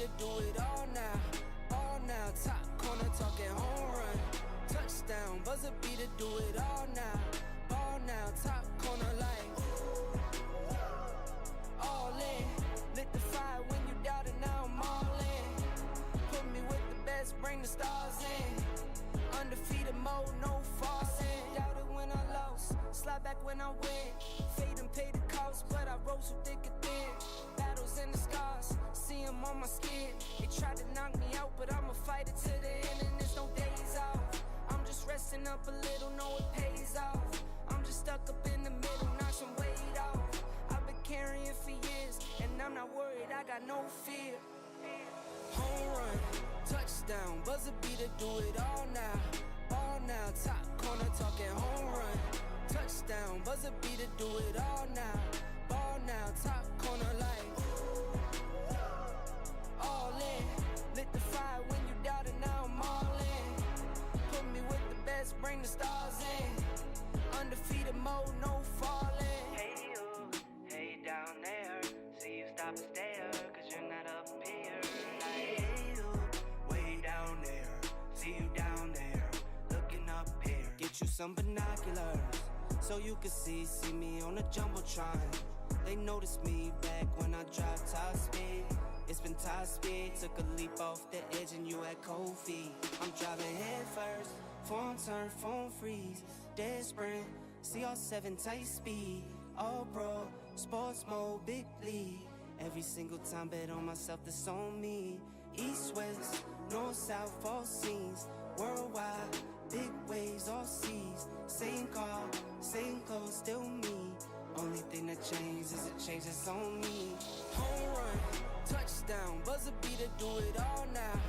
to do it all now. All now, top corner talking home run. Touchdown, buzzer beat to do it all now. All now, top corner like all in. Lit the fire when you doubted, now I'm all in. Put me with the best, bring the stars in. Undefeated mode, no falsing. Doubted when I lost, slide back when I win. Fade and pay the cost, but I rose through thick and thin. Battles and the scars, see them on my skin. They tried to knock me out, but I'ma fight it to the end, and there's no days off. I'm just resting up a little, know it pays off. I'm just stuck up in the middle, knock some weight off. I've been carrying for years, and I'm not worried, I got no fear. Home run, touchdown, buzzer beat to do it all now. All now, top corner talking home run. Touchdown, buzzer beat to do it all now. Ball now, top corner like all in. Lit the fire when you doubted, now I'm all in. Put me with the best, bring the stars in. Undefeated mode, no falling. Hey you, hey down there. See you stop and stare, cause you're not up here. Hey you, way down there. See you down there, looking up here. Get you some binoculars, so you can see me on the Jumbotron. They noticed me back when I drive top speed. It's been top speed, took a leap off the edge and you had cold feet. I'm driving head first, phone turn, phone freeze. Dead sprint, CR7 tight speed. All pro, sports mode, big league. Every single time bet on myself, that's on me. East, west, north, south, all scenes. Worldwide, big waves, all seas. Same car, same clothes, still me. Only thing that changes is a change that's on me. Home run, touchdown, buzzer beat to do it all now.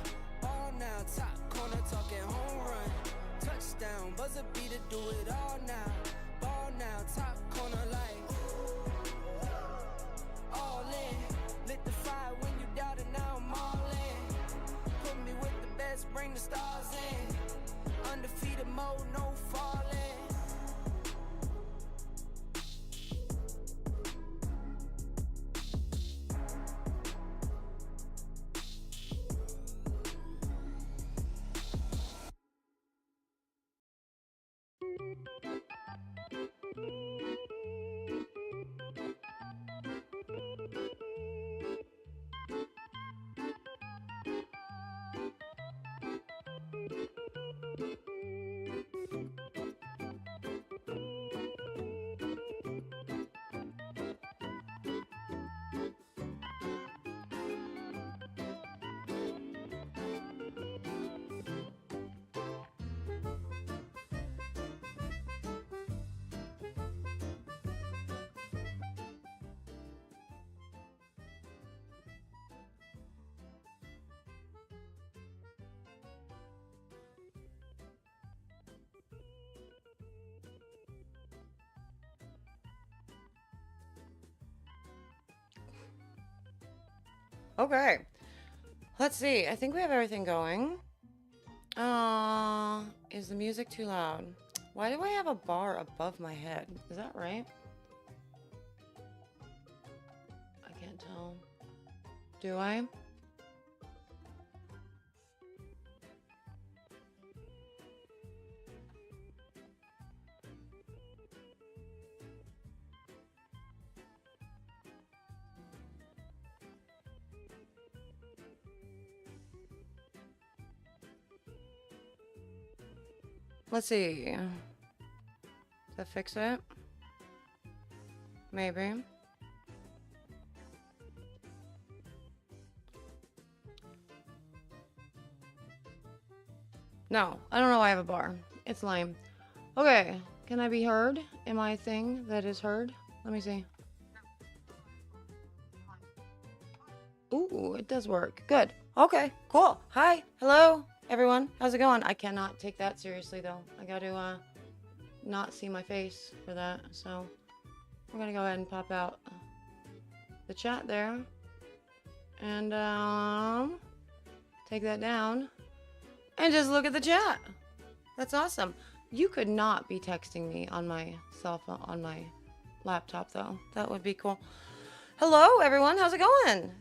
All now, top corner talking home run. Touchdown, buzzer beat to do it all now. Ball now, top corner like all in. Lit the fire when you doubted, now I'm all in. Put me with the best, bring the stars in. Undefeated mode, no falling. Okay, let's see. I think we have everything going. Is the music too loud? Why do I have a bar above my head? Is that right? I can't tell. Do I? Let's see. Does that fix it? Maybe. No, I don't know why I have a bar. It's lame. Okay, can I be heard? Am I a thing that is heard? Let me see. Ooh, it does work. Good. Okay, cool. Hi, hello, everyone. How's it going? I cannot take that seriously, though. I got to not see my face for that. So we're going to go ahead and pop out the chat there. And take that down. And just look at the chat. That's awesome. You could not be texting me on my cell phone, on my laptop, though. That would be cool. Hello, everyone. How's it going?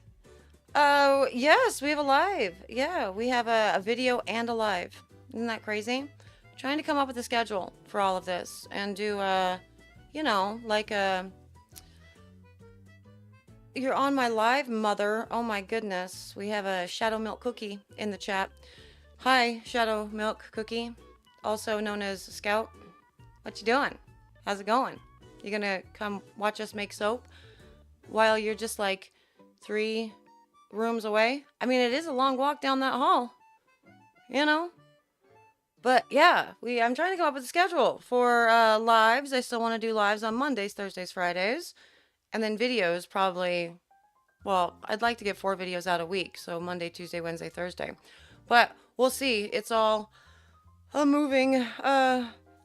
Oh, yes, we have a live. Yeah, we have a video and a live. Isn't that crazy? Trying to come up with a schedule for all of this and do, you know, like you're on my live, mother. Oh my goodness. We have a Shadow Milk Cookie in the chat. Hi, Shadow Milk Cookie, also known as Scout. What you doing? How's it going? You gonna come watch us make soap while you're just like 3 rooms away? I mean, it is a long walk down that hall, you know? But yeah, I'm trying to come up with a schedule for lives. I still want to do lives on Mondays, Thursdays, Fridays, and then videos probably. Well, I'd like to get 4 videos out a week, so Monday, Tuesday, Wednesday, Thursday. But we'll see. It's all a moving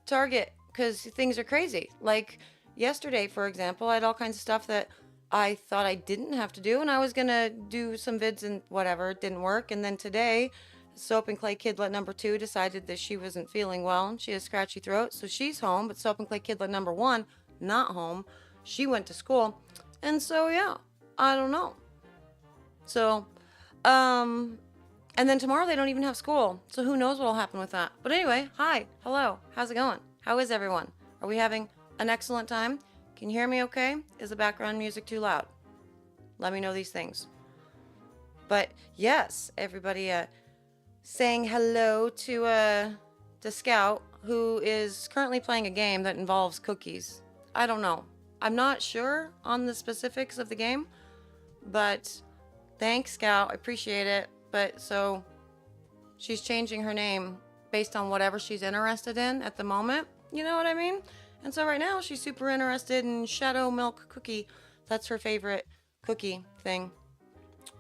target because things are crazy. Like yesterday, for example, I had all kinds of stuff that I thought I didn't have to do, and I was gonna do some vids and whatever. It didn't work. And then today, Soap and Clay Kidlet number 2 decided that she wasn't feeling well and she has scratchy throat, so she's home. But Soap and Clay Kidlet number 1 not home. She went to school, and so yeah, I don't know. So, and then tomorrow they don't even have school, so who knows what'll happen with that. But anyway, hi, hello, how's it going? How is everyone? Are we having an excellent time? Can you hear me okay? Is the background music too loud? Let me know these things. But yes, everybody saying hello to Scout, who is currently playing a game that involves cookies. I don't know. I'm not sure on the specifics of the game, but thanks, Scout. I appreciate it. But so she's changing her name based on whatever she's interested in at the moment. You know what I mean? And so right now she's super interested in Shadow Milk Cookie. That's her favorite cookie thing.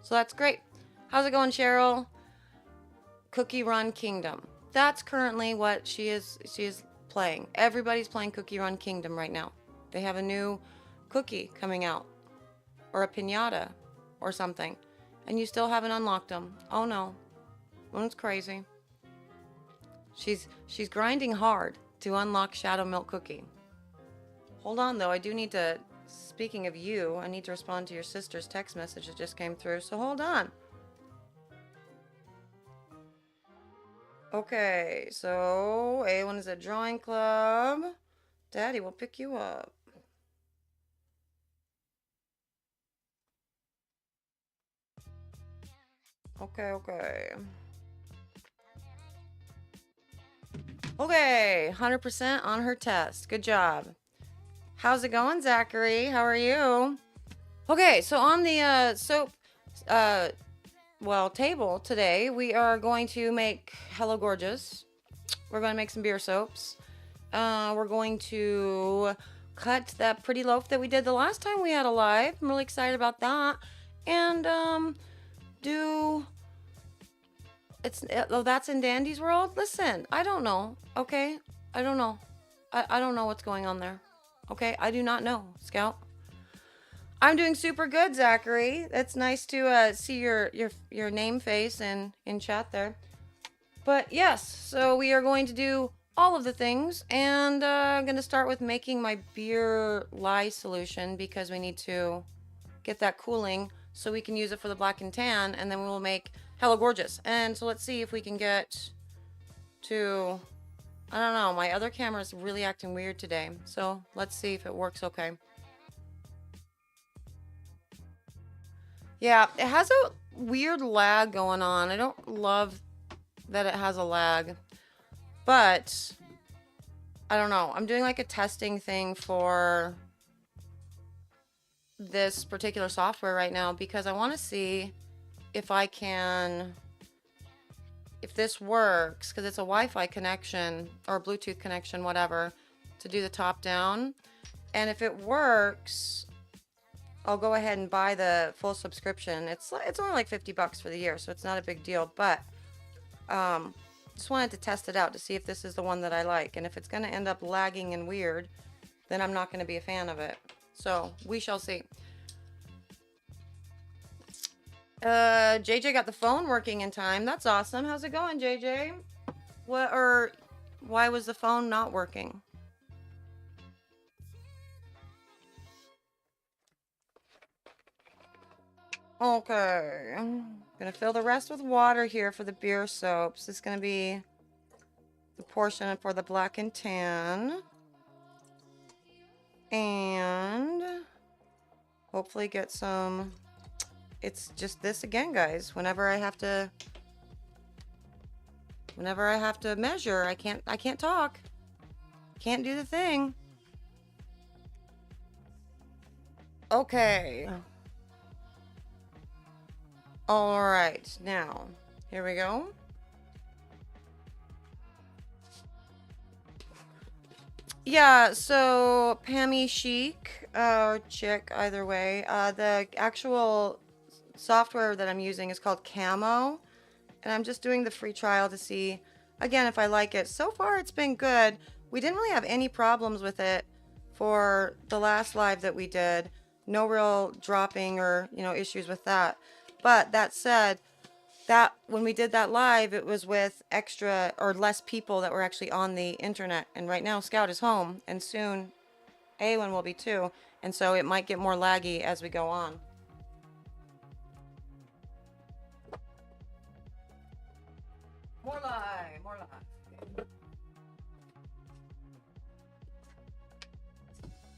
So that's great. How's it going, Cheryl? Cookie Run Kingdom. That's currently what she is playing. Everybody's playing Cookie Run Kingdom right now. They have a new cookie coming out, or a piñata, or something, and you still haven't unlocked them. Oh no, that's crazy. She's grinding hard to unlock Shadow Milk Cookie. Hold on though, I do need to. Speaking of you, I need to respond to your sister's text message that just came through. So hold on. Okay, so A1 is a drawing club. Daddy will pick you up. Okay. Okay, 100% on her test. Good job. How's it going, Zachary? How are you? Okay, so on the soap table today, we are going to make Hello Gorgeous. We're going to make some beer soaps. We're going to cut that pretty loaf that we did the last time we had a live. I'm really excited about that. And that's in Dandy's world. Listen, I don't know. Okay, I don't know. I don't know what's going on there. Okay, I do not know, Scout. I'm doing super good, Zachary. It's nice to see your name face in chat there. But yes, so we are going to do all of the things, and I'm going to start with making my beer lye solution because we need to get that cooling so we can use it for the black and tan, and then we will make Hello Gorgeous. And so let's see if we can get to... I don't know, my other camera is really acting weird today, so let's see if it works okay. Yeah, it has a weird lag going on. I don't love that it has a lag, but I don't know. I'm doing like a testing thing for this particular software right now because I want to see if I can... if this works, because it's a Wi-Fi connection or a Bluetooth connection, whatever, to do the top down. And if it works, I'll go ahead and buy the full subscription. It's only like $50 for the year, so it's not a big deal. But just wanted to test it out to see if this is the one that I like. And if it's going to end up lagging and weird, then I'm not going to be a fan of it. So we shall see. JJ got the phone working in time. That's awesome. How's it going, JJ? Why was the phone not working? Okay. I'm gonna fill the rest with water here for the beer soaps. This is gonna be the portion for the black and tan. And hopefully get some. It's just this again, guys. Whenever I have to measure, I can't talk. Can't do the thing. Okay. All right. Now, here we go. Yeah, so Pammy Chic or Chick, either way. The actual software that I'm using is called Camo, and I'm just doing the free trial to see, again, if I like it. So far, it's been good. We didn't really have any problems with it for the last live that we did. No real dropping or, issues with that. But that said, that when we did that live, it was with extra or less people that were actually on the internet. And right now Scout is home, and soon Awen will be too. And so it might get more laggy as we go on. More live, more live.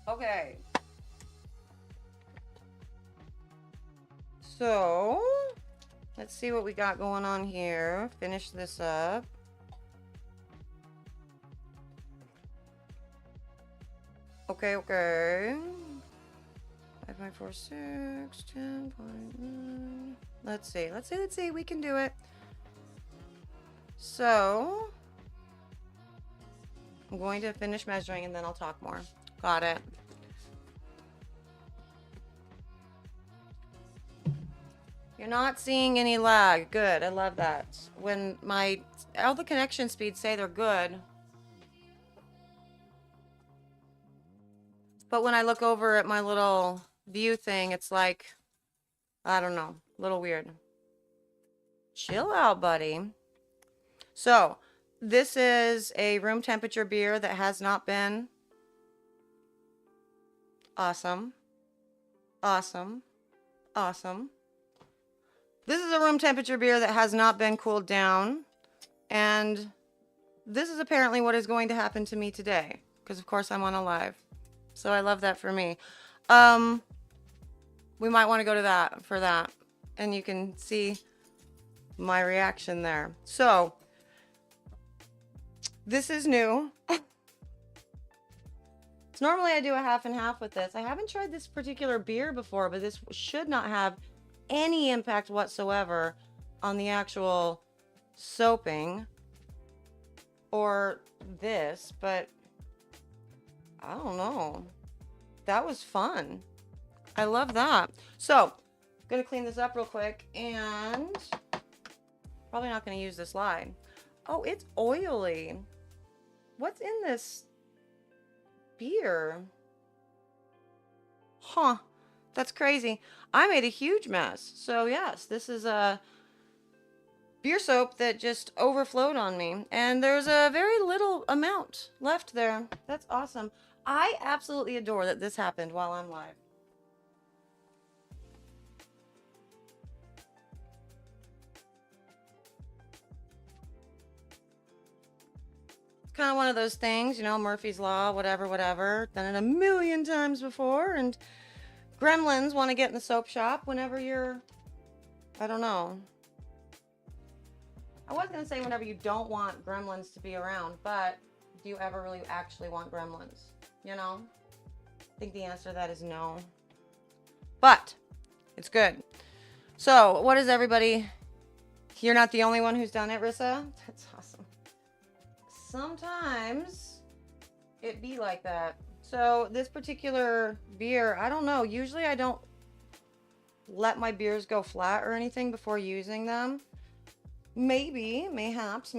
Okay. So let's see what we got going on here. Finish this up. Okay. 5.46, 10.9. Let's see. We can do it. So I'm going to finish measuring and then I'll talk more. Got it. You're not seeing any lag. Good. I love that. When all the connection speeds say they're good, but when I look over at my little view thing, it's like, I don't know, a little weird. Chill out, buddy. So this is a room temperature beer that has not been awesome. This is a room temperature beer that has not been cooled down, and this is apparently what is going to happen to me today, because of course I'm on a live. So I love that for me. We might want to go to that for that, and you can see my reaction there. So this is new. So normally I do a half and half with this. I haven't tried this particular beer before, but this should not have any impact whatsoever on the actual soaping or this, but I don't know. That was fun. I love that. So I'm gonna clean this up real quick, and probably not gonna use this line. Oh, it's oily. What's in this beer? Huh. That's crazy. I made a huge mess. So yes, this is a beer soap that just overflowed on me. And there's a very little amount left there. That's awesome. I absolutely adore that this happened while I'm live. It's kind of one of those things, Murphy's Law, whatever. Done it a million times before, and gremlins want to get in the soap shop whenever you're, I don't know. I was going to say whenever you don't want gremlins to be around, but do you ever really actually want gremlins? I think the answer to that is no. But it's good. So what is everybody? You're not the only one who's done it, Rissa? That's awesome. Sometimes it be like that. So this particular beer, I don't know. Usually I don't let my beers go flat or anything before using them. Mayhaps,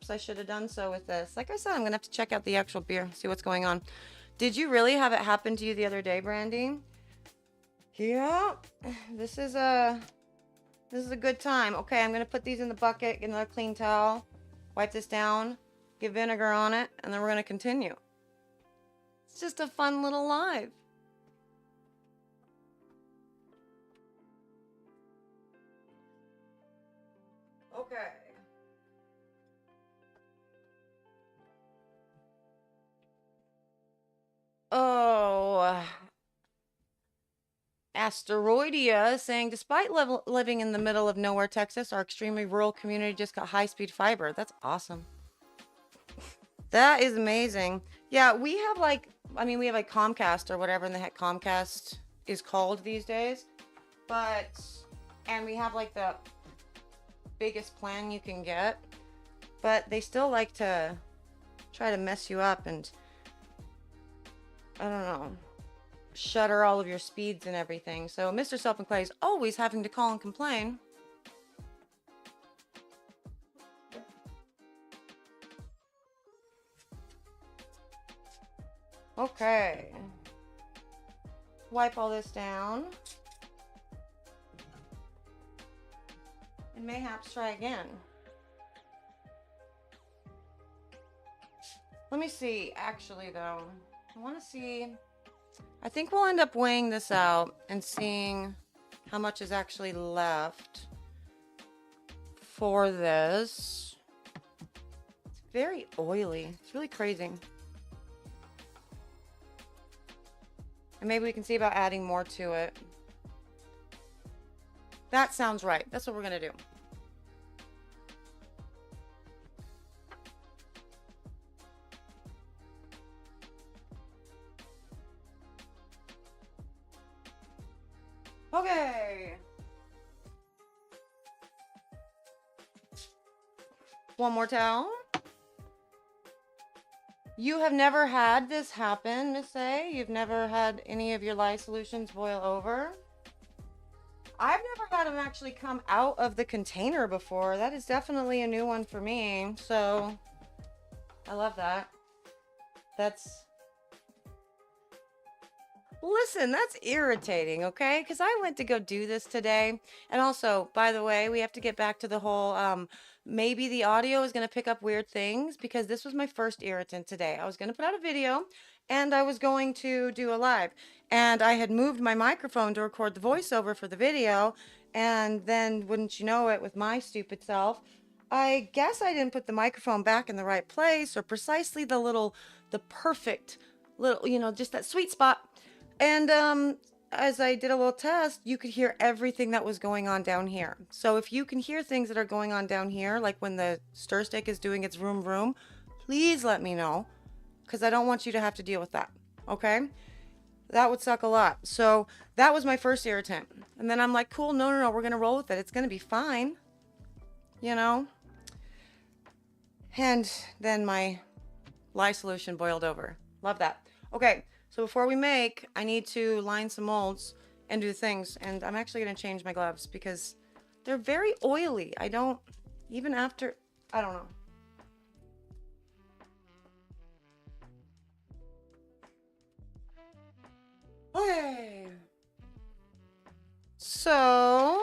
I should have done so with this. Like I said, I'm going to have to check out the actual beer, see what's going on. Did you really have it happen to you the other day, Brandy? Yeah, this is a good time. Okay, I'm going to put these in the bucket, get another clean towel, wipe this down, get vinegar on it, and then we're going to continue. It's just a fun little live. Okay. Oh, Asteroidia saying, despite living in the middle of nowhere, Texas, our extremely rural community just got high-speed fiber. That's awesome. That is amazing. Yeah, we have like, I mean, we have like Comcast or whatever in the heck Comcast is called these days. But, and we have like the biggest plan you can get. But they still like to try to mess you up and, I don't know, shutter all of your speeds and everything. So Mr. Self and Clay is always having to call and complain. Okay. Wipe all this down. And mayhaps try again. Let me see, actually though. I want to see. I think we'll end up weighing this out and seeing how much is actually left for this. It's very oily. It's really crazy. And maybe we can see about adding more to it. That sounds right. That's what we're going to do. Okay. One more towel. You have never had this happen, Miss A? You've never had any of your lye solutions boil over? I've never had them actually come out of the container before. That is definitely a new one for me. So, I love that. Listen, that's irritating, okay? Because I went to go do this today. And also, by the way, we have to get back to the whole, maybe the audio is going to pick up weird things because this was my first irritant today. I was going to put out a video and I was going to do a live. And I had moved my microphone to record the voiceover for the video. And then, wouldn't you know it, with my stupid self, I guess I didn't put the microphone back in the right place or precisely the perfect little, you know, just that sweet spot. And as I did a little test, you could hear everything that was going on down here. So if you can hear things that are going on down here, like when the stir stick is doing its vroom vroom, please let me know, because I don't want you to have to deal with that, okay? That would suck a lot. So that was my first irritant. And then I'm like, cool, no, we're going to roll with it. It's going to be fine, you know? And then my lye solution boiled over. Love that. Okay. So before we make, I need to line some molds and do things. And I'm actually going to change my gloves because they're very oily. I don't know. Okay. So,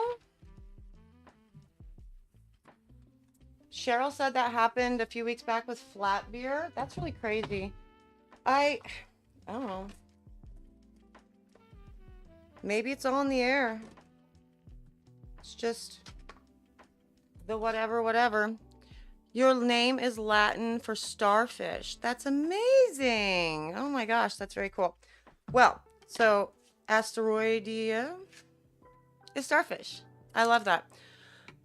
Cheryl said that happened a few weeks back with flat beer. That's really crazy. I don't know. Maybe it's all in the air. It's just the whatever. Your name is Latin for starfish. That's amazing. Oh my gosh, that's very cool. Well, so Asteroidia is starfish. I love that.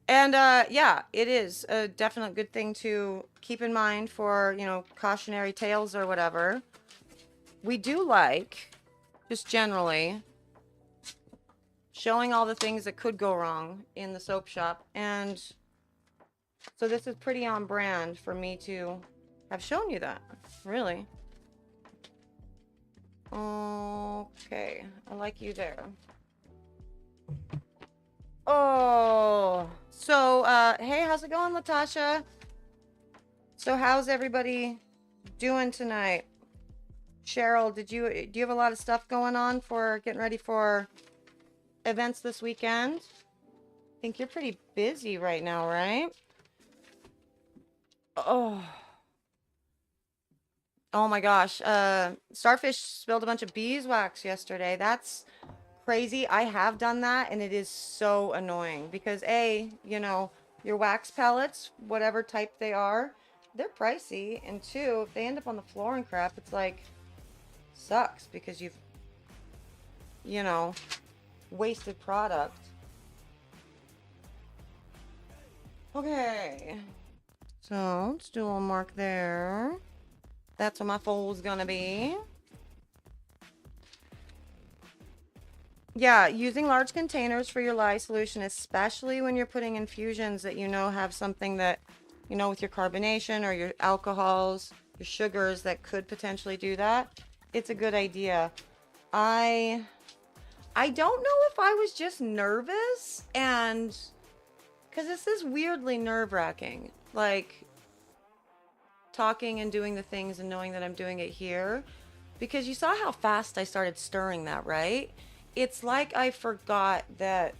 And yeah, it is a definite good thing to keep in mind for, you know, cautionary tales or whatever. We do like, just generally, showing all the things that could go wrong in the soap shop. And so this is pretty on brand for me to have shown you that, really. Okay, I like you there. Oh, so, hey, how's it going, Latasha? So how's everybody doing tonight? Cheryl, do you have a lot of stuff going on for getting ready for events this weekend? I think you're pretty busy right now, right? Oh my gosh. Starfish spilled a bunch of beeswax yesterday. That's crazy. I have done that and it is so annoying because you know, your wax pellets, whatever type they are, they're pricey. And two, if they end up on the floor and crap, it's like, sucks because you've, you know, wasted product. Okay. So let's do a little mark there. That's what my fold's gonna be. Yeah, using large containers for your lye solution, especially when you're putting infusions that you know have something that, you know, with your carbonation or your alcohols, your sugars that could potentially do that, it's a good idea. I don't know if I was just nervous, and because this is weirdly nerve-wracking, like talking and doing the things and knowing that I'm doing it here, because you saw how fast I started stirring that, right? It's like I forgot that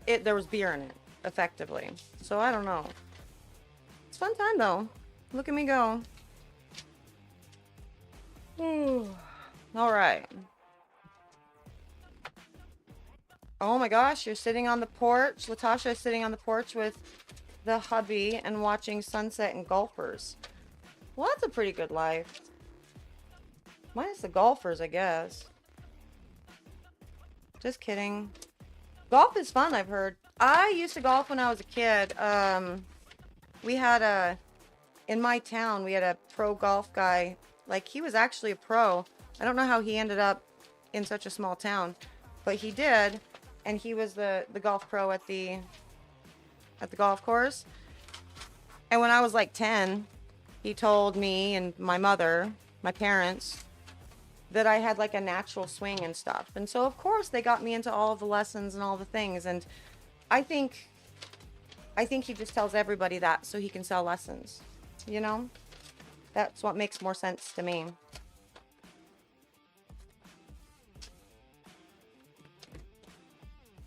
there was beer in it, effectively. So I don't know. It's a fun time though. Look at me go. All right. Oh my gosh, you're sitting on the porch. Latasha is sitting on the porch with the hubby and watching sunset and golfers. Well, that's a pretty good life. Minus the golfers, I guess. Just kidding. Golf is fun, I've heard. I used to golf when I was a kid. We had in my town, we had a pro golf guy. Like, he was actually a pro. I don't know how he ended up in such a small town, but he did. And he was the golf pro at the golf course. And when I was like 10, he told me and my mother, my parents, that I had like a natural swing and stuff. And so of course they got me into all of the lessons and all the things. And I think he just tells everybody that so he can sell lessons. You know? That's what makes more sense to me.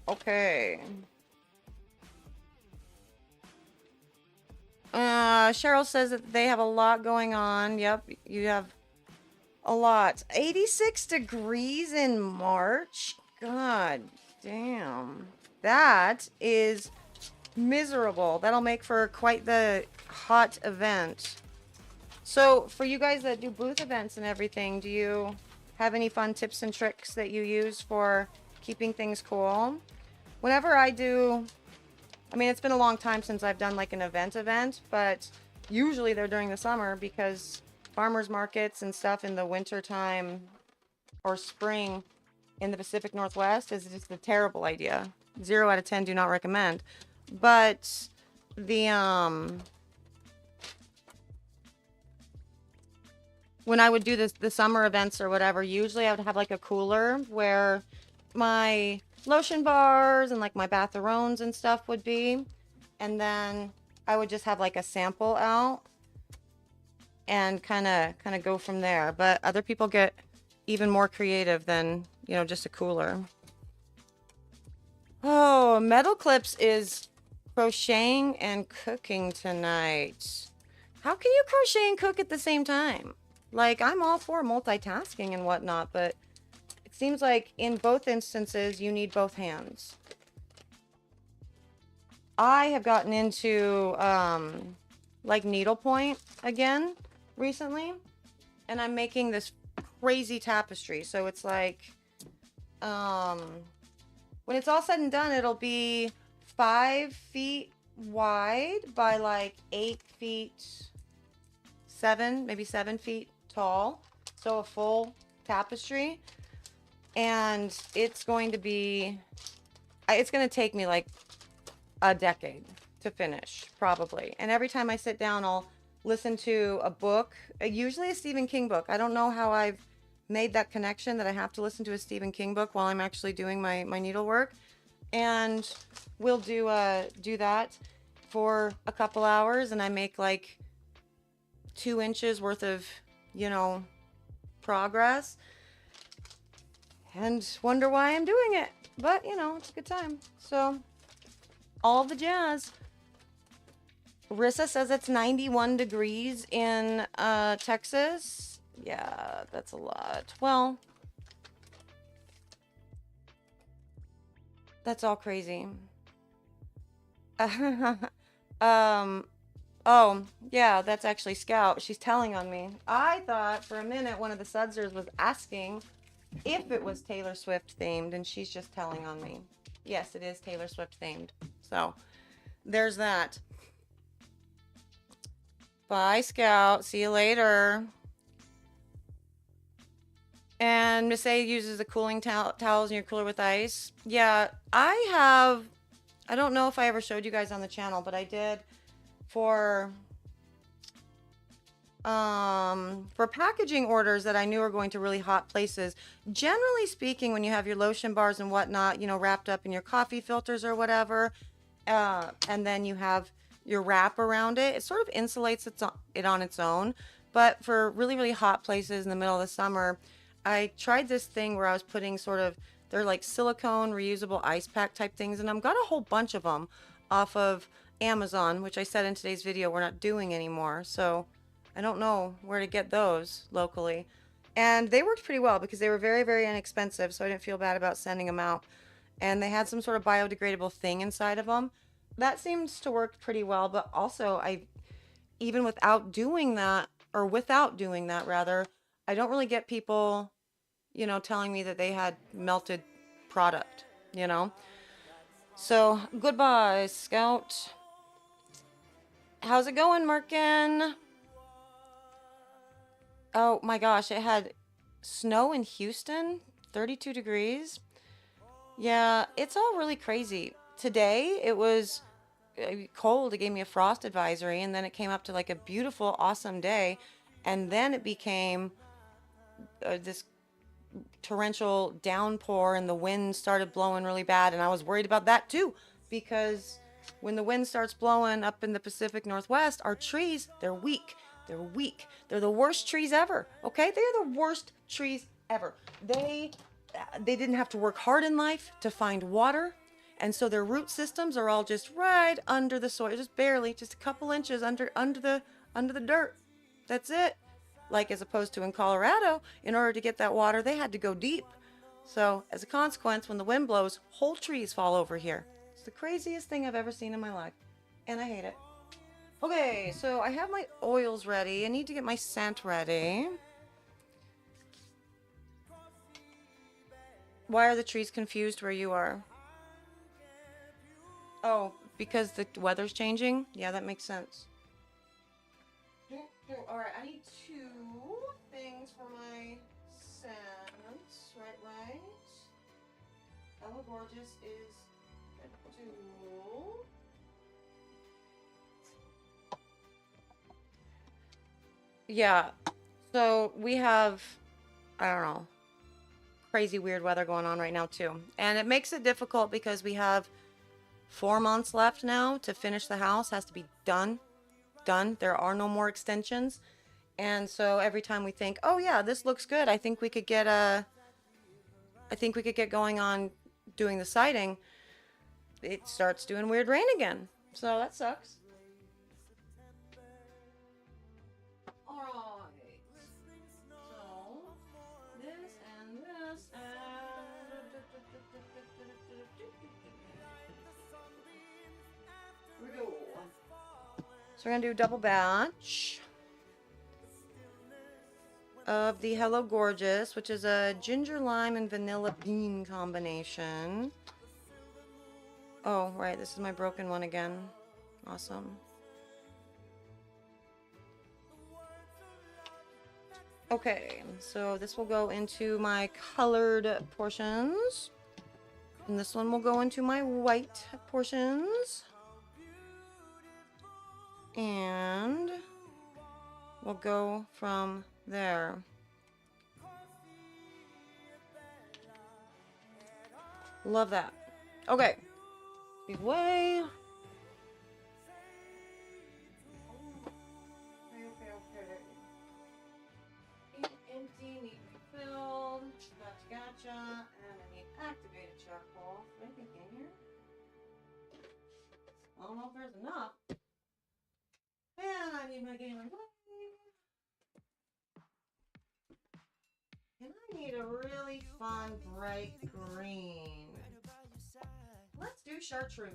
Okay. Cheryl says that they have a lot going on. Yep, you have a lot. 86 degrees in March? God damn. That is miserable. That'll make for quite the hot event. So, for you guys that do booth events and everything, do you have any fun tips and tricks that you use for keeping things cool? Whenever I do, I mean, it's been a long time since I've done like an event, but usually they're during the summer because farmers markets and stuff in the winter time or spring in the Pacific Northwest is just a terrible idea. 0 out of 10 do not recommend. But the when I would do the summer events or whatever, usually I would have like a cooler where my lotion bars and like my batherons and stuff would be, and then I would just have like a sample out and kind of go from there. But other people get even more creative than, you know, just a cooler. Oh, Metal Clips is crocheting and cooking tonight. How can you crochet and cook at the same time? Like, I'm all for multitasking and whatnot, but it seems like in both instances, you need both hands. I have gotten into, like, needlepoint again recently, and I'm making this crazy tapestry. So it's like, when it's all said and done, it'll be 5 feet wide by like 8 feet, 7, maybe 7 feet tall. So a full tapestry. And it's going to be, it's going to take me like a decade to finish, probably. And every time I sit down, I'll listen to a book, usually a Stephen King book. I don't know how I've made that connection that I have to listen to a Stephen King book while I'm actually doing my needlework. And we'll do that for a couple hours, and I make like 2 inches worth of, you know, progress. And wonder why I'm doing it. But, you know, it's a good time. So, all the jazz. Rissa says it's 91 degrees in Texas. Yeah, that's a lot. Well, that's all crazy. um, oh, yeah, that's actually Scout. She's telling on me. I thought for a minute one of the Sudsers was asking if it was Taylor Swift themed, and she's just telling on me. Yes, it is Taylor Swift themed. So, there's that. Bye, Scout. See you later. And Miss A uses the cooling towels in your cooler with ice. Yeah, I don't know if I ever showed you guys on the channel, but I did for packaging orders that I knew were going to really hot places. Generally speaking, when you have your lotion bars and whatnot, you know, wrapped up in your coffee filters or whatever, and then you have your wrap around it, it sort of insulates it on its own. But for really, really hot places in the middle of the summer, I tried this thing where I was putting they're like silicone reusable ice pack type things, and I've got a whole bunch of them off of Amazon, which I said in today's video we're not doing anymore. So I don't know where to get those locally. And they worked pretty well because they were very, very inexpensive, so I didn't feel bad about sending them out. And they had some sort of biodegradable thing inside of them. That seems to work pretty well, but also even without doing that, rather, I don't really get people, you know, telling me that they had melted product, you know? So, goodbye, Scout. How's it going, Merkin? Oh my gosh, it had snow in Houston, 32 degrees. Yeah, it's all really crazy. Today, it was cold. It gave me a frost advisory, and then it came up to like a beautiful, awesome day. And then it became this torrential downpour, and the wind started blowing really bad. And I was worried about that too, because when the wind starts blowing up in the Pacific Northwest, our trees, they're weak. They're weak. They're the worst trees ever. Okay? They're the worst trees ever. They didn't have to work hard in life to find water. And so their root systems are all just right under the soil, just barely, just a couple inches under the dirt. That's it. Like as opposed to in Colorado, in order to get that water, they had to go deep. So as a consequence, when the wind blows, whole trees fall over here. It's the craziest thing I've ever seen in my life. And I hate it. Okay, so I have my oils ready. I need to get my scent ready. Why are the trees confused where you are? Oh, because the weather's changing? Yeah, that makes sense. Alright, I need 2 things for my scents. Right. Hello Gorgeous is a 2. Yeah, so we have, I don't know, crazy weird weather going on right now too. And it makes it difficult because we have 4 months left now to finish the house. Has to be done. There are no more extensions. And so every time we think, oh yeah, this looks good, I think we could get going on doing the siding, it starts doing weird rain again. So that sucks. Alright. So this and this and here we go. So we're gonna do a double batch of the Hello Gorgeous, which is a ginger lime and vanilla bean combination. Oh, right, this is my broken one again. Awesome. Okay, so this will go into my colored portions. And this one will go into my white portions. And we'll go from there. Love that. Okay. Big way. Okay. Empty, need refilled. Gotcha. And I need activated charcoal. Anything in here? I don't know if there's enough. And I need my game and I need a really fun bright green. Let's do chartreuse.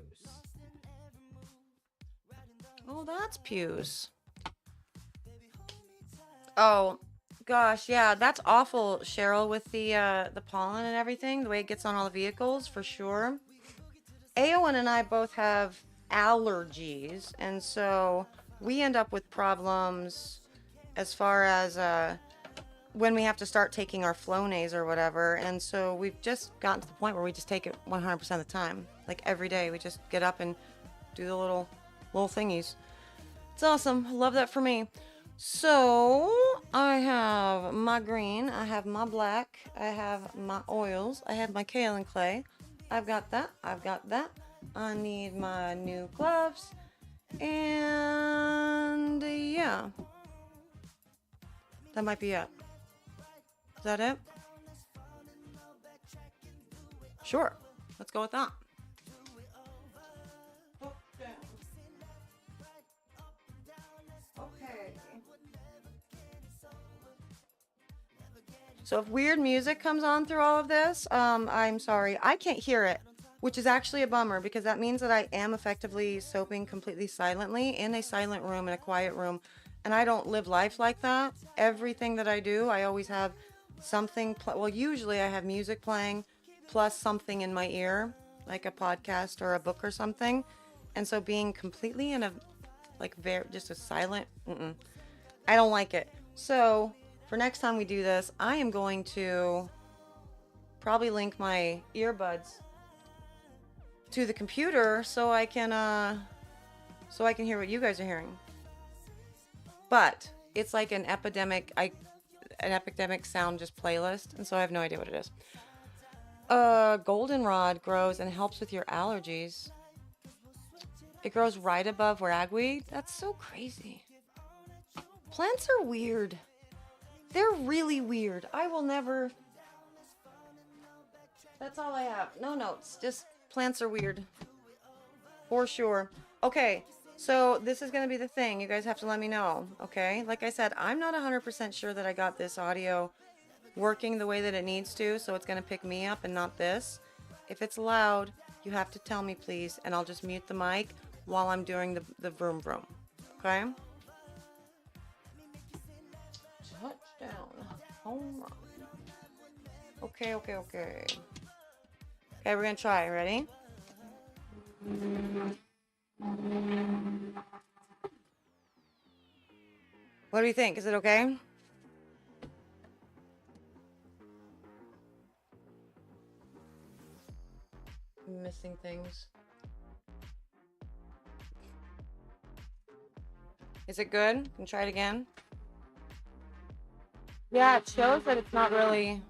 Oh, that's Puce. Oh, gosh, yeah, that's awful, Cheryl, with the pollen and everything, the way it gets on all the vehicles, for sure. Aowen and I both have allergies, and so we end up with problems as far as when we have to start taking our Flonase or whatever. And so we've just gotten to the point where we just take it 100% of the time. Like every day, we just get up and do the little thingies. It's awesome. I love that for me. So I have my green, I have my black, I have my oils, I have my kaolin clay. I've got that. I've got that. I need my new gloves. And yeah. That might be it. Is that it? Sure. Let's go with that. Okay. So if weird music comes on through all of this, I'm sorry. I can't hear it, which is actually a bummer because that means that I am effectively soaping completely silently in a silent room, in a quiet room. And I don't live life like that. Everything that I do, I always have something, well, usually I have music playing plus something in my ear, like a podcast or a book or something. And so being completely in a, like, just a silent, I don't like it. So for next time we do this, I am going to probably link my earbuds to the computer so I can hear what you guys are hearing. But it's like an epidemic sound just playlist, and so I have no idea what it is. Goldenrod grows and helps with your allergies. It grows right above ragweed. That's so crazy. Plants are weird. They're really weird. I will never... That's all I have. No notes. Just plants are weird. For sure. Okay. So this is going to be the thing. You guys have to let me know, okay? Like I said, I'm not 100% sure that I got this audio working the way that it needs to, so it's going to pick me up and not this. If it's loud, you have to tell me, please, and I'll just mute the mic while I'm doing the vroom vroom, okay? Touchdown. Home run. Okay. Okay, we're going to try. Ready? What do you think? Is it okay? I'm missing things. Is it good? Can try it again? Yeah, it shows that it's not really...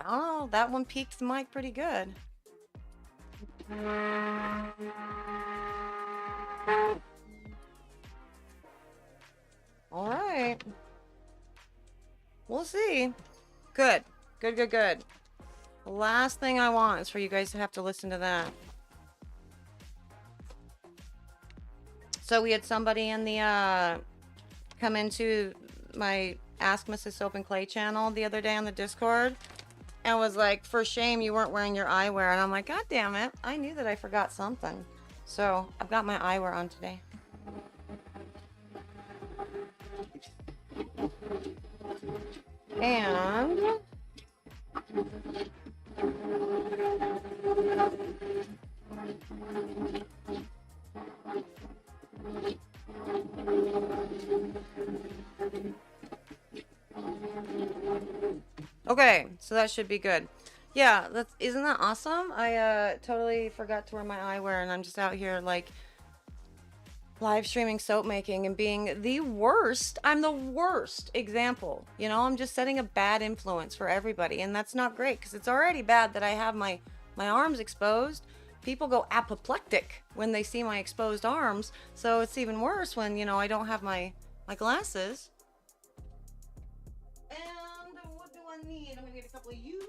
I don't know, that one peaked the mic pretty good. All right. We'll see. Good. The last thing I want is for you guys to have to listen to that. So we had somebody in the, come into my Ask Mrs. Soap and Clay channel the other day on the Discord and was like, for shame you weren't wearing your eyewear. And I'm like, God damn it. I knew that I forgot something. So I've got my eyewear on today. And okay, so that should be good. Yeah, isn't that awesome? I totally forgot to wear my eyewear and I'm just out here like live streaming soap making and being the worst. I'm the worst example. You know, I'm just setting a bad influence for everybody, and that's not great because it's already bad that I have my arms exposed. People go apoplectic when they see my exposed arms, so it's even worse when, you know, I don't have my glasses. And what do I need? I'm gonna get a couple of you.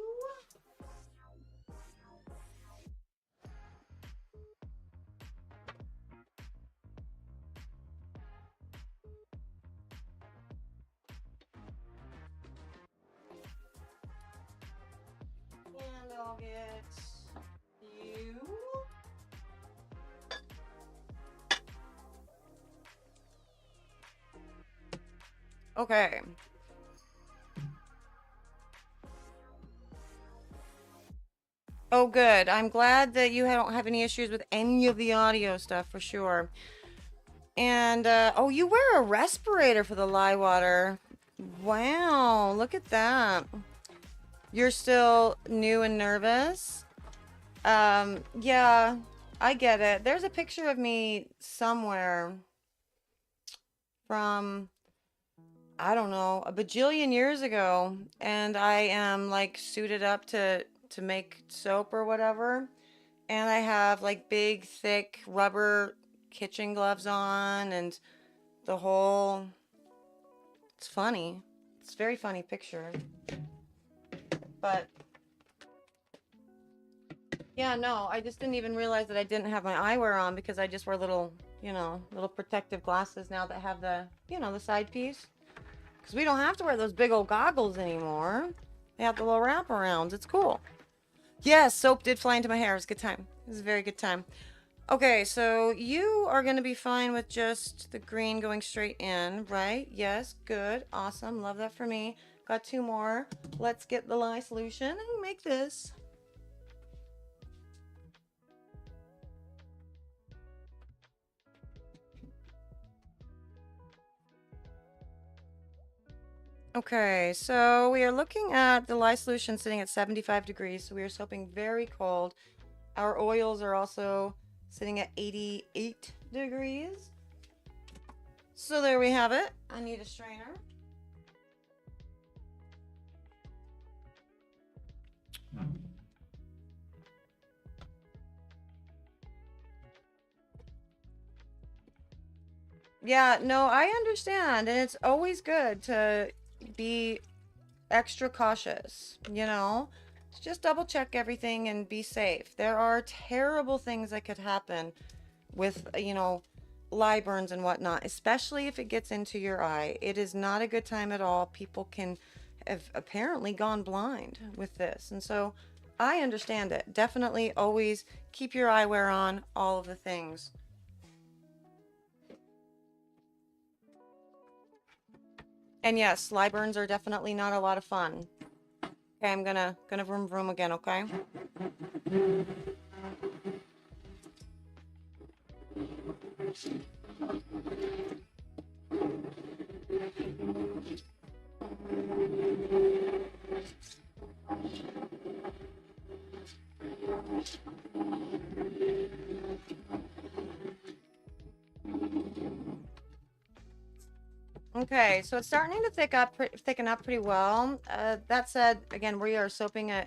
And get you. Okay. Oh, good. I'm glad that you don't have any issues with any of the audio stuff for sure. And, oh, you wear a respirator for the lye water. Wow, look at that. You're still new and nervous? Yeah, I get it. There's a picture of me somewhere from, I don't know, a bajillion years ago, and I am like suited up to make soap or whatever, and I have like big, thick rubber kitchen gloves on, and the whole. It's funny. It's a very funny picture, but yeah, no, I just didn't even realize that I didn't have my eyewear on because I just wear little, little protective glasses now that have the, the side piece. Because we don't have to wear those big old goggles anymore. They have the little wraparounds. It's cool. Yes, soap did fly into my hair. It was a good time. It was a very good time. Okay, so you are going to be fine with just the green going straight in, right? Yes, good. Awesome. Love that for me. Got two more. Let's get the lye solution and make this. Okay, so we are looking at the lye solution sitting at 75 degrees, so we are soaping very cold. Our oils are also sitting at 88 degrees. So there we have it. I need a strainer. Yeah, no, I understand, and it's always good to be extra cautious, just double check everything and be safe. There are terrible things that could happen with, lye burns and whatnot, especially if it gets into your eye. It is not a good time at all. People can have apparently gone blind with this, and so I understand it. Definitely always keep your eyewear on, all of the things. And yes, lye burns are definitely not a lot of fun. Okay, I'm gonna vroom vroom again, okay? Okay, so it's starting to thicken up pretty well. That said, again, we are soaping it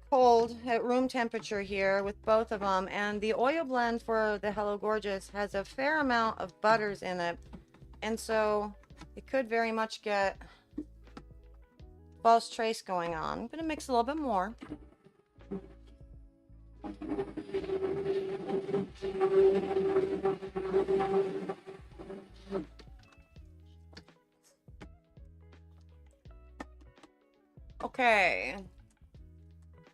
cold at room temperature here with both of them, and the oil blend for the Hello Gorgeous has a fair amount of butters in it, and so it could very much get false trace going on. I'm gonna mix a little bit more. Okay,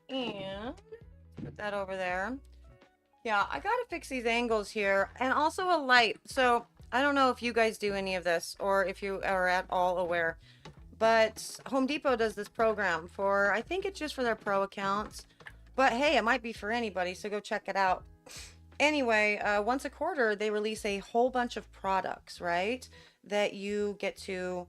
and put that over there. Yeah, I gotta fix these angles here, and also a light. So I don't know if you guys do any of this or if you are at all aware, but Home Depot does this program for, I think it's just for their pro accounts, but hey, it might be for anybody, so go check it out. Anyway, once a quarter, they release a whole bunch of products, right, that you get to,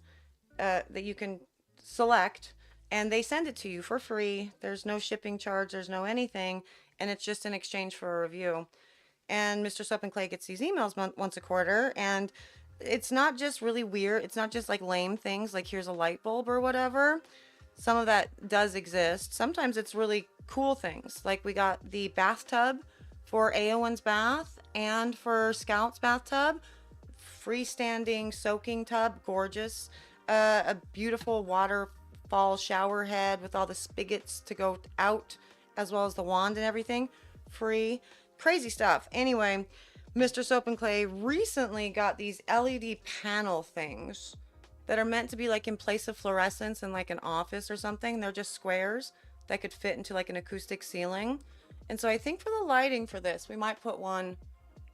that you can select, and they send it to you for free. There's no shipping charge, there's no anything, and it's just in exchange for a review. And Mr. Soap and Clay gets these emails once a quarter, and it's not just really weird. It's not just like lame things like here's a light bulb or whatever. Some of that does exist. Sometimes it's really cool things. Like we got the bathtub for Aowen's bath and for Scout's bathtub. Freestanding soaking tub, gorgeous. A beautiful waterfall shower head with all the spigots to go out, as well as the wand and everything. Free. Crazy stuff. Anyway, Mr. Soap and Clay recently got these LED panel things that are meant to be like in place of fluorescence in like an office or something. They're just squares. that could fit into like an acoustic ceiling. And so I think for the lighting for this, we might put one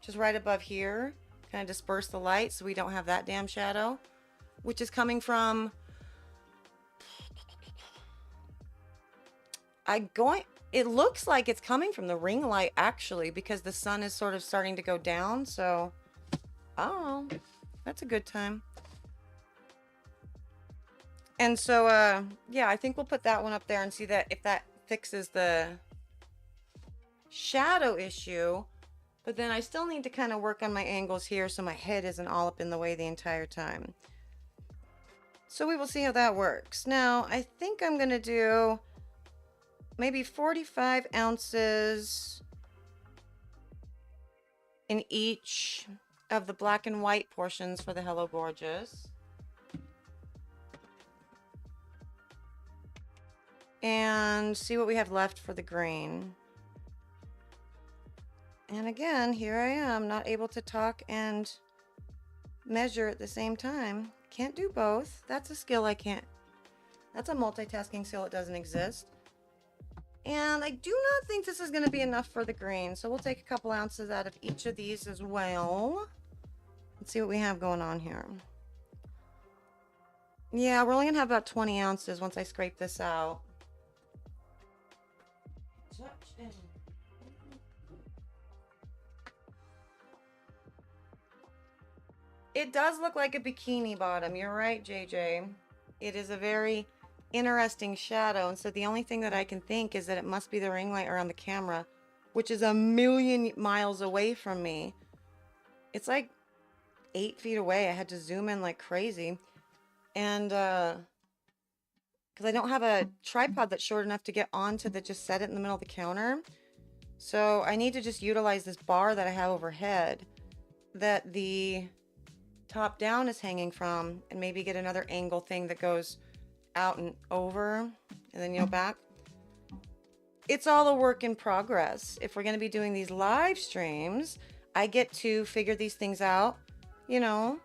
just right above here, kind of disperse the light so we don't have that damn shadow, which is coming from, it looks like it's coming from the ring light actually, because the sun is sort of starting to go down. So I don't know, that's a good time. And so yeah, I think we'll put that one up there and see that if that fixes the shadow issue. But then I still need to kind of work on my angles here so my head isn't all up in the way the entire time. So we will see how that works. Now I think I'm gonna do maybe 45 ounces in each of the black and white portions for the Hello Gorgeous. And see what we have left for the green. And again, here I am, not able to talk and measure at the same time. Can't do both. That's a skill I can't. That's a multitasking skill that doesn't exist. And I do not think this is going to be enough for the green. So we'll take a couple ounces out of each of these as well. Let's see what we have going on here. Yeah, we're only going to have about 20 ounces once I scrape this out. It does look like a bikini bottom. You're right, JJ. It is a very interesting shadow. And so the only thing that I can think is that it must be the ring light around the camera, which is a million miles away from me. It's like 8 feet away. I had to zoom in like crazy. And because I don't have a tripod that's short enough to get onto the, just set it in the middle of the counter. So I need to just utilize this bar that I have overhead that the top down is hanging from, and maybe get another angle thing that goes out and over and then, you know, back. It's all a work in progress. If we're going to be doing these live streams, I get to figure these things out, you know,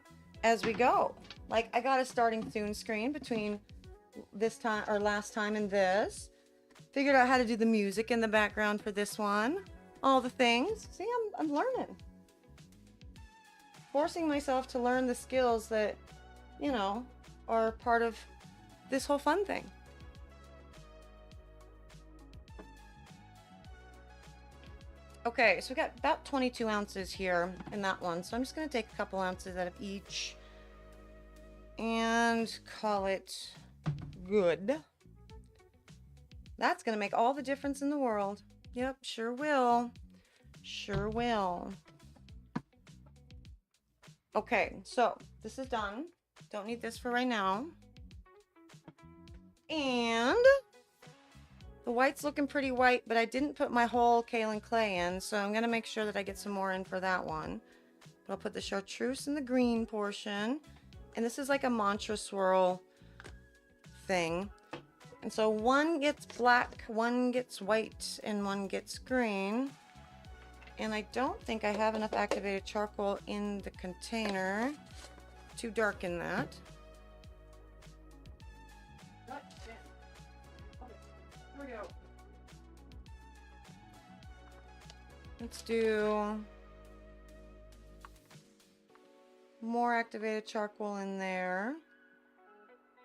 as we go. Like I got a starting soon screen between this time or last time and this. Figured out how to do the music in the background for this one. All the things. See, I'm learning. Forcing myself to learn the skills that, you know, are part of this whole fun thing. Okay, so we got about 22 ounces here in that one. So I'm just going to take a couple ounces out of each and call it good. That's going to make all the difference in the world. Yep, sure will. Sure will. Okay, so this is done. Don't need this for right now. And the white's looking pretty white, but I didn't put my whole kaolin clay in, so I'm gonna make sure that I get some more in for that one. But I'll put the chartreuse in the green portion. And this is like a mantra swirl thing. And so one gets black, one gets white, and one gets green. And I don't think I have enough activated charcoal in the container to darken that. Okay, here we go. Let's do more activated charcoal in there.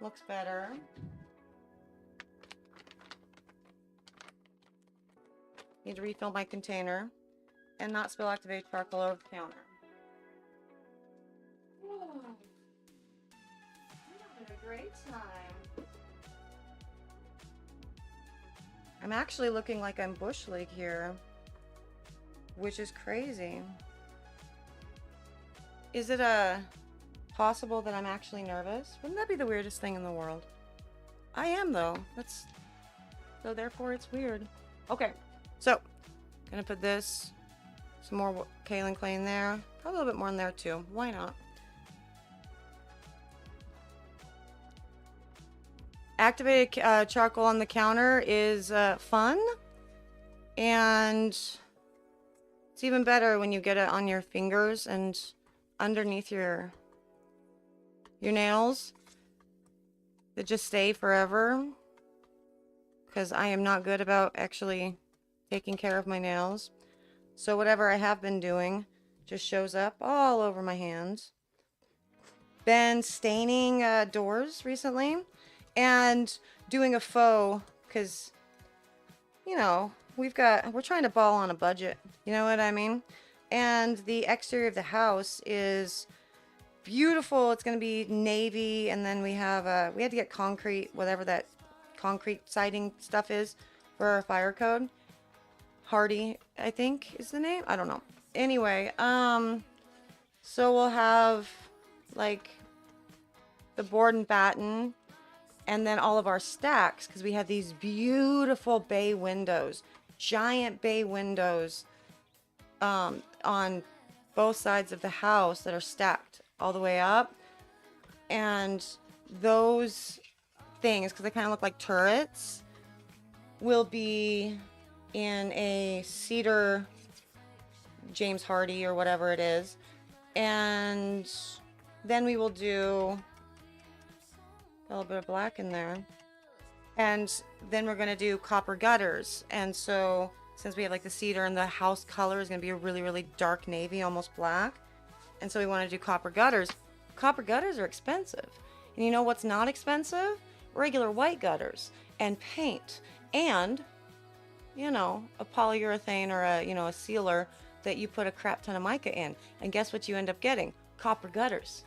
Looks better. Need to refill my container and not spill activated charcoal over the counter. Whoa. I'm having a great time. I'm actually looking like I'm bush league here, which is crazy. Is it possible that I'm actually nervous? Wouldn't that be the weirdest thing in the world? I am though. So therefore it's weird. Okay, so gonna put this. Some more kaolin clay in there. Probably a little bit more in there too. Why not? Activated charcoal on the counter is fun. And it's even better when you get it on your fingers and underneath your nails that just stay forever. because I am not good about actually taking care of my nails. So whatever I have been doing just shows up all over my hands. Been staining doors recently and doing a faux, because, you know, we're trying to ball on a budget. You know what I mean? And the exterior of the house is beautiful. It's going to be navy, and then we had to get concrete, whatever that concrete siding stuff is for our fire code. Hardy, I think is the name. I don't know. Anyway, so we'll have like the board and batten, and then all of our stacks, because we have these beautiful bay windows, giant bay windows on both sides of the house that are stacked all the way up. And those things, because they kind of look like turrets, will be in a cedar James Hardy or whatever it is. And then we will do a little bit of black in there. And then we're going to do copper gutters. And so since we have like the cedar, and the house color is going to be a really, really dark navy, almost black. And so we want to do copper gutters. Copper gutters are expensive. And you know what's not expensive? Regular white gutters and paint and, you know, a polyurethane or a sealer that you put a crap ton of mica in. And guess what you end up getting? Copper gutters.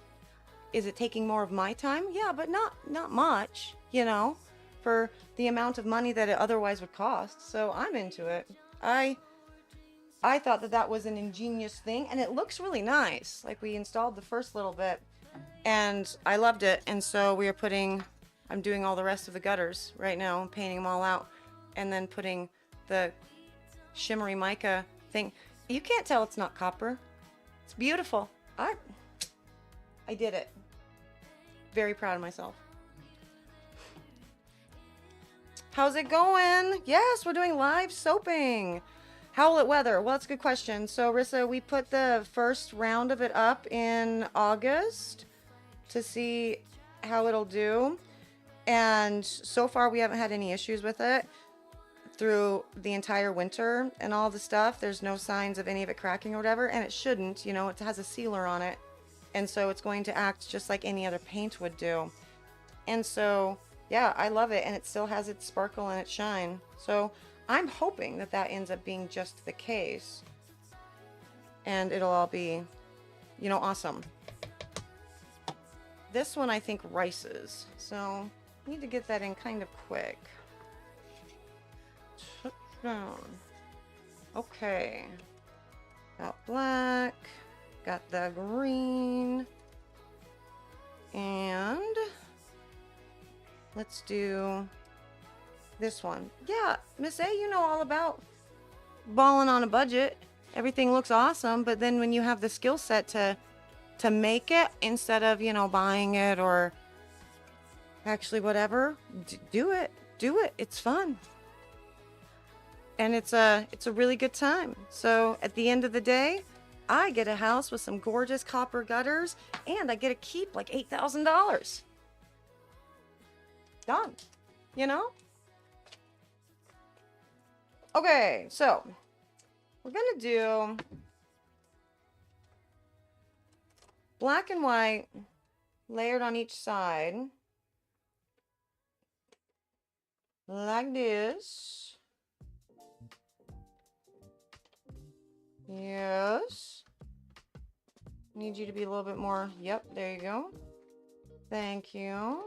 Is it taking more of my time? Yeah, but not much, you know, for the amount of money that it otherwise would cost. So I'm into it. I thought that was an ingenious thing, and it looks really nice. Like, we installed the first little bit and I loved it. And so I'm doing all the rest of the gutters right now, painting them all out, and then putting the shimmery mica thing. You can't tell it's not copper. It's beautiful. I did it. Very proud of myself. How's it going? Yes, we're doing live soaping. How will it weather? Well, that's a good question. So, Rissa, we put the first round of it up in August to see how it'll do. And so far, we haven't had any issues with it through the entire winter and all the stuff. There's no signs of any of it cracking or whatever, and it shouldn't. You know, it has a sealer on it. And so it's going to act just like any other paint would do. And so, yeah, I love it. And it still has its sparkle and its shine. So I'm hoping that ends up being just the case. And it'll all be, you know, awesome. This one, I think, rices. So I need to get that in kind of quick. Down. Okay. Got black. Got the green. And let's do this one. Yeah, Miss A, you know all about balling on a budget. Everything looks awesome, but then when you have the skill set to make it instead of, you know, buying it or actually whatever, do it. Do it. It's fun. And it's a really good time. So at the end of the day, I get a house with some gorgeous copper gutters, and I get to keep like $8,000. Done. You know? Okay, so we're gonna do black and white layered on each side. Like this. Yes. Need you to be a little bit more. Yep, there you go. Thank you.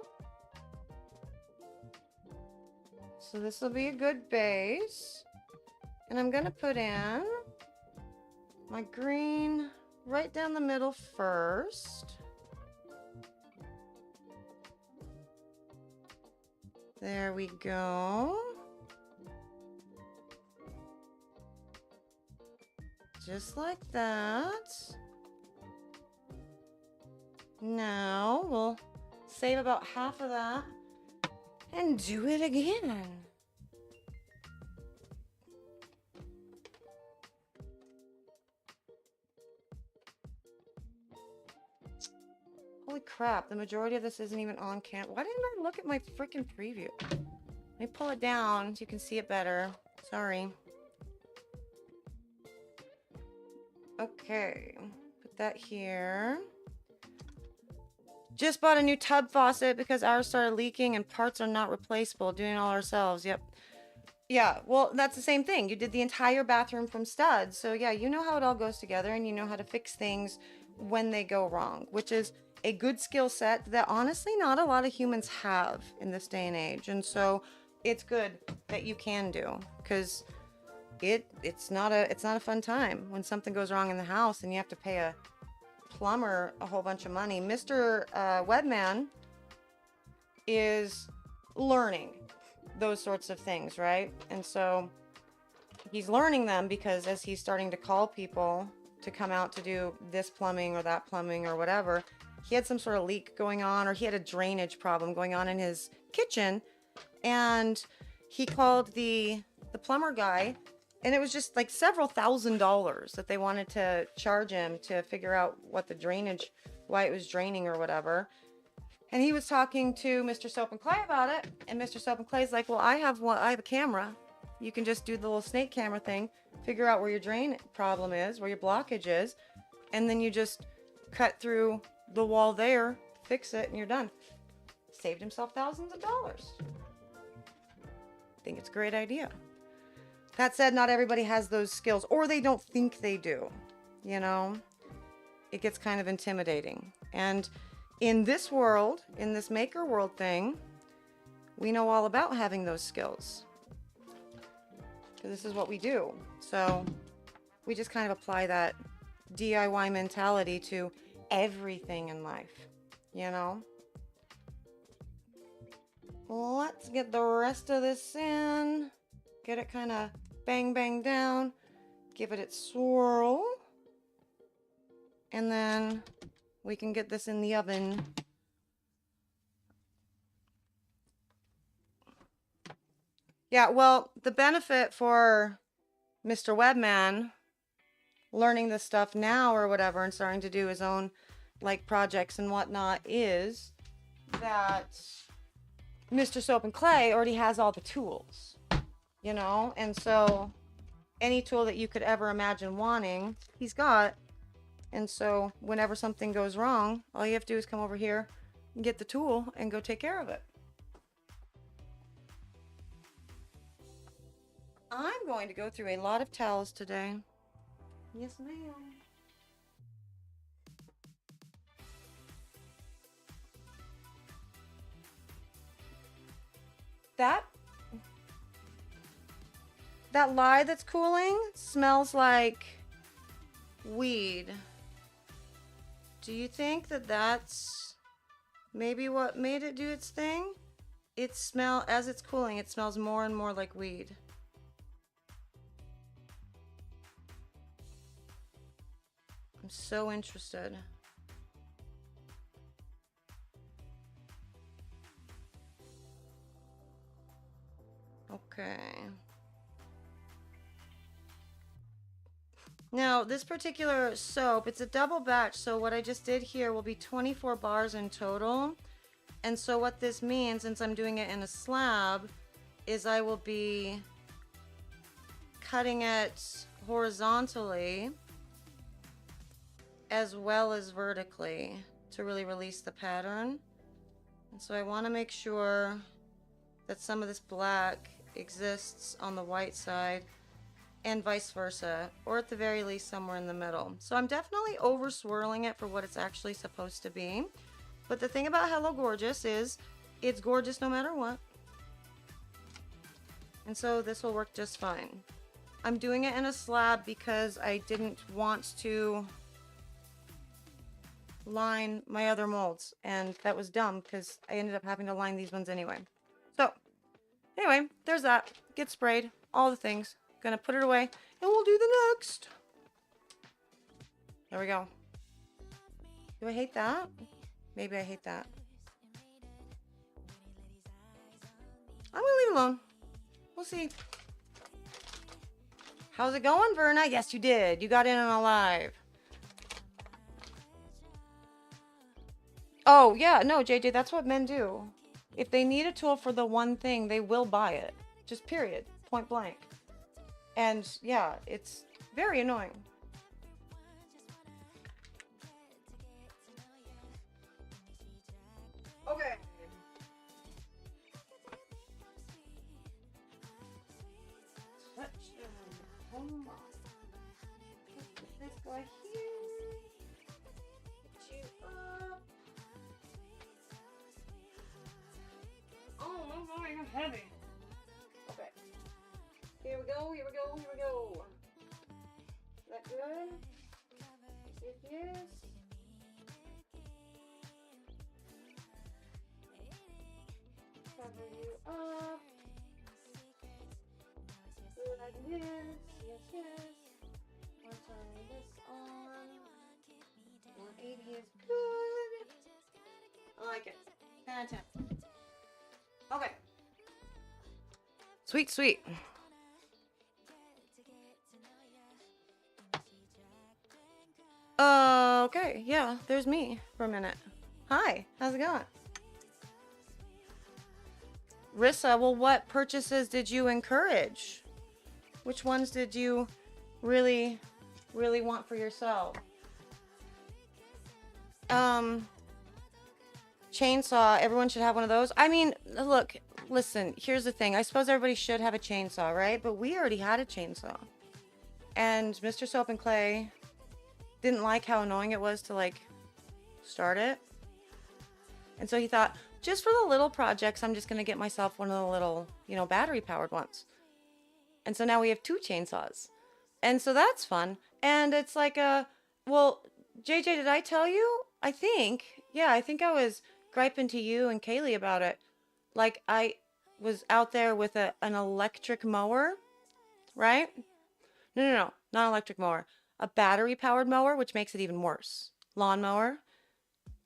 So this will be a good base. And I'm going to put in my green right down the middle first. There we go. Just like that. Now we'll save about half of that and do it again. Holy crap, the majority of this isn't even on camera. Why didn't I look at my freaking preview? Let me pull it down so you can see it better. Sorry. Okay, put that here. Just bought a new tub faucet because ours started leaking and parts are not replaceable. Doing it all ourselves. Yep. Yeah, well, that's the same thing. You did the entire bathroom from studs. So yeah, you know how it all goes together and you know how to fix things when they go wrong, which is a good skill set that honestly not a lot of humans have in this day and age. And so it's good that you can do, because it's not a fun time when something goes wrong in the house and you have to pay a plumber a whole bunch of money. Mr. Webman is learning those sorts of things, right? And so he's learning them because as he's starting to call people to come out to do this plumbing or that plumbing or whatever, he had some sort of leak going on, or he had a drainage problem going on in his kitchen, and he called the plumber guy, and it was just like several $1,000s that they wanted to charge him to figure out what the drainage, why it was draining or whatever. And he was talking to Mr. Soap and Clay about it, and Mr. Soap and Clay's like, well, I have a camera. You can just do the little snake camera thing, figure out where your drain problem is, where your blockage is, and then you just cut through the wall there, fix it, and you're done. Saved himself thousands of dollars. I think it's a great idea. That said, not everybody has those skills, or they don't think they do. You know, it gets kind of intimidating. And in this world, in this maker world thing, we know all about having those skills, because this is what we do. So we just kind of apply that DIY mentality to everything in life, you know. Let's get the rest of this in. Get it kind of bang down. Give it its swirl. And then we can get this in the oven. Yeah, well, the benefit for Mr. Webman learning this stuff now or whatever and starting to do his own like projects and whatnot is that Mr. Soap and Clay already has all the tools, you know? And so any tool that you could ever imagine wanting, he's got. And so whenever something goes wrong, all you have to do is come over here and get the tool and go take care of it. I'm going to go through a lot of towels today. Yes, ma'am. That lye that's cooling smells like weed. Do you think that that's maybe what made it do its thing? As it's cooling, it smells more and more like weed. I'm so interested. Okay. Now, this particular soap, it's a double batch, so what I just did here will be 24 bars in total. And so what this means, since I'm doing it in a slab, is I will be cutting it horizontally as well as vertically to really release the pattern. And so I want to make sure that some of this black exists on the white side and vice versa, or at the very least somewhere in the middle. So I'm definitely over swirling it for what it's actually supposed to be. But the thing about Hello Gorgeous is it's gorgeous no matter what. And so this will work just fine. I'm doing it in a slab because I didn't want to line my other molds, and that was dumb because I ended up having to line these ones anyway. So anyway, there's that. Get sprayed, all the things. Gonna put it away and we'll do the next. There we go. Do I hate that? Maybe I hate that. I'm gonna leave it alone. We'll see. How's it going, Verna? Yes, you did. You got in on alive. Oh, yeah. No, JJ, that's what men do. If they need a tool for the one thing, they will buy it. Just period. Point blank. And yeah, it's very annoying. Okay. This guy here. Get you up. Oh, no, you're heavy. Okay. Here we go, here we go, here we go. Is that good? It is. Cover you up. Like this. Yes, yes. I'll turn this on. 180 is good. I like it. 10 out of 10. Okay. Sweet, sweet. Okay, yeah, there's me for a minute. Hi, how's it going? Rissa, well, what purchases did you encourage? Which ones did you really want for yourself? Chainsaw, everyone should have one of those. I mean, look, listen, here's the thing. I suppose everybody should have a chainsaw, right? But we already had a chainsaw. And Mr. Soap and Clay didn't like how annoying it was to, like, start it. And so he thought, just for the little projects, I'm just going to get myself one of the little, you know, battery-powered ones. And so now we have 2 chainsaws. And so that's fun. And it's like well, JJ, did I tell you? I think I was griping to you and Kaylee about it. Like, I was out there with an electric mower, right? No, not electric mower. A battery-powered mower, which makes it even worse. Lawnmower,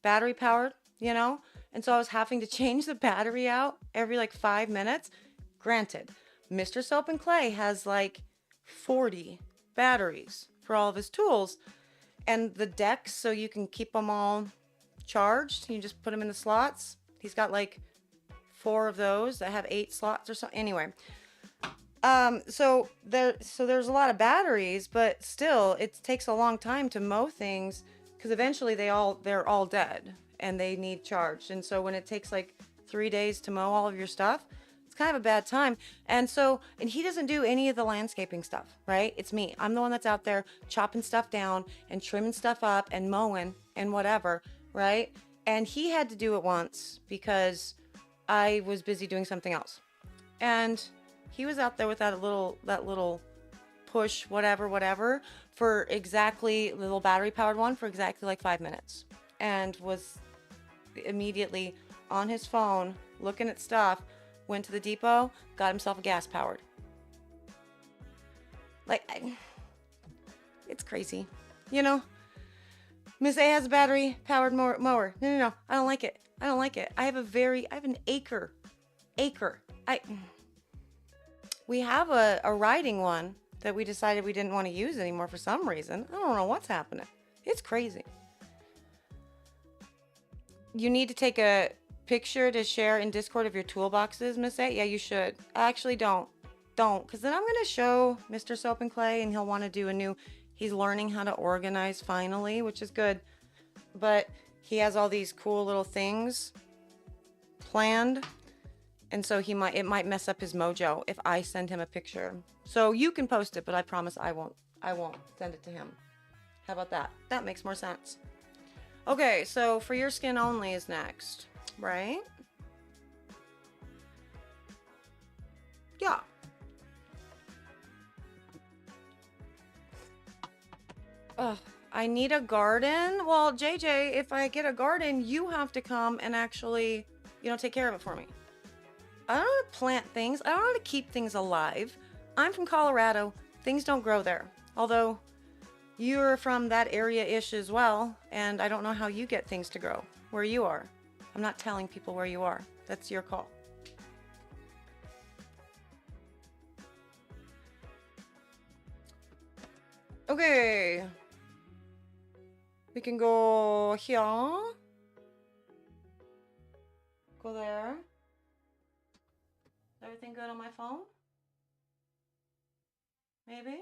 battery-powered, you know? And so I was having to change the battery out every, like, 5 minutes. Granted, Mr. Soap and Clay has, like, 40 batteries for all of his tools. And the decks, so you can keep them all charged. You just put them in the slots. He's got, like, 4 of those that have 8 slots or something. Anyway. So there's a lot of batteries, but still, it takes a long time to mow things because eventually they're all dead and they need charged. And so when it takes like 3 days to mow all of your stuff, it's kind of a bad time. And he doesn't do any of the landscaping stuff, right? It's me. I'm the one that's out there chopping stuff down and trimming stuff up and mowing and whatever, right? And he had to do it once because I was busy doing something else. And he was out there with that little push whatever for exactly the little battery powered one for exactly like 5 minutes, and was immediately on his phone looking at stuff. Went to the depot, got himself a gas powered. Like, it's crazy, you know. Miss A has a battery powered mower. No, I don't like it. I have an acre. We have a riding one that we decided we didn't want to use anymore for some reason. I don't know what's happening. It's crazy. You need to take a picture to share in Discord of your toolboxes, Miss A. Yeah, you should. Actually, don't, because then I'm gonna show Mr. Soap and Clay, and he'll want to do he's learning how to organize finally, which is good. But he has all these cool little things planned. And so it might mess up his mojo if I send him a picture. So you can post it, but I promise I won't send it to him. How about that? That makes more sense. Okay, so for your skin only is next, right? Yeah. Ugh, I need a garden. Well, JJ, if I get a garden, you have to come and actually, take care of it for me. I don't know how to plant things. I don't know how to keep things alive. I'm from Colorado. Things don't grow there. Although you're from that area-ish as well, and I don't know how you get things to grow where you are. I'm not telling people where you are. That's your call. Okay. We can go here. Go there. everything good on my phone? Maybe?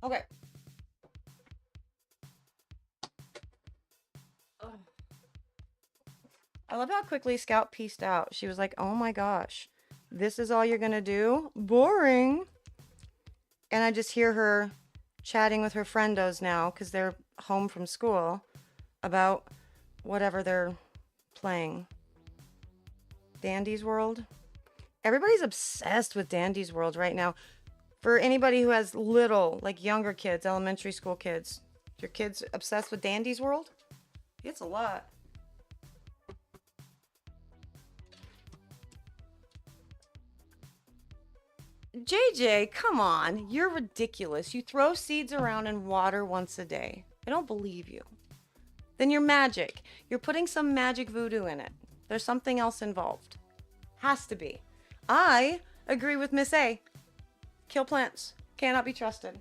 Okay. Ugh. I love how quickly Scout pieced out. She was like, oh my gosh, this is all you're gonna do? Boring. And I just hear her chatting with her friendos now because they're home from school about whatever they're playing. Dandy's World. Everybody's obsessed with Dandy's World right now. For anybody who has little, like younger kids, elementary school kids, your kids obsessed with Dandy's World? It's a lot. JJ, come on. You're ridiculous. You throw seeds around and water once a day. I don't believe you. Then you're magic. You're putting some magic voodoo in it. There's something else involved. Has to be. I agree with Miss A. Kill plants. Cannot be trusted.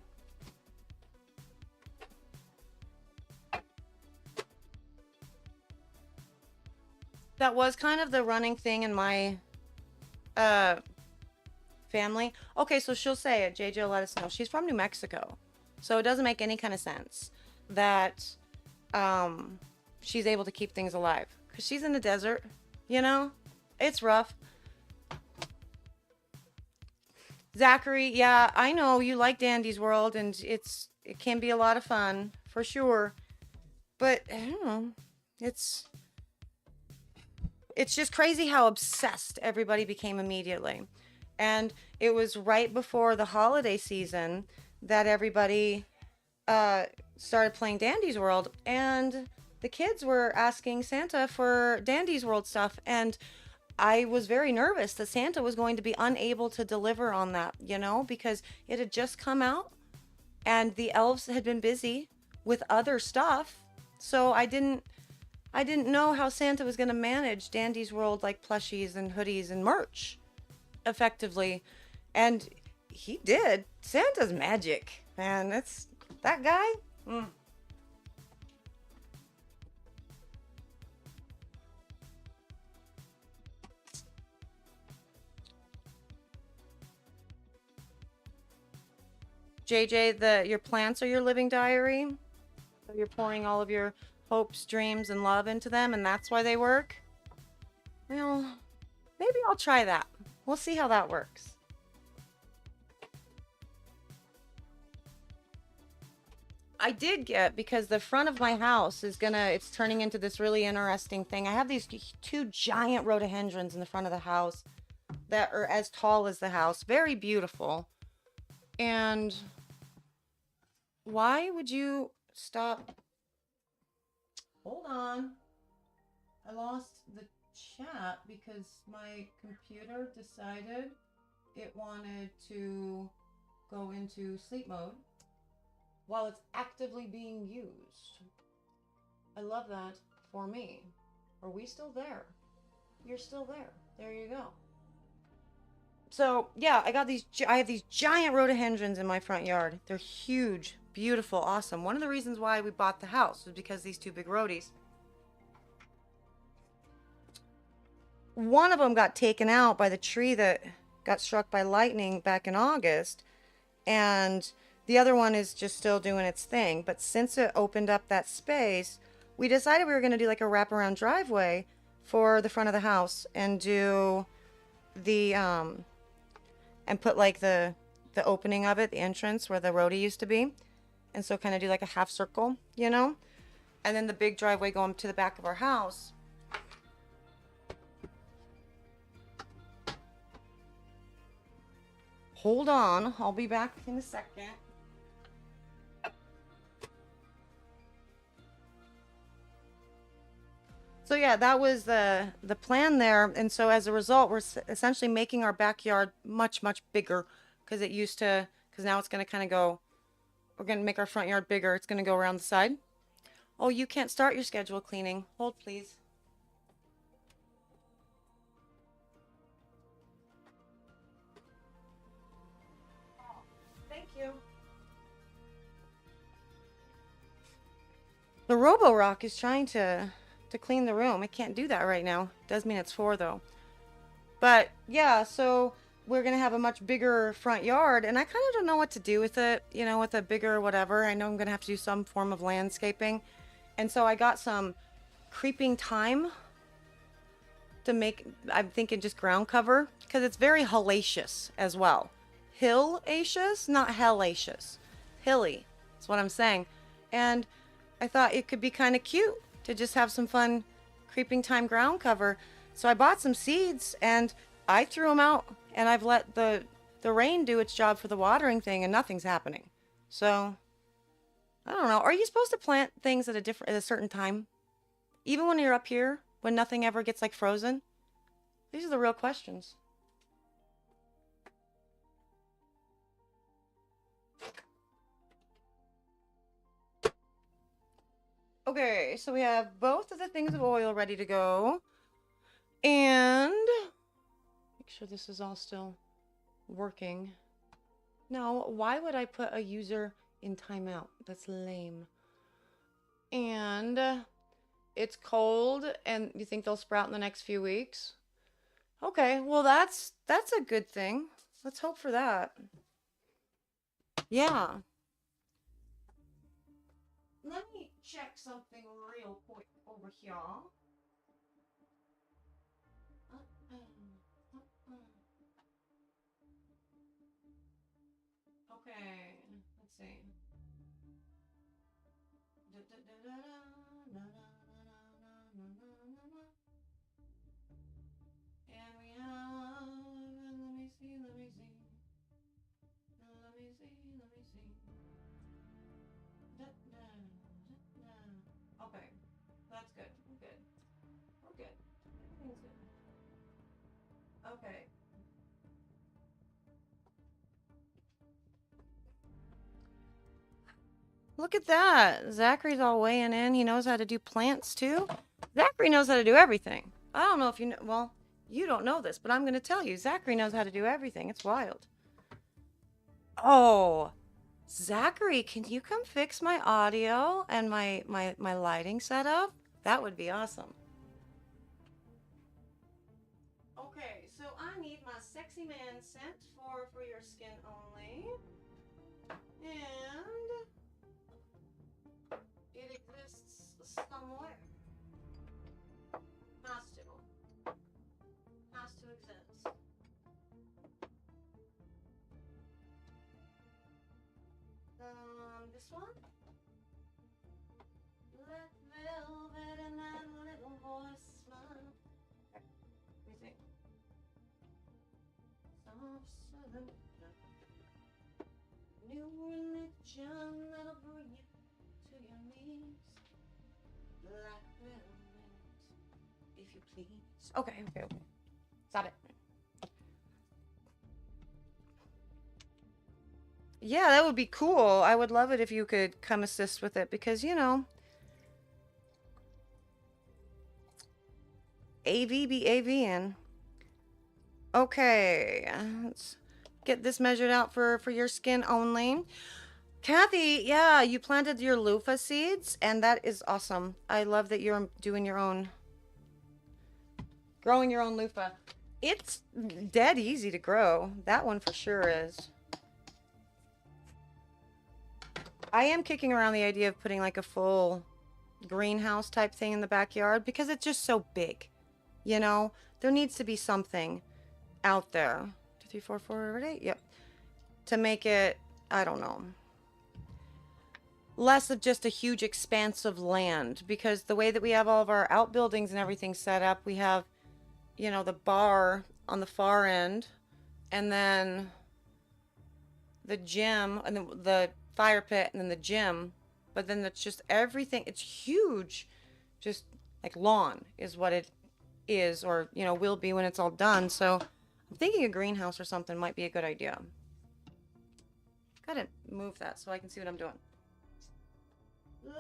That was kind of the running thing in my family. Okay, so she'll say it. JJ will let us know. She's from New Mexico. So it doesn't make any kind of sense that she's able to keep things alive. Because she's in the desert, you know? It's rough. Zachary, yeah, I know you like Dandy's World, and it can be a lot of fun, for sure. But, I don't know, it's just crazy how obsessed everybody became immediately. And it was right before the holiday season that everybody started playing Dandy's World, and the kids were asking Santa for Dandy's World stuff, and I was very nervous that Santa was going to be unable to deliver on that, you know, because it had just come out and the elves had been busy with other stuff. So I didn't know how Santa was going to manage Dandy's World, like plushies and hoodies and merch effectively. And he did. Santa's magic, man. That's that guy. JJ, your plants are your living diary. So you're pouring all of your hopes, dreams, and love into them, and that's why they work. Well, maybe I'll try that. We'll see how that works. I did get, because the front of my house is it's turning into this really interesting thing. I have these two giant rhododendrons in the front of the house that are as tall as the house. Very beautiful. And why would you stop? Hold on. I lost the chat because my computer decided it wanted to go into sleep mode while it's actively being used. I love that for me. Are we still there? You're still there. There you go. So yeah, I have these giant rhododendrons in my front yard. They're huge, beautiful, awesome. One of the reasons why we bought the house was because these two big rhodies. One of them got taken out by the tree that got struck by lightning back in August, and the other one is just still doing its thing. But since it opened up that space, we decided we were going to do like a wraparound driveway for the front of the house and do the and put like the opening of it, the entrance where the roadie used to be, and so kind of do like a half circle, you know, and then the big driveway going to the back of our house. Hold on, I'll be back in a second. So yeah, that was the plan there, and so as a result, we're essentially making our backyard much, much bigger, because now it's going to kind of go, we're going to make our front yard bigger. It's going to go around the side. Oh, you can't start your scheduled cleaning. Hold, please. Thank you. The Roborock is trying to clean the room. I can't do that right now. Does mean it's 4 though. But yeah, so we're gonna have a much bigger front yard, and I kind of don't know what to do with it, you know, with a bigger whatever. I know I'm gonna have to do some form of landscaping. And so I got some creeping thyme to make, I'm thinking just ground cover, because it's very hellacious as well. Hillaceous, not hellacious. Hilly, that's what I'm saying. And I thought it could be kind of cute to just have some fun creeping thyme ground cover. So I bought some seeds and I threw them out, and I've let the rain do its job for the watering thing, and nothing's happening. So I don't know. Are you supposed to plant things at a certain time? Even when you're up here, when nothing ever gets like frozen? These are the real questions. Okay, so we have both of the things of oil ready to go. And make sure this is all still working. No, why would I put a user in timeout? That's lame. And it's cold, and you think they'll sprout in the next few weeks? Okay, well that's a good thing. Let's hope for that. Yeah. Let me check something real quick over here. Okay, let's see. And we have, let me see. Okay, that's good. We're good. We're good. Everything's good. Okay. Look at that. Zachary's all weighing in. He knows how to do plants too. Zachary knows how to do everything. I don't know if you know. Well, you don't know this, but I'm going to tell you. Zachary knows how to do everything. It's wild. Oh, Zachary, can you come fix my audio and my lighting setup? That would be awesome. Okay, so I need my sexy man scent for your skin only. And it exists somewhere. Has to exist. This one? Let velvet and that little voice smile. Okay, let me think. Soft southern new religion that'll bring you to your knees. Black velvet, if you please. Okay. Stop it. Yeah, that would be cool. I would love it if you could come assist with it because, you know, AV be AVing. Okay, let's get this measured out for your skin only. Kathy, yeah, you planted your loofah seeds, and that is awesome. I love that you're doing your own, growing your own loofah. It's dead easy to grow. That one for sure is. I am kicking around the idea of putting like a full greenhouse type thing in the backyard because it's just so big. You know, there needs to be something out there. 2, 3, 4, 4, 8. Yep. To make it, I don't know, less of just a huge expanse of land, because the way that we have all of our outbuildings and everything set up, we have, you know, the bar on the far end, and then the gym, and then the fire pit, and then the gym, but then it's just everything. It's huge, just like lawn is what it is, or, you know, will be when it's all done. So I'm thinking a greenhouse or something might be a good idea. Gotta move that so I can see what I'm doing. Like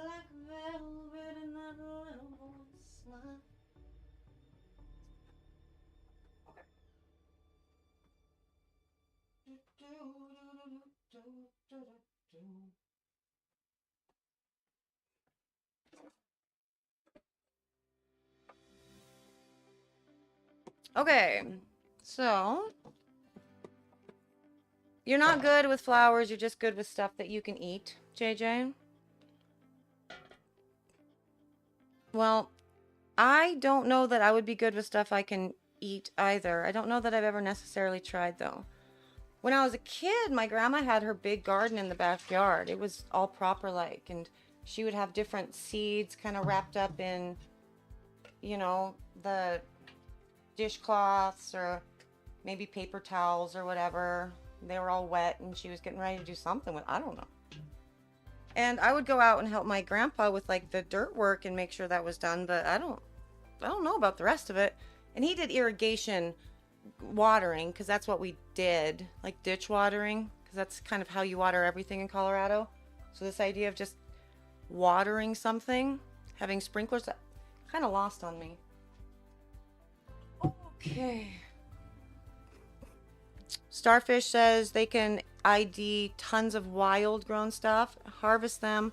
velvet and that little voice smile. Okay. Okay. So, you're not good with flowers, you're just good with stuff that you can eat, JJ. Well, I don't know that I would be good with stuff I can eat either. I don't know that I've ever necessarily tried, though. When I was a kid, my grandma had her big garden in the backyard. It was all proper-like, and she would have different seeds kind of wrapped up in, you know, the dishcloths or maybe paper towels or whatever. They were all wet, and she was getting ready to do something with, I don't know. And I would go out and help my grandpa with like the dirt work and make sure that was done, but I don't know about the rest of it. And he did irrigation watering because that's what we did, like ditch watering, because that's kind of how you water everything in Colorado. So this idea of just watering something, having sprinklers, that kind of lost on me. Okay. Starfish says they can ID tons of wild grown stuff, harvest them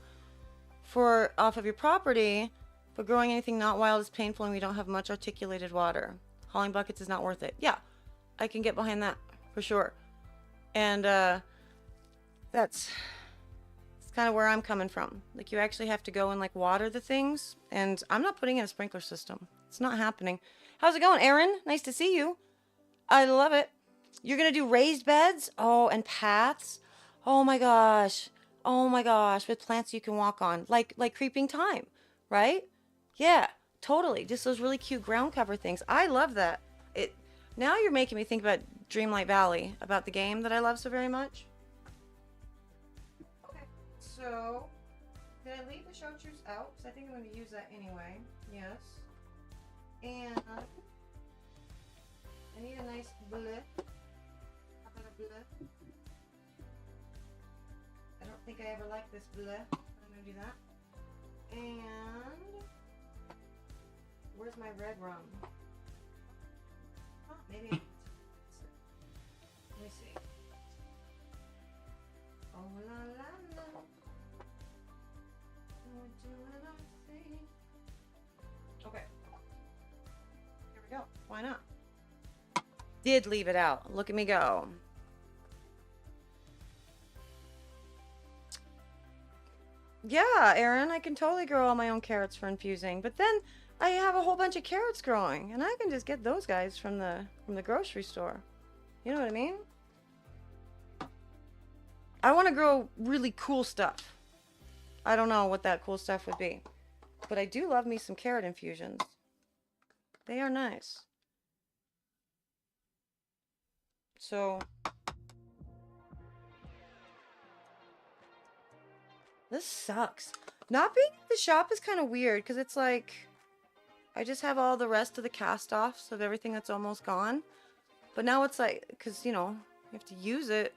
for off of your property, but growing anything not wild is painful and we don't have much articulated water. Hauling buckets is not worth it. Yeah, I can get behind that for sure. And that's kind of where I'm coming from. Like, you actually have to go and like water the things, and I'm not putting in a sprinkler system. It's not happening. How's it going, Aaron? Nice to see you. I love it. You're gonna do raised beds? Oh, and paths? Oh my gosh. Oh my gosh, with plants you can walk on. Like Creeping Time, right? Yeah, totally. Just those really cute ground cover things. I love that. Now you're making me think about Dreamlight Valley, about the game that I love so very much. Okay, so did I leave the chartreuse out? Because I think I'm going to use that anyway. Yes. And I need a nice bleu. How about a bleu? I don't think I ever liked this bleu. I'm going to do that. And where's my red rum? Oh, maybe. Let me see. Oh la la la. What do I see? Okay. Here we go. Why not? Did leave it out. Look at me go. Yeah, Aaron, I can totally grow all my own carrots for infusing, but then I have a whole bunch of carrots growing, and I can just get those guys from the grocery store. You know what I mean? I want to grow really cool stuff. I don't know what that cool stuff would be, but I do love me some carrot infusions. They are nice. So this sucks. Not being at the shop is kind of weird because it's like I just have all the rest of the cast-offs of everything that's almost gone. But now it's like, because, you know, you have to use it.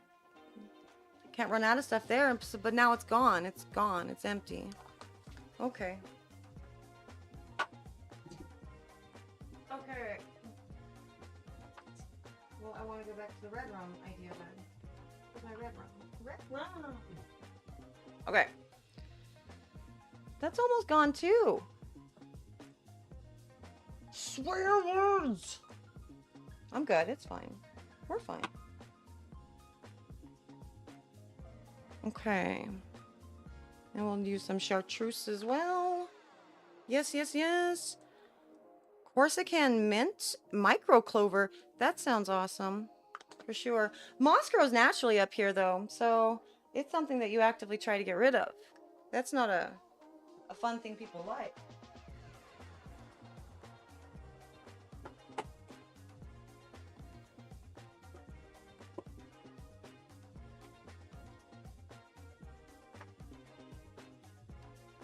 You can't run out of stuff there. But now it's gone. It's gone. It's empty. Okay. Okay. Well, I want to go back to the red rum idea then. Where's my red rum? Red rum! Okay. That's almost gone too. Swear words! I'm good. It's fine. We're fine. Okay. And we'll use some chartreuse as well. Yes, yes, yes. Corsican mint micro clover. That sounds awesome. For sure. Moss grows naturally up here though, so it's something that you actively try to get rid of. That's not a fun thing people like.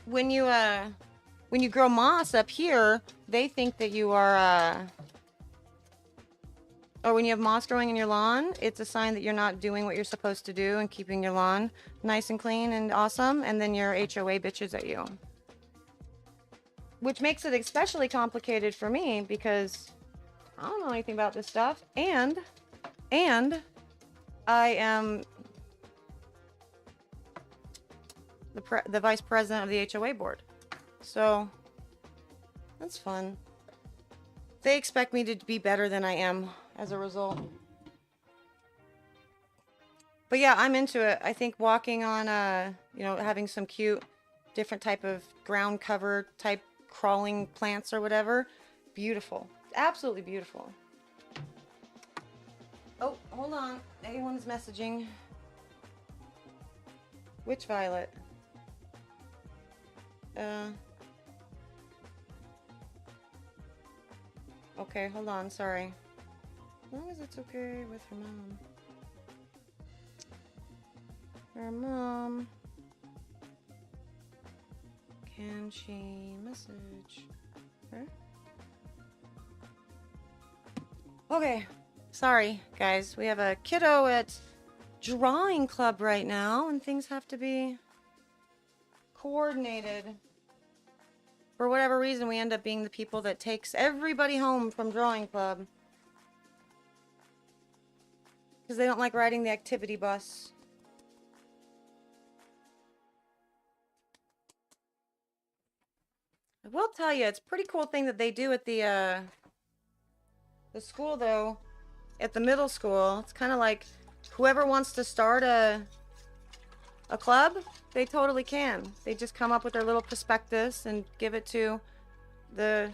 When you grow moss up here, they think that you are or when you have moss growing in your lawn, it's a sign that you're not doing what you're supposed to do and keeping your lawn nice and clean and awesome, and then your HOA bitches at you. Which makes it especially complicated for me because I don't know anything about this stuff, and I am the vice president of the HOA board. So that's fun. They expect me to be better than I am as a result. But yeah, I'm into it. I think walking on, you know, having some cute, different type of ground cover type crawling plants or whatever, beautiful. Absolutely beautiful. Oh, hold on. Anyone's messaging. Which violet? Okay, hold on. Sorry. As long as it's okay with her mom. Her mom. Can she message her? Okay. Sorry, guys. We have a kiddo at drawing club right now, and things have to be coordinated. For whatever reason, we end up being the people that takes everybody home from drawing club. Because they don't like riding the activity bus. I will tell you, it's a pretty cool thing that they do at the school, though. At the middle school, it's kind of like whoever wants to start a club, they totally can. They just come up with their little prospectus and give it to the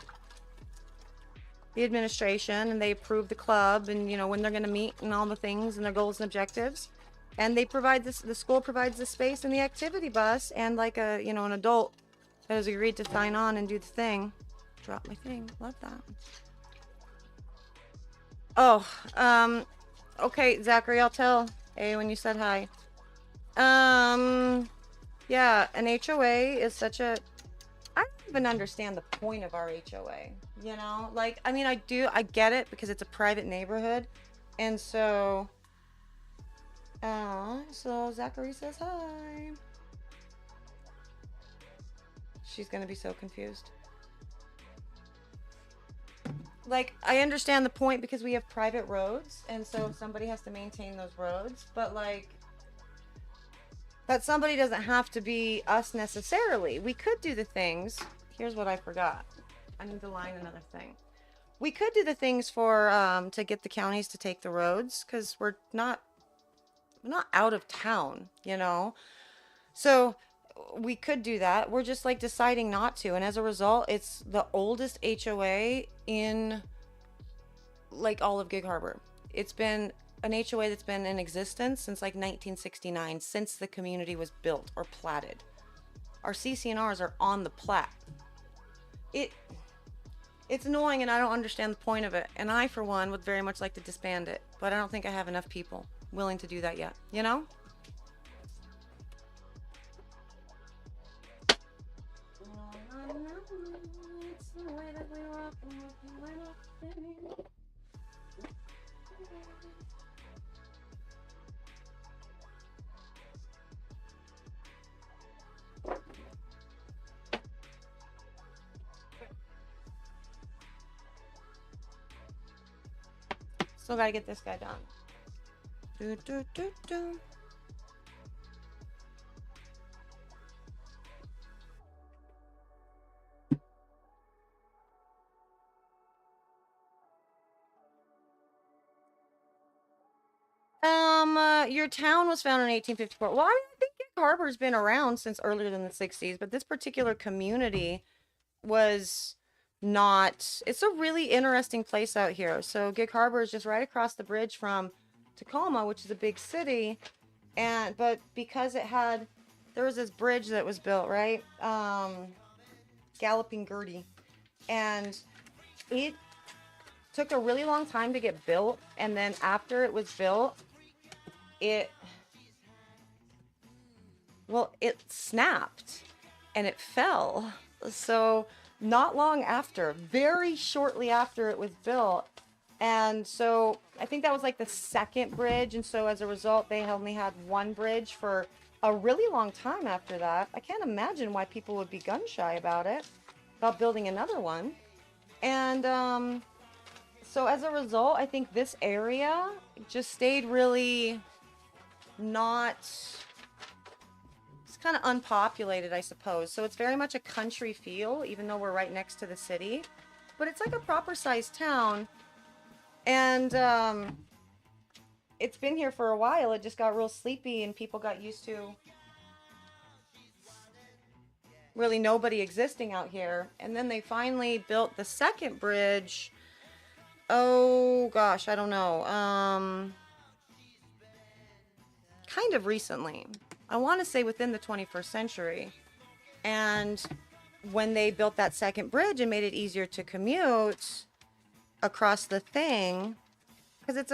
administration, and they approve the club, and you know when they're going to meet and all the things and their goals and objectives. And they provide this. The school provides the space in the activity bus, and like a an adult that has agreed to sign on and do the thing. Drop my thing. Love that. Oh, okay, Zachary, I'll tell A when you said hi. Yeah, an HOA is such a... I don't even understand the point of our HOA, you know? Like, I mean, I get it because it's a private neighborhood, and so... so Zachary says hi. She's gonna be so confused. Like, I understand the point because we have private roads, and so somebody has to maintain those roads, but like, that somebody doesn't have to be us necessarily. We could do the things. Here's what I forgot. I need to line another thing. We could do the things for, to get the counties to take the roads, because we're not out of town, you know? So, we could do that. We're just like deciding not to, and as a result, it's the oldest HOA in like all of Gig Harbor. It's been an HOA that's been in existence since like 1969, since the community was built or platted. Our CC&Rs are on the plat. It's annoying, and I don't understand the point of it, and I for one would very much like to disband it, but I don't think I have enough people willing to do that yet, you know? Still gotta get this guy done. Do, do, do, do. Your town was founded in 1854. Well, I mean, I think Gig Harbor's been around since earlier than the 60s, but this particular community was not. It's a really interesting place out here. So Gig Harbor is just right across the bridge from Tacoma, which is a big city, but because there was this bridge that was built, right? Galloping Gertie, and it took a really long time to get built, and then after it was built, it snapped and it fell. So not long after, very shortly after it was built, and so I think that was like the second bridge, and so as a result they only had one bridge for a really long time after that. I can't imagine why people would be gun shy about building another one. And so as a result, I think this area just stayed really not... It's kind of unpopulated, I suppose. So it's very much a country feel, even though we're right next to the city. But it's like a proper sized town. And it's been here for a while. It just got real sleepy and people got used to really nobody existing out here. And then they finally built the second bridge. Oh gosh, I don't know. Kind of recently. I want to say within the 21st century. And when they built that second bridge and made it easier to commute across the thing, because it's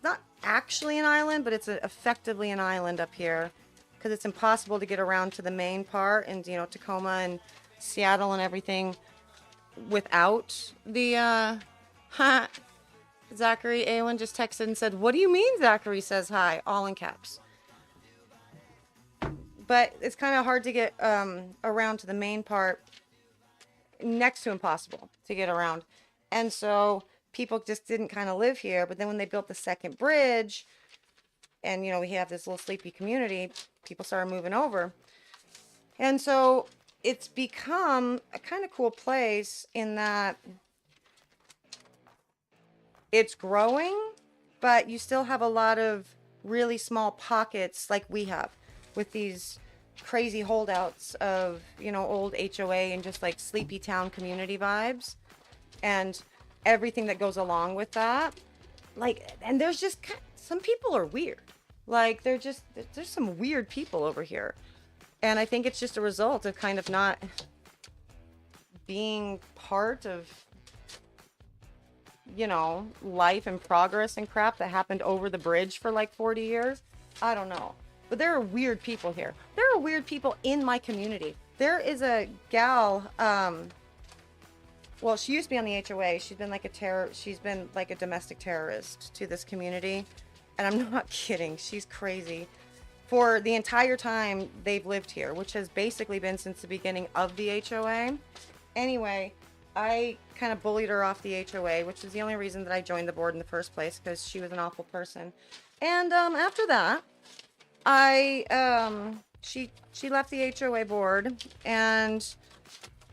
not actually an island, but it's effectively an island up here, because it's impossible to get around to the main part and, you know, Tacoma and Seattle and everything without the Zachary Aylin just texted and said, "What do you mean Zachary says hi?" All in caps. But it's kind of hard to get around to the main part. Next to impossible to get around. And so people just didn't kind of live here. But then when they built the second bridge and, you know, we have this little sleepy community, people started moving over. And so it's become a kind of cool place in that it's growing, but you still have a lot of really small pockets like we have with these crazy holdouts of, you know, old HOA and just like sleepy town community vibes and everything that goes along with that. Like, and there's just some people are weird. Like, there's some weird people over here. And I think it's just a result of kind of not being part of, you know, life and progress and crap that happened over the bridge for like 40 years. I don't know. But there are weird people here. There are weird people in my community. There is a gal, well, she used to be on the HOA. She's been like a domestic terrorist to this community. And I'm not kidding. She's crazy. For the entire time they've lived here, which has basically been since the beginning of the HOA. Anyway, I kind of bullied her off the HOA, which is the only reason that I joined the board in the first place, because she was an awful person. And after that, she left the HOA board, and,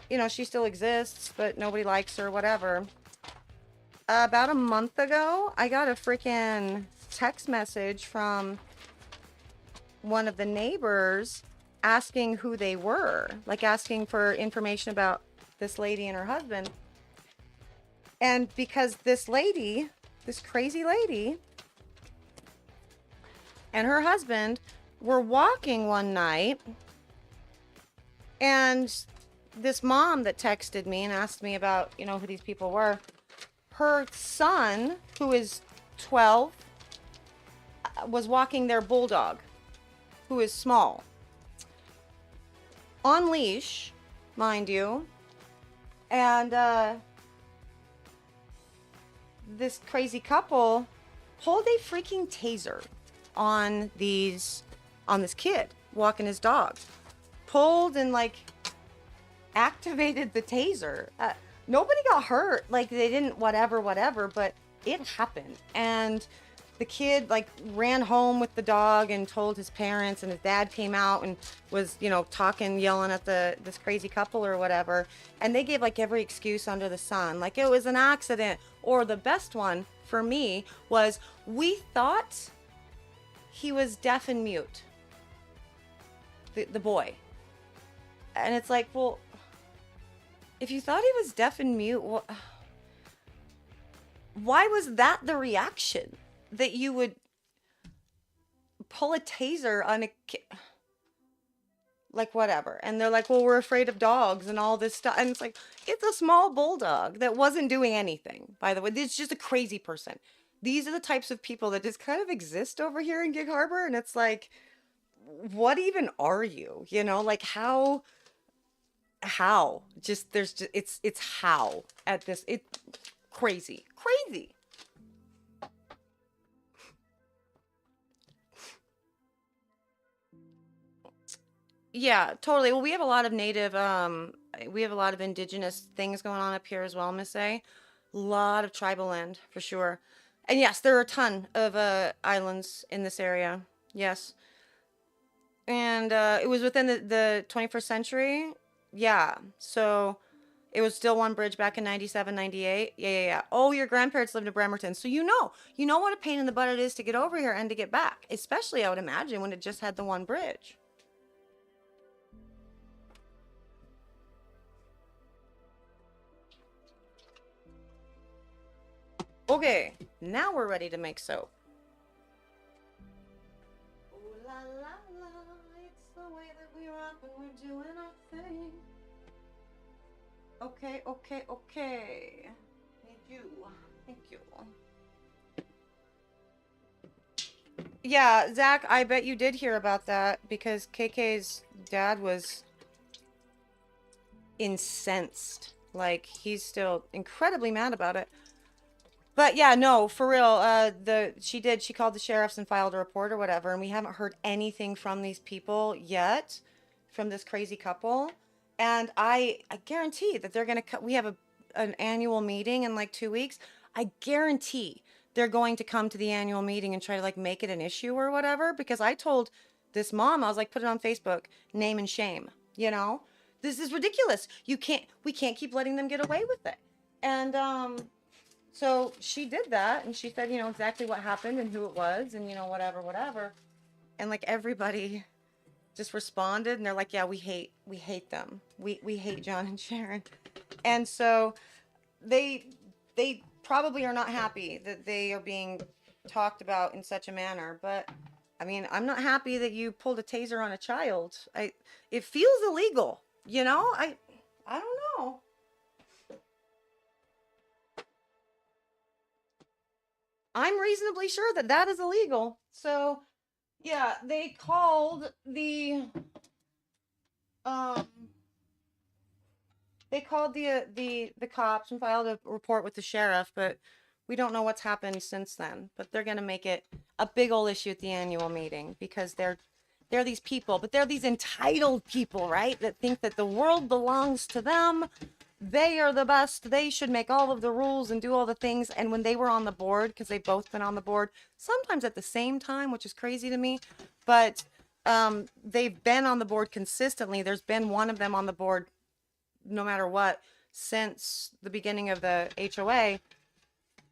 you know, she still exists, but nobody likes her, whatever. About a month ago, I got a freaking text message from one of the neighbors asking who they were, like asking for information about this lady and her husband. And because this lady, this crazy lady, and her husband were walking one night, and this mom that texted me and asked me about, you know, who these people were, her son, who is 12, was walking their bulldog, who is small, on leash, mind you. And this crazy couple pulled a freaking taser on this kid walking his dog. Pulled and like activated the taser. Nobody got hurt. Like, they didn't whatever, but it happened. And the kid like ran home with the dog and told his parents, and his dad came out and was, you know, talking, yelling at this crazy couple or whatever. And they gave like every excuse under the sun. Like, it was an accident. Or the best one for me was, we thought he was deaf and mute. The boy. And it's like, well, if you thought he was deaf and mute, why was that the reaction? That you would pull a taser on a kid? Like, whatever. And they're like, well, we're afraid of dogs and all this stuff. And it's like, it's a small bulldog that wasn't doing anything, by the way. It's just a crazy person. These are the types of people that just kind of exist over here in Gig Harbor. And it's like, what even are you? You know, like, how just it's how at this, crazy. Yeah, totally. Well, we have a lot of we have a lot of indigenous things going on up here as well, Miss A. Lot of tribal land for sure. And yes, there are a ton of islands in this area. Yes. And it was within the 21st century. Yeah. So It was still one bridge back in 97, 98. Yeah. Oh, your grandparents lived in Bremerton. So you know what a pain in the butt it is to get over here and to get back. Especially, I would imagine, when it just had the one bridge. Okay, now we're ready to make soap. Ooh la la la, it's the way that we rock when we're doing our thing. Okay. Thank you. Yeah, Zach, I bet you did hear about that because KK's dad was incensed. Like, he's still incredibly mad about it. But yeah, no, for real. She called the sheriffs and filed a report or whatever, and we haven't heard anything from these people yet, from this crazy couple. And I guarantee that they're gonna we have an annual meeting in like 2 weeks. I guarantee they're going to come to the annual meeting and try to like make it an issue or whatever. Because I told this mom, I was like, put it on Facebook, name and shame. You know, this is ridiculous. We can't keep letting them get away with it. And so she did that, and she said, you know, exactly what happened and who it was, and, you know, whatever. And like everybody just responded, and they're like, yeah, we hate them. We hate John and Sharon. And so they probably are not happy that they are being talked about in such a manner. But I mean, I'm not happy that you pulled a taser on a child. It feels illegal, you know? I don't know. I'm reasonably sure that that is illegal. So, yeah, they called um the cops and filed a report with the sheriff, but we don't know what's happened since then. But they're gonna make it a big old issue at the annual meeting because they're these people, but they're these entitled people, right? That think that the world belongs to them. They are the best. They should make all of the rules and do all the things. And when they were on the board, because they've both been on the board, sometimes at the same time, which is crazy to me, but they've been on the board consistently. There's been one of them on the board no matter what since the beginning of the HOA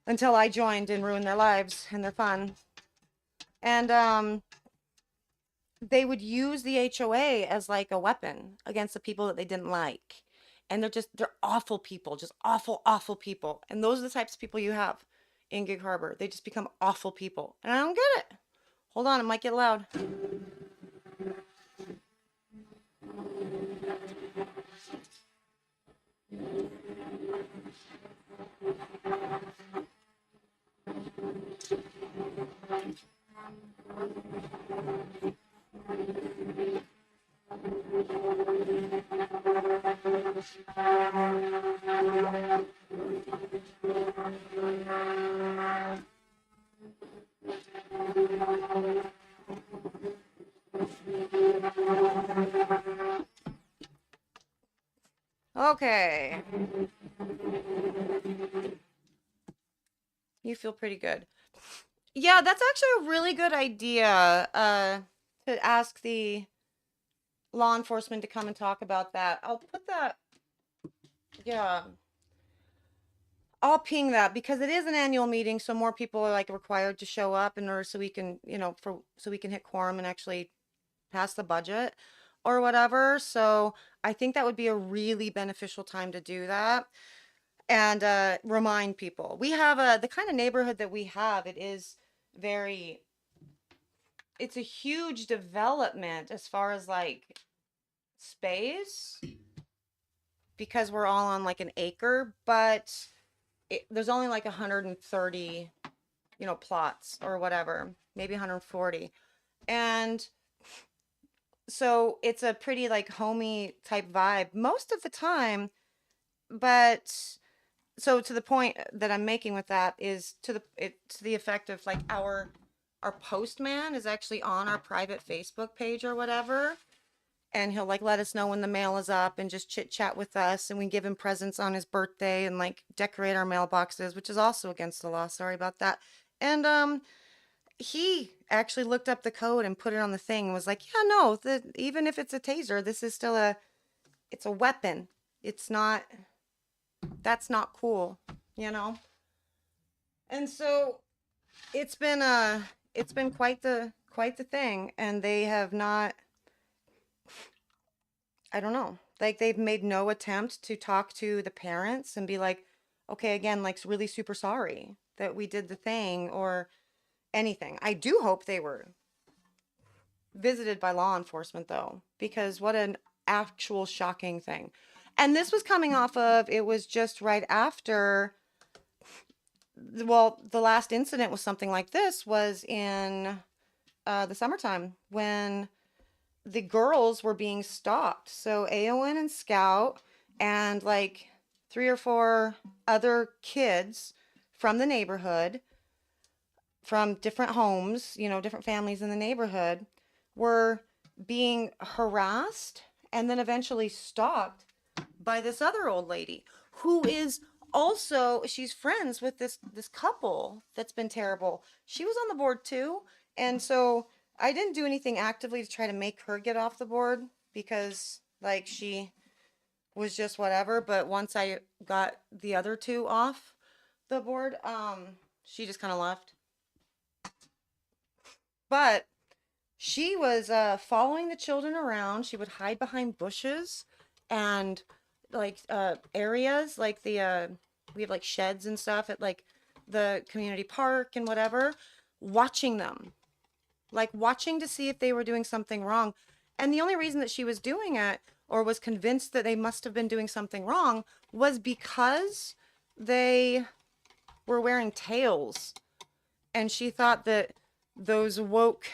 until I joined and ruined their lives and their fun. And they would use the HOA as like a weapon against the people that they didn't like. And they're awful people, just awful people. And those are the types of people you have in Gig Harbor. They just become awful people. And I don't get it. Hold on, it might get loud. Okay. You feel pretty good. Yeah, that's actually a really good idea, to ask the law enforcement to come and talk about that. I'll put that, yeah. I'll ping that because it is an annual meeting, so more people are like required to show up in order so we can, you know, so we can hit quorum and actually pass the budget or whatever. So I think that would be a really beneficial time to do that and remind people. We have the kind of neighborhood that we have, it's a huge development as far as like space because we're all on like an acre, but there's only like 130, you know, plots or whatever, maybe 140. And so it's a pretty like homey type vibe most of the time. But so to the point that I'm making with that is to the effect of like our postman is actually on our private Facebook page or whatever. And he'll like let us know when the mail is up and just chit chat with us, and we give him presents on his birthday and like decorate our mailboxes, which is also against the law. Sorry about that. And he actually looked up the code and put it on the thing and was like, yeah, no, even if it's a taser, this is still it's a weapon. It's not That's not cool, you know? And so it's been quite the thing, and they have not, I don't know, like they've made no attempt to talk to the parents and be like, okay, again, like really super sorry that we did the thing or anything. I do hope they were visited by law enforcement though, because what an actual shocking thing. And this was coming off of, it was just right after, well, the last incident was something like this was in the summertime when the girls were being stalked. So Aowen and Scout and like 3 or 4 other kids from the neighborhood, from different homes, you know, different families in the neighborhood, were being harassed and then eventually stalked by this other old lady who is also, she's friends with this couple that's been terrible. She was on the board too, and so I didn't do anything actively to try to make her get off the board because like she was just whatever, but once I got the other two off the board, she just kind of left. But she was following the children around. She would hide behind bushes and like areas like the we have like sheds and stuff at like the community park and whatever, watching them, like watching to see if they were doing something wrong. And the only reason that she was doing it or was convinced that they must have been doing something wrong was because they were wearing tails. And she thought that those woke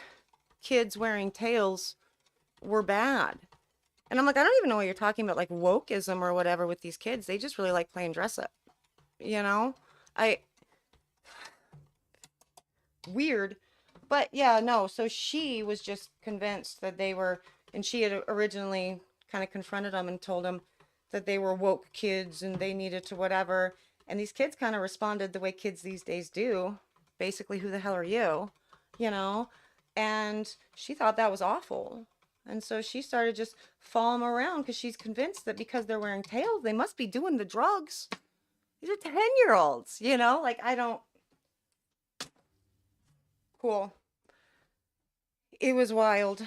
kids wearing tails were bad. And I'm like, I don't even know what you're talking about, like wokeism or whatever with these kids. They just really like playing dress up, you know? I Weird. But yeah, no, so she was just convinced that they were, and she had originally kind of confronted them and told them that they were woke kids and they needed to whatever. And these kids kind of responded the way kids these days do. Basically, who the hell are you? You know? And she thought that was awful. And so she started just following them around because she's convinced that because they're wearing tails, they must be doing the drugs. These are 10-year-olds, you know? Like, I don't. Cool. It was wild.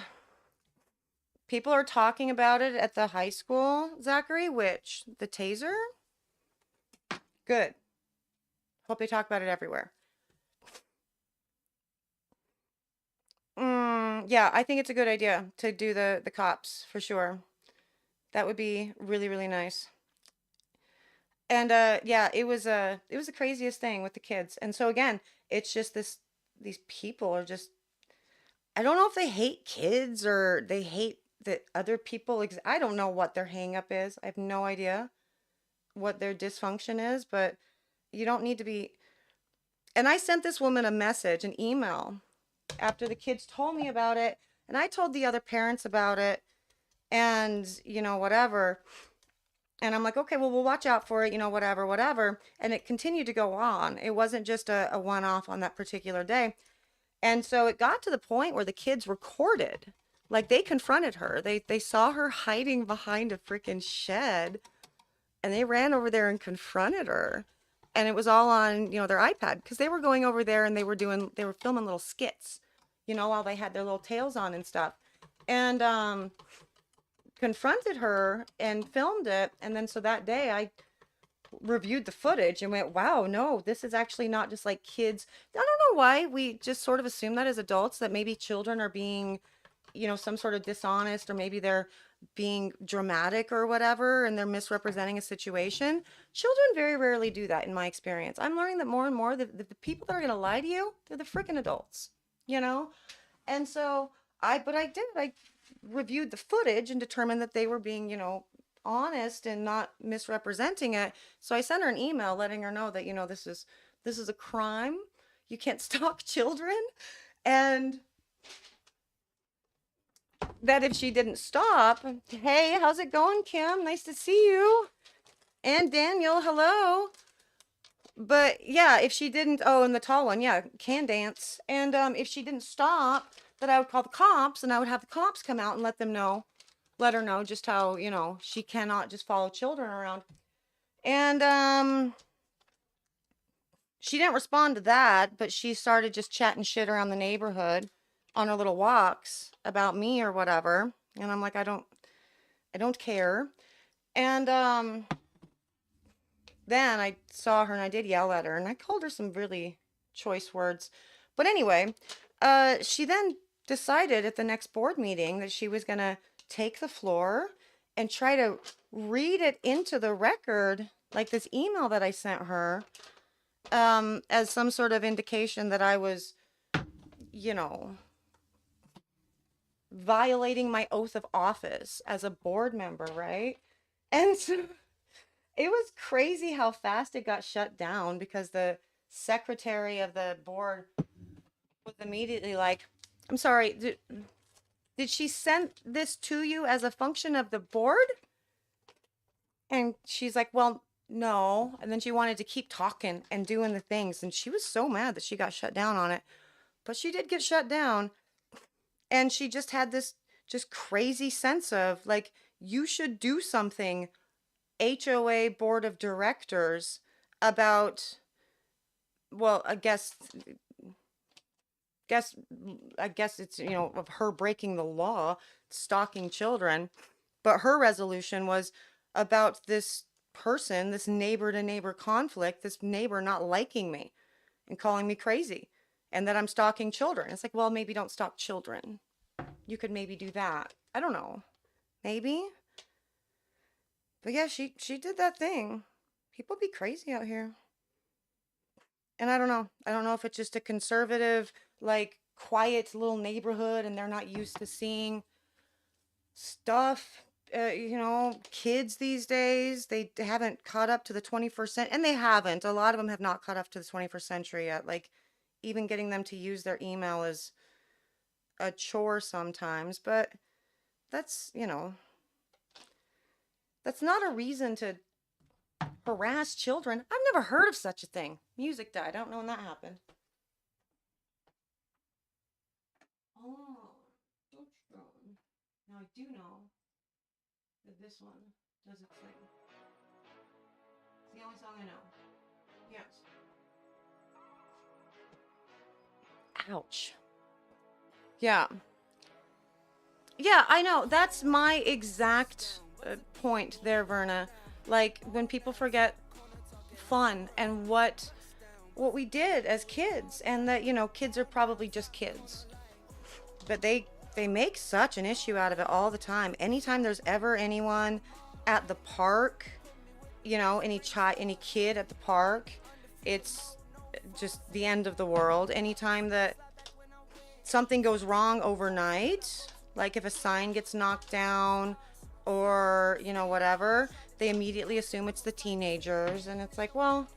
People are talking about it at the high school, Zachary, which the taser? Good. Hope they talk about it everywhere. Yeah, I think it's a good idea to do the cops for sure. That would be really, really nice. And yeah, it was the craziest thing with the kids. And so again, it's just these people are just, I don't know if they hate kids or they hate that other people I don't know what their hang up is. I have no idea what their dysfunction is, but you don't need to be. And I sent this woman a message, an email, after the kids told me about it, and I told the other parents about it, and you know, whatever. And I'm like, okay, well, we'll watch out for it, you know, whatever, whatever. And it continued to go on. It wasn't just a one off on that particular day. And so it got to the point where the kids recorded, like they confronted her. They saw her hiding behind a freaking shed and they ran over there and confronted her. And it was all on, you know, their iPad because they were going over there and they were filming little skits, you know, while they had their little tails on and stuff. And confronted her and filmed it. And then so that day I reviewed the footage and went, wow, no, this is actually not just like kids. I don't know why we just sort of assume that as adults that maybe children are being, you know, some sort of dishonest or maybe they're being dramatic or whatever and they're misrepresenting a situation. Children very rarely do that in my experience. I'm learning that more and more the people that are going to lie to you, they're the freaking adults, you know? And so I reviewed the footage and determined that they were being, you know, honest and not misrepresenting it. So I sent her an email letting her know that, you know, this is a crime. You can't stalk children. And that if she didn't stop, hey, how's it going, Kim? Nice to see you. And Daniel, hello. But yeah, if she didn't, oh, and the tall one, yeah, can dance. And if she didn't stop, that I would call the cops and I would have the cops come out and let her know just how, you know, she cannot just follow children around. And she didn't respond to that, but she started just chatting shit around the neighborhood on her little walks about me or whatever. And I'm like, I don't care. And then I saw her and I did yell at her and I called her some really choice words. But anyway, she then decided at the next board meeting that she was gonna take the floor and try to read it into the record, like this email that I sent her, as some sort of indication that I was, you know, violating my oath of office as a board member, right? And so it was crazy how fast it got shut down because the secretary of the board was immediately like, I'm sorry, did she send this to you as a function of the board? And she's like, well, no. And then she wanted to keep talking and doing the things. And she was so mad that she got shut down on it. But she did get shut down. And she just had this just crazy sense of like, you should do something, HOA board of directors, about, well, I guess it's, you know, of her breaking the law, stalking children. But her resolution was about this person, this neighbor to neighbor conflict, this neighbor not liking me and calling me crazy and that I'm stalking children. It's like, well, maybe don't stalk children. You could maybe do that. I don't know. Maybe. But yeah, she did that thing. People be crazy out here. And I don't know. I don't know if it's just a conservative, like, quiet little neighborhood and they're not used to seeing stuff. You know, kids these days, they haven't caught up to the 21st century. And they haven't. A lot of them have not caught up to the 21st century yet. Like, even getting them to use their email is a chore sometimes. But that's, you know, that's not a reason to harass children. I've never heard of such a thing. Music died. I don't know when that happened. Oh, Storytime. Now I do know that this one does its thing. It's the only song I know. Yes. Ouch. Yeah. Yeah, I know. That's my exact point there, Verna. Like, when people forget fun and what we did as kids, and that, you know, kids are probably just kids. But they make such an issue out of it all the time. Anytime there's ever anyone at the park, you know, any kid at the park, it's just the end of the world. Anytime that something goes wrong overnight, like if a sign gets knocked down or, you know, whatever, they immediately assume it's the teenagers. And it's like, well,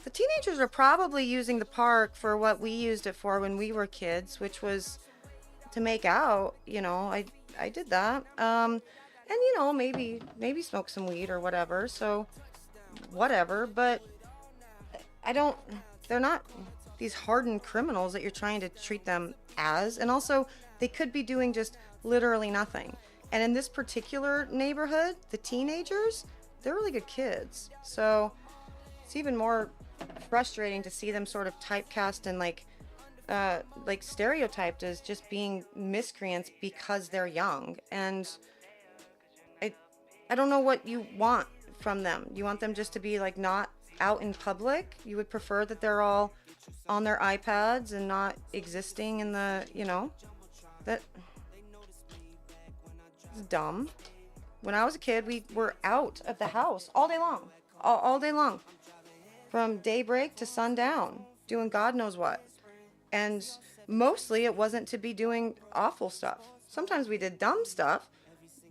the teenagers are probably using the park for what we used it for when we were kids, which was to make out. You know, I did that. And, you know, maybe smoke some weed or whatever. So whatever. But they're not these hardened criminals that you're trying to treat them as. And also, they could be doing just literally nothing. And in this particular neighborhood, the teenagers, they're really good kids. So it's even more frustrating to see them sort of typecast and like stereotyped as just being miscreants because they're young. And I don't know what you want from them. You want them just to be like not out in public? You would prefer that they're all on their iPads and not existing in the, you know, that is dumb. When I was a kid, we were out of the house all day long, all day long, from daybreak to sundown, doing God knows what. And mostly it wasn't to be doing awful stuff. Sometimes we did dumb stuff,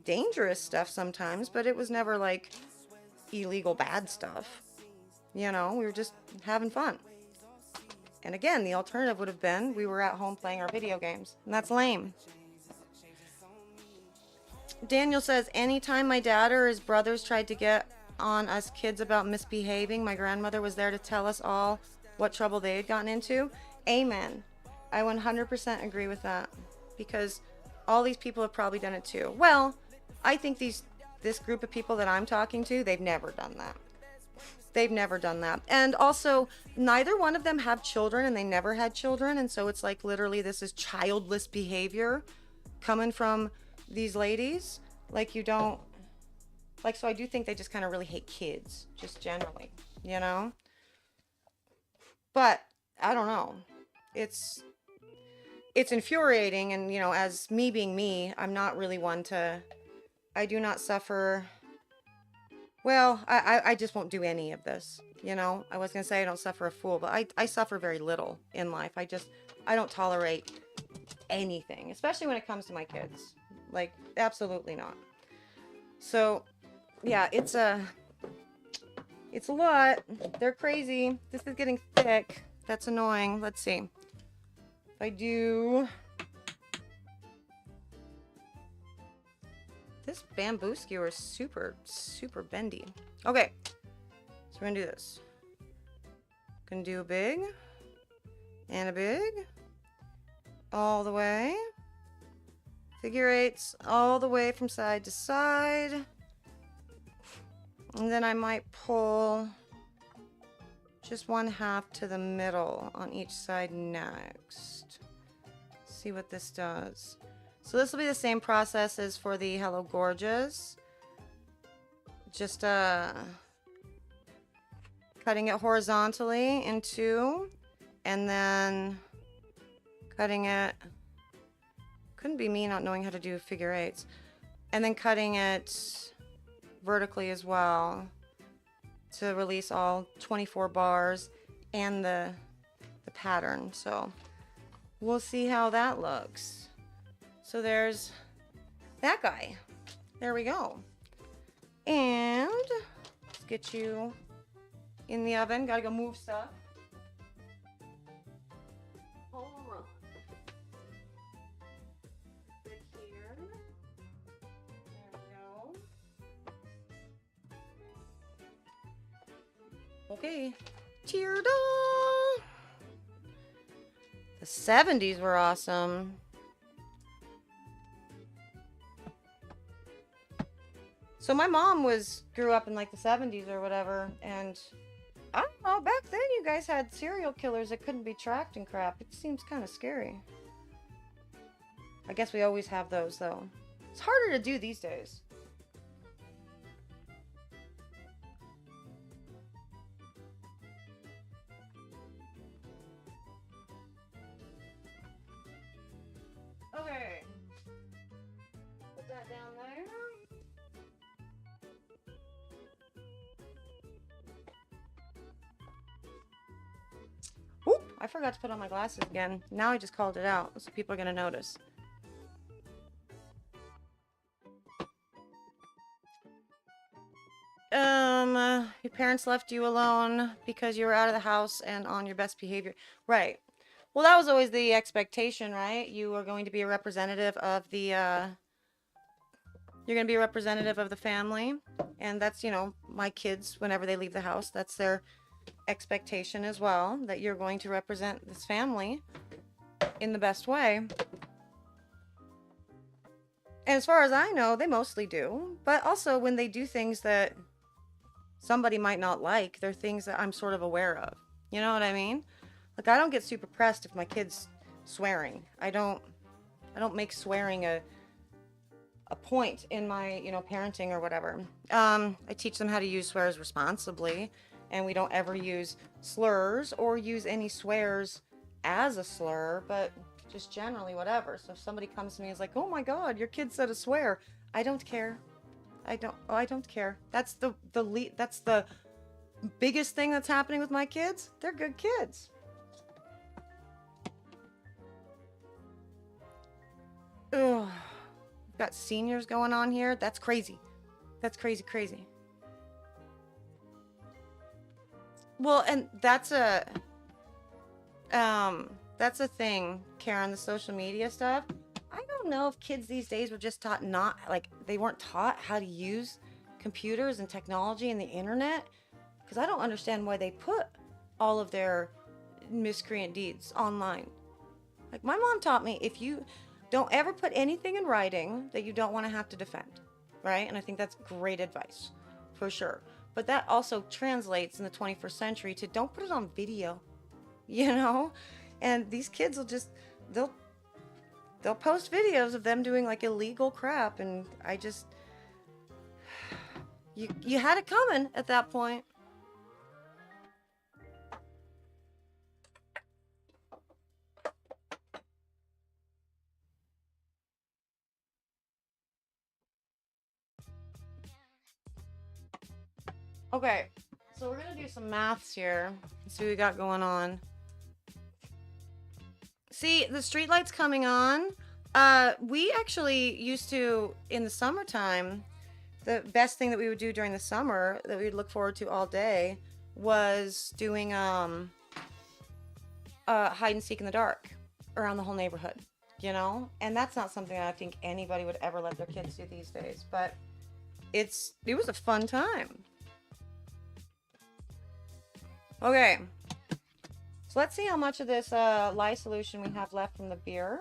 dangerous stuff sometimes, but it was never like illegal bad stuff. You know, we were just having fun. And again, the alternative would have been we were at home playing our video games. And that's lame. Daniel says, anytime my dad or his brothers tried to get on us kids about misbehaving, my grandmother was there to tell us all what trouble they had gotten into. Amen. I 100% agree with that. Because all these people have probably done it too. Well, I think this group of people that I'm talking to, they've never done that. They've never done that. And also, neither one of them have children, and they never had children. And so it's like literally this is childless behavior coming from these ladies. Like, you don't, like, so I do think they just kind of really hate kids, just generally, you know? But I don't know. It's infuriating. And, you know, as me being me, I'm not really one to, I do not suffer. Well, I just won't do any of this, you know? I was going to say I don't suffer a fool, but I suffer very little in life. I don't tolerate anything, especially when it comes to my kids. Like, absolutely not. So, yeah, it's a lot. They're crazy. This is getting thick. That's annoying. Let's see. If I do... This bamboo skewer is super, super bendy. Okay, so we're gonna do this. Gonna do a big and a big all the way. Figure eights all the way from side to side. And then I might pull just 1/2 to the middle on each side next. See what this does. So this will be the same process as for the Hello Gorgeous. Just cutting it horizontally in two, and then cutting it, couldn't be me not knowing how to do figure eights, and then cutting it vertically as well to release all 24 bars and the pattern. So we'll see how that looks. So there's that guy. There we go. And let's get you in the oven. Gotta go move stuff. Hold on. Sit here. There we go. Okay. Cheer da! The 70s were awesome. So my mom grew up in like the 70s or whatever, and I don't know, back then you guys had serial killers that couldn't be tracked and crap. It seems kind of scary. I guess we always have those though. It's harder to do these days. Okay. Put that down there. I forgot to put on my glasses again. Now I just called it out, so people are going to notice. Your parents left you alone because you were out of the house and on your best behavior. Right. Well, that was always the expectation, right? You were going to be a representative of the, you're going to be a representative of the family. And that's, you know, my kids, whenever they leave the house, that's their expectation as well, that you're going to represent this family in the best way. And as far as I know, they mostly do. But also when they do things that somebody might not like, they're things that I'm sort of aware of. You know what I mean? Like, I don't get super pressed if my kid's swearing. I don't make swearing a point in my, you know, parenting or whatever. I teach them how to use swears responsibly. And we don't ever use slurs or use any swears as a slur, but just generally whatever. So if somebody comes to me and is like, "Oh my God, your kid said a swear," I don't care. I don't care. That's the biggest thing that's happening with my kids. They're good kids. Ugh. Got seniors going on here. That's crazy. That's crazy. Well, and that's a thing, Karen, the social media stuff. I don't know if kids these days were just taught they weren't taught how to use computers and technology and the internet, because I don't understand why they put all of their miscreant deeds online. Like, my mom taught me, if you don't ever put anything in writing that you don't want to have to defend, right? And I think that's great advice, for sure. But that also translates in the 21st century to don't put it on video, you know? And these kids will just, they'll post videos of them doing like illegal crap, and I just, you had it coming at that point. Okay, so we're gonna do some maths here. See what we got going on. See, the street lights coming on. We actually used to, in the summertime, the best thing that we would do during the summer that we would look forward to all day was doing hide and seek in the dark around the whole neighborhood, you know? And that's not something I think anybody would ever let their kids do these days, but it was a fun time. Okay, so let's see how much of this lye solution we have left from the beer,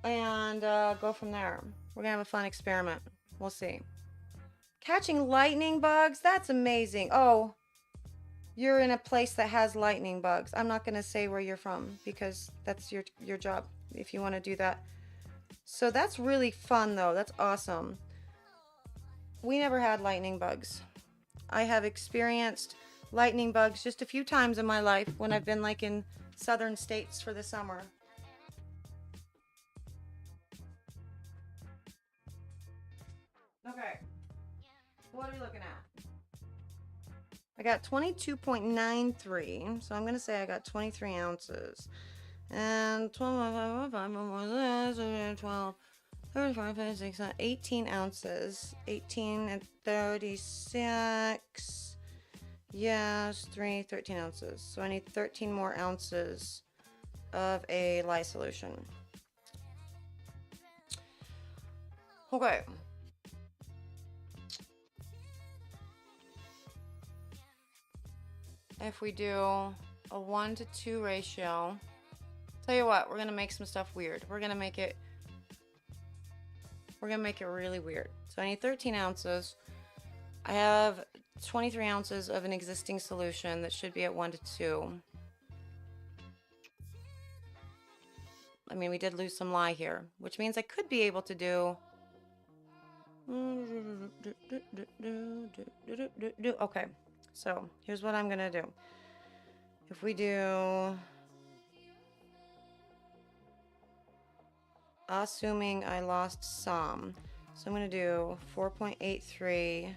and go from there. We're gonna have a fun experiment. We'll see. Catching lightning bugs, that's amazing. Oh, you're in a place that has lightning bugs. I'm not gonna say where you're from because that's your job if you want to do that. So that's really fun though. That's awesome. We never had lightning bugs. I have experienced lightning bugs just a few times in my life when I've been like in southern states for the summer. Okay, what are we looking at? I got 22.93, so I'm going to say I got 23 ounces. And 12, 35, 36, 18 ounces. 18 and 36. Yes, 13 ounces. So I need 13 more ounces of a lye solution. Okay. If we do a 1-to-2 ratio, tell you what, we're gonna make some stuff weird. We're gonna make it really weird. So I need 13 ounces. I have 23 ounces of an existing solution that should be at 1-to-2. I mean, we did lose some lye here, which means I could be able to do. Okay, so here's what I'm gonna do. If we do, assuming I lost some, so I'm gonna do 4.83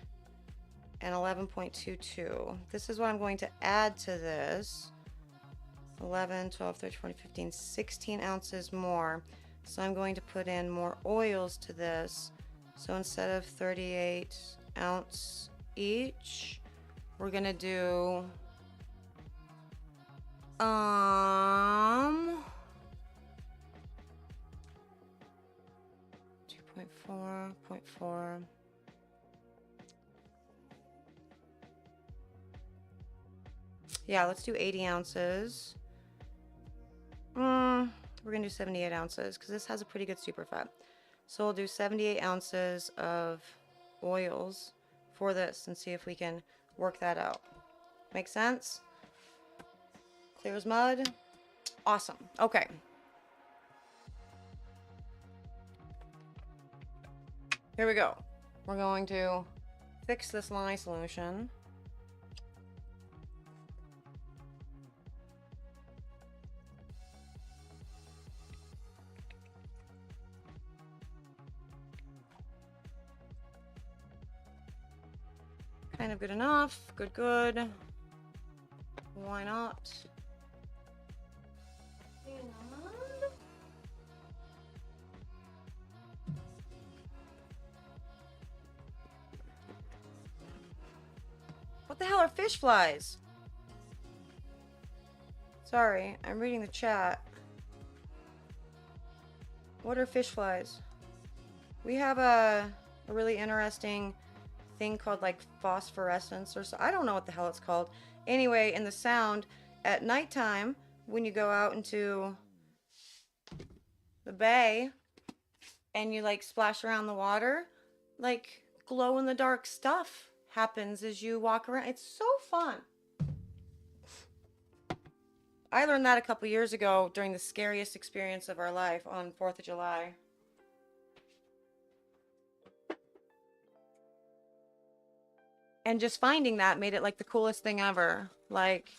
and 11.22. This is what I'm going to add to this. 11, 12, 13, 14, 15, 16 ounces more. So I'm going to put in more oils to this. So instead of 38 ounce each, we're gonna do 2.4. Yeah, let's do 80 ounces. We're gonna do 78 ounces because this has a pretty good super fat. So we'll do 78 ounces of oils for this and see if we can work that out. Make sense? Clear as mud. Awesome. Okay. Here we go. We're going to fix this lye solution. Kind of good enough. Good. Why not? What the hell are fish flies? Sorry, I'm reading the chat. What are fish flies? We have a really interesting thing called like phosphorescence or so. I don't know what the hell it's called. Anyway, in the sound at nighttime when you go out into the bay and you like splash around the water, like glow in the dark stuff happens as you walk around. It's so fun. I learned that a couple years ago during the scariest experience of our life on 4th of July. And just finding that made it like the coolest thing ever. Like,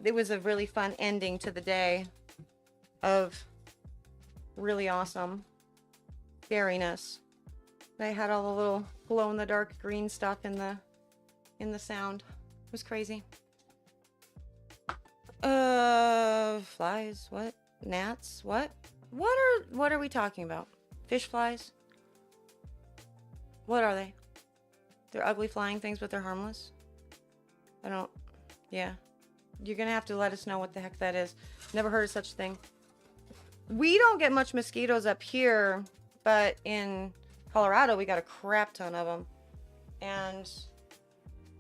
it was a really fun ending to the day of really awesome scariness. They had all the little glow in the dark green stuff in the sound. It was crazy. Flies, what? Gnats, what? What are we talking about? Fish flies? What are they? They're ugly flying things, but they're harmless? Yeah. You're gonna have to let us know what the heck that is. Never heard of such a thing. We don't get much mosquitoes up here, but in Colorado, we got a crap ton of them. And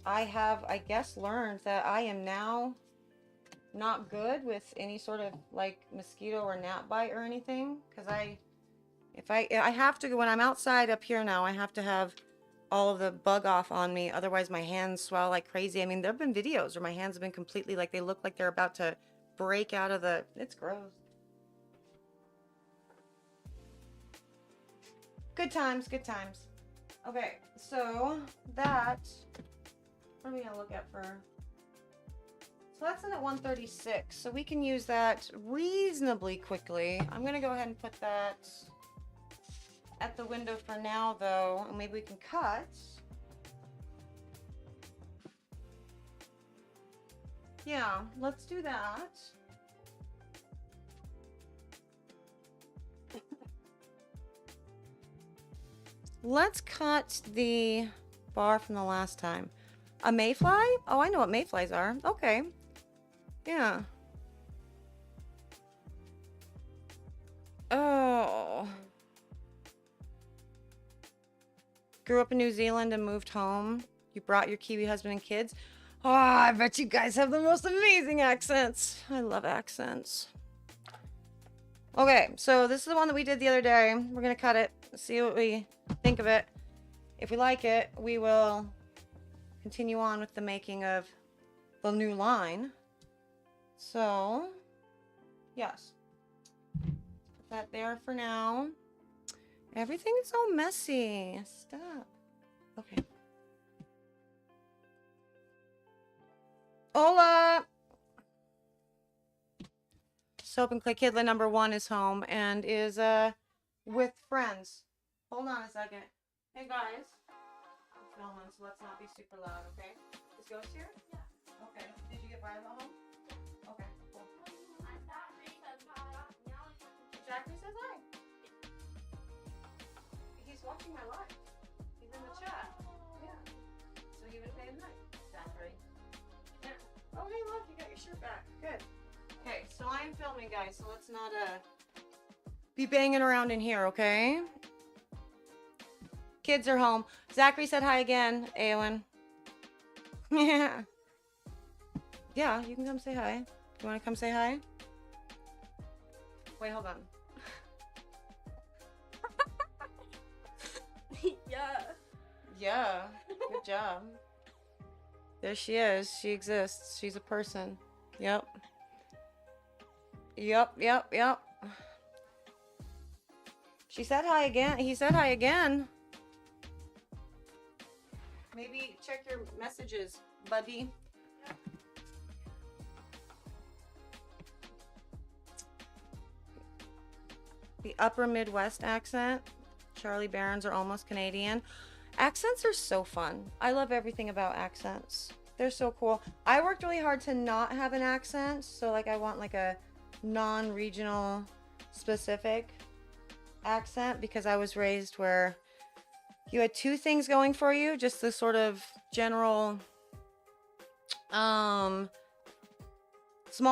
I have, I guess, learned that I am now not good with any sort of like mosquito or gnat bite or anything. Because I have to, when I'm outside up here now, I have to have all of the bug off on me. Otherwise, my hands swell like crazy. I mean, there have been videos where my hands have been completely like, they look like they're about to break out of the, it's gross. Good times, good times. Okay, so that, what are we gonna look at for? So that's in at 136, so we can use that reasonably quickly. I'm gonna go ahead and put that at the window for now though, and maybe we can cut. Yeah, let's do that. Let's cut the bar from the last time. A mayfly? Oh, I know what mayflies are. Okay. Yeah. Oh. Grew up in New Zealand and moved home. You brought your Kiwi husband and kids. Oh, I bet you guys have the most amazing accents. I love accents. Okay, so this is the one that we did the other day. We're gonna cut it, see what we think of it. If we like it, we will continue on with the making of the new line. So, yes. Put that there for now. Everything is so messy. Stop. Okay. Hola! Soap and Clay Kidla #1 is home and is with friends. Hold on a second. Hey guys. I'm filming, so let's not be super loud, okay? Is Ghost here? Yeah. Okay. Did you get Violet home? Okay, cool. Zachary says hi. He's watching my live. He's in the chat. Yeah. So he would say night, Zachary. Yeah. Oh, hey, look, you got your shirt back. Good. Okay, so I'm filming, guys, so let's not be banging around in here, okay? Kids are home. Zachary said hi again, Aylin. Yeah. Yeah, you can come say hi. You want to come say hi? Wait, hold on. Yeah. Yeah, good job. There she is. She exists. She's a person. Yep. Yep. She said hi again. He said hi again. Maybe check your messages, buddy. The upper Midwest accent. Charlie Barons are almost Canadian. Accents are so fun. I love everything about accents. They're so cool. I worked really hard to not have an accent. So like I want like a non-regional specific accent because I was raised where you had two things going for you. Just the sort of general small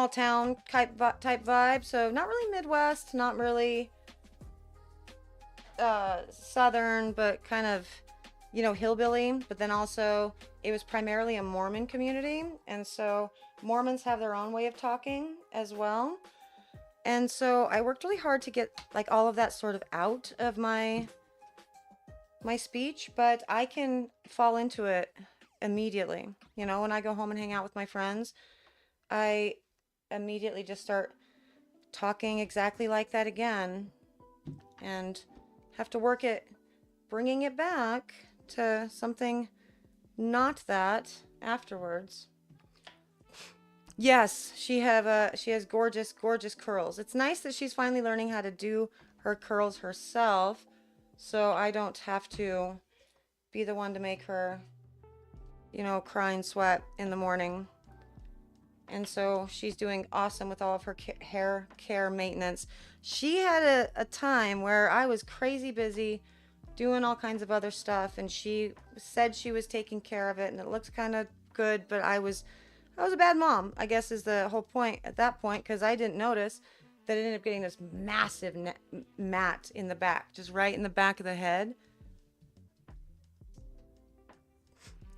town type vibe. So not really Midwest, not really Southern, but kind of, you know, hillbilly. But then also it was primarily a Mormon community. And so Mormons have their own way of talking as well. And so I worked really hard to get like all of that sort of out of my my speech, but I can fall into it immediately. You know, when I go home and hang out with my friends, I immediately just start talking exactly like that again and have to work at bringing it back to something not that afterwards. Yes, she has gorgeous, gorgeous curls. It's nice that she's finally learning how to do her curls herself, so I don't have to be the one to make her, you know, cry and sweat in the morning. And so she's doing awesome with all of her hair care maintenance. She had a time where I was crazy busy doing all kinds of other stuff, and she said she was taking care of it, and it looks kind of good, but I was a bad mom, I guess is the whole point at that point, because I didn't notice that it ended up getting this massive mat in the back, just right in the back of the head.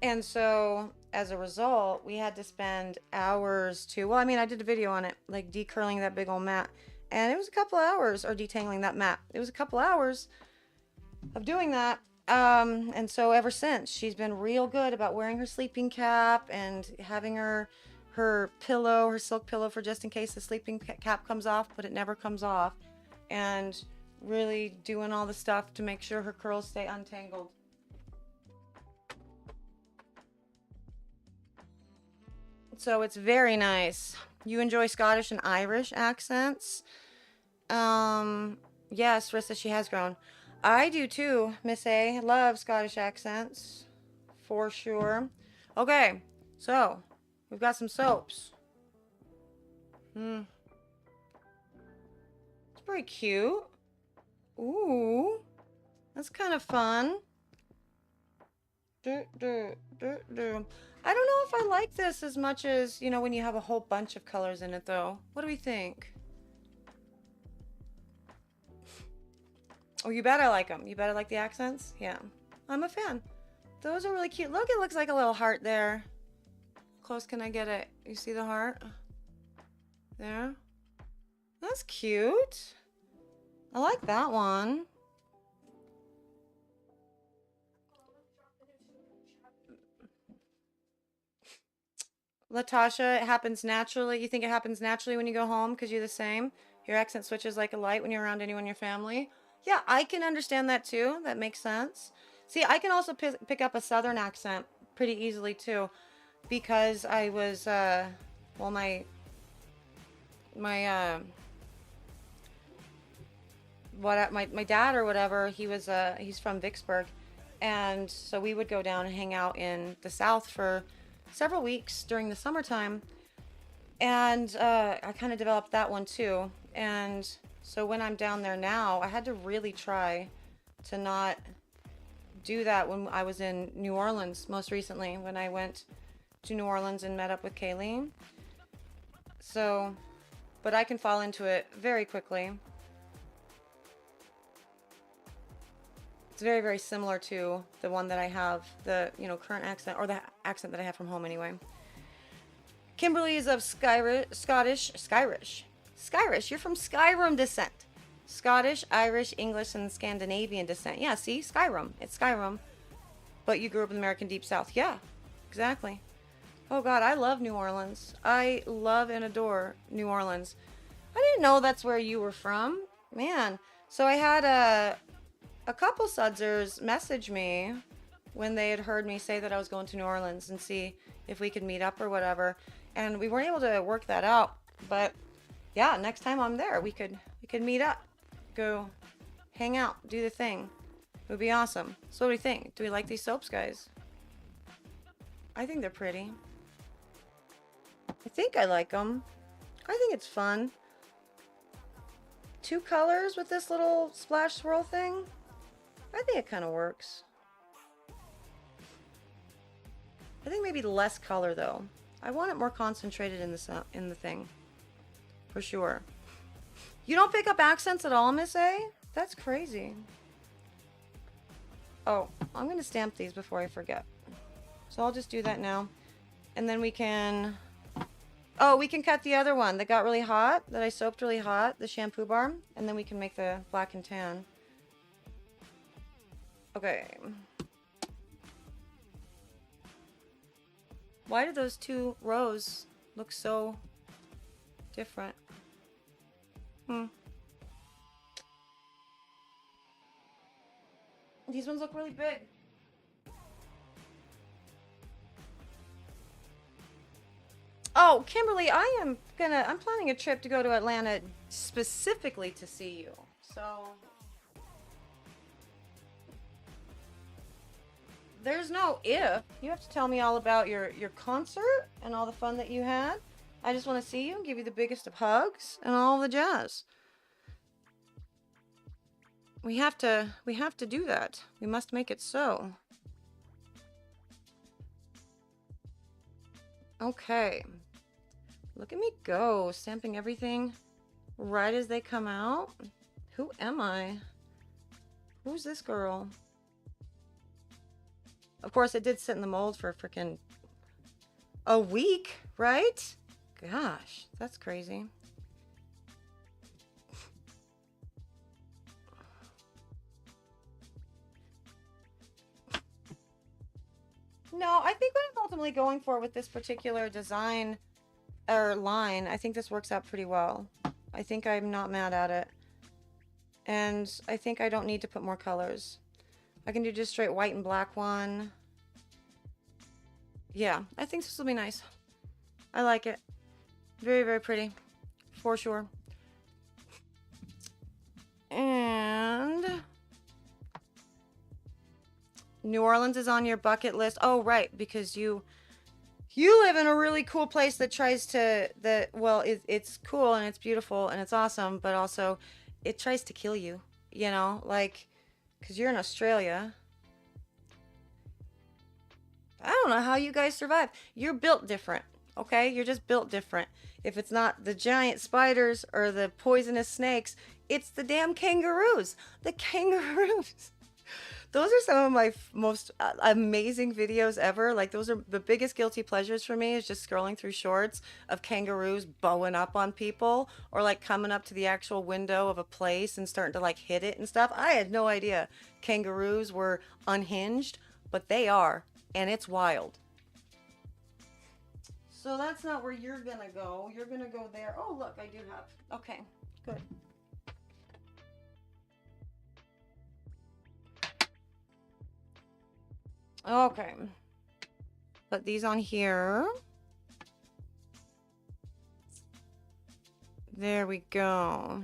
And so as a result, we had to spend hours well, I mean, I did a video on it, like decurling that big old mat, and it was a couple hours, or detangling that mat. It was a couple hours of doing that. And so ever since, she's been real good about wearing her sleeping cap and having her pillow, her silk pillow, for just in case the sleeping cap comes off, but it never comes off, and really doing all the stuff to make sure her curls stay untangled. So it's very nice. You enjoy Scottish and Irish accents? Yes, Rissa, she has grown. I do too, Miss A. Love Scottish accents, for sure. Okay, so we've got some soaps. It's pretty cute. Ooh, that's kind of fun. I don't know if I like this as much as, you know, when you have a whole bunch of colors in it, though. What do we think? Oh, you bet I like them. You bet I like the accents? Yeah, I'm a fan. Those are really cute. Look, it looks like a little heart there. How close can I get it? You see the heart? There. That's cute. I like that one. Latasha, it happens naturally. You think it happens naturally when you go home because you're the same? Your accent switches like a light when you're around anyone in your family? Yeah, I can understand that too. That makes sense. See, I can also pick up a southern accent pretty easily too, because I was, well, my dad or whatever, he's from Vicksburg, and so we would go down and hang out in the South for several weeks during the summertime, and I kind of developed that one too. And so when I'm down there now, I had to really try to not do that when I was in New Orleans most recently, when I went to New Orleans and met up with Kayleen. So, but I can fall into it very quickly. It's very, very similar to the one that I have, the, you know, current accent, or the accent that I have from home anyway. Kimberly is of Scottish, you're from Skyrim descent. Scottish, Irish, English, and Scandinavian descent. Yeah, see? Skyrim. It's Skyrim. But you grew up in the American Deep South. Yeah, exactly. Oh, God, I love New Orleans. I love and adore New Orleans. I didn't know that's where you were from. Man. So I had a couple Sudsers message me when they had heard me say that I was going to New Orleans and see if we could meet up or whatever. And we weren't able to work that out. But yeah, next time I'm there, we could meet up, go hang out, do the thing. It would be awesome. So what do you think? Do we like these soaps, guys? I think they're pretty. I think I like them. I think it's fun. 2 colors with this little splash swirl thing. I think it kind of works. I think maybe less color though. I want it more concentrated in the thing. For sure. You don't pick up accents at all, Miss A? That's crazy. Oh, I'm going to stamp these before I forget. So I'll just do that now. And then we can... Oh, we can cut the other one that got really hot, that I soaped really hot, the shampoo bar. And then we can make the black and tan. Okay. Why do those two rows look so different? These ones look really big. Oh, Kimberly, I'm planning a trip to go to Atlanta specifically to see you. So there's no if. You have to tell me all about your concert and all the fun that you had. I just want to see you and give you the biggest of hugs and all the jazz. We have to do that. We must make it so. Okay. Look at me go, stamping everything right as they come out. Who am I? Who's this girl? Of course, it did sit in the mold for freaking a week, right? Gosh, that's crazy. No, I think what I'm ultimately going for with this particular design or line, I think this works out pretty well. I think I'm not mad at it. And I think I don't need to put more colors. I can do just straight white and black one. Yeah, I think this will be nice. I like it. Very, very pretty. For sure. And New Orleans is on your bucket list. Oh, right, because you live in a really cool place that tries to, well, it's cool and it's beautiful and it's awesome, but also it tries to kill you, you know, like, because you're in Australia. I don't know how you guys survive. You're built different, okay? You're just built different. If it's not the giant spiders or the poisonous snakes, it's the damn kangaroos. The kangaroos. Those are some of my most amazing videos ever. Like, those are the biggest guilty pleasures for me, is just scrolling through shorts of kangaroos bowing up on people, or like coming up to the actual window of a place and starting to like hit it and stuff. I had no idea kangaroos were unhinged, but they are, and it's wild. So that's not where you're gonna go. You're gonna go there. Oh, look, I do have. Okay, good. Okay. Put these on here. There we go.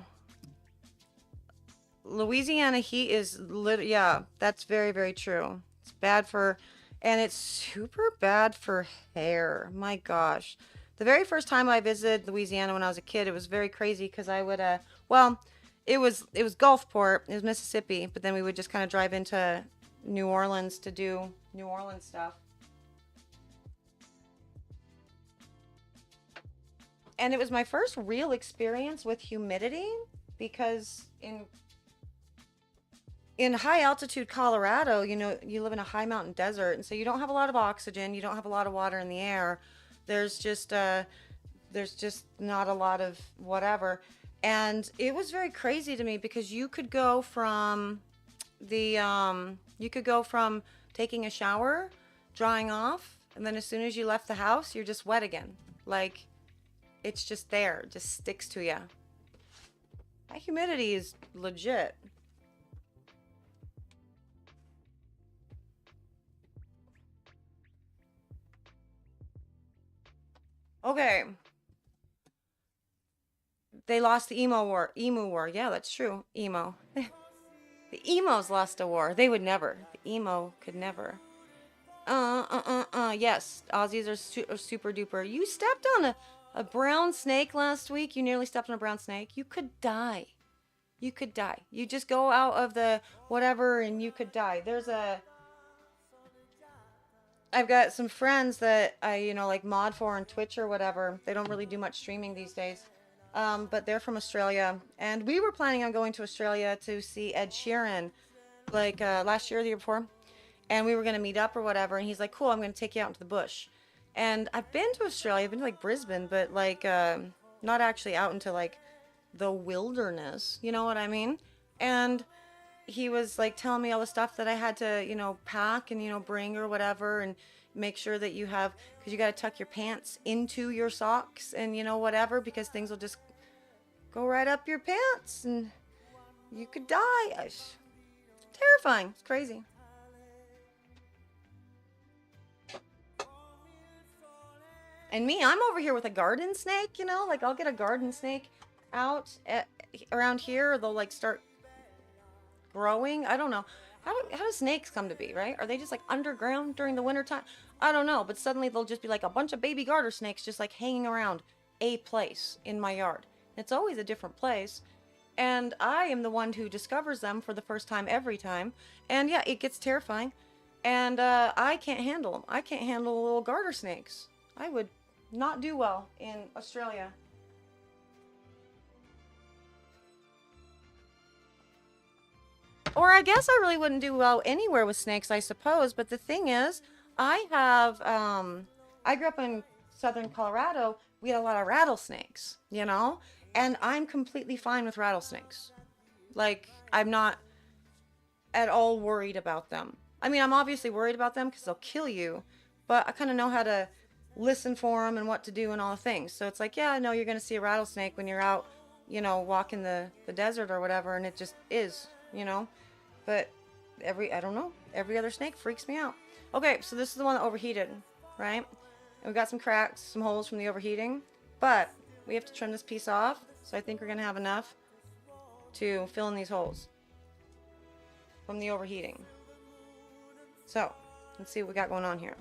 Louisiana heat is yeah, that's very, very true. It's bad for, and it's super bad for hair. My gosh. The very first time I visited Louisiana when I was a kid, it was very crazy because I would, well, it was Gulfport, it was Mississippi, but then we would just kind of drive into New Orleans to do New Orleans stuff. And it was my first real experience with humidity, because in high altitude Colorado, you know, you live in a high mountain desert, and so you don't have a lot of oxygen, you don't have a lot of water in the air. There's just not a lot of whatever. And it was very crazy to me because you could go from taking a shower, drying off, and then as soon as you left the house, you're just wet again. Like, it's just there, it just sticks to you. That humidity is legit. Okay. They lost the emo war. Yeah, that's true. Emo. The emos lost a war. They would never. The emo could never. Yes, Aussies are super duper. You stepped on a brown snake last week. You nearly stepped on a brown snake. You could die. You could die. You just go out of the whatever and you could die. I've got some friends that I, you know, like mod for on Twitch or whatever. They don't really do much streaming these days. But they're from Australia, and we were planning on going to Australia to see Ed Sheeran, like last year or the year before, and we were gonna meet up or whatever. And he's like, "Cool, I'm gonna take you out into the bush." And I've been to Australia. I've been to like Brisbane, but like not actually out into like the wilderness. You know what I mean? And he was like telling me all the stuff that I had to, you know, pack and, you know, bring or whatever, and make sure that you have, because you got to tuck your pants into your socks and, you know, whatever, because things will just go right up your pants and you could die. It's terrifying. It's crazy. And me, I'm over here with a garden snake, you know, like I'll get a garden snake out around here, or they'll like start growing. I don't know. How do snakes come to be, right? Are they just like underground during the winter time? I don't know, but suddenly they'll just be like a bunch of baby garter snakes just like hanging around a place in my yard. It's always a different place. And I am the one who discovers them for the first time every time. And yeah, it gets terrifying. And I can't handle them. I can't handle little garter snakes. I would not do well in Australia. Or I guess I really wouldn't do well anywhere with snakes, I suppose. But the thing is, I have, I grew up in southern Colorado. We had a lot of rattlesnakes, you know? And I'm completely fine with rattlesnakes. Like, I'm not at all worried about them. I mean, I'm obviously worried about them because they'll kill you. But I kind of know how to listen for them and what to do and all the things. So it's like, yeah, I know you're going to see a rattlesnake when you're out, you know, walking the desert or whatever. And it just is, you know? But I don't know, every other snake freaks me out. Okay, so this is the one that overheated, right? And we got some cracks, some holes from the overheating, but we have to trim this piece off. So I think we're gonna have enough to fill in these holes from the overheating. So let's see what we got going on here.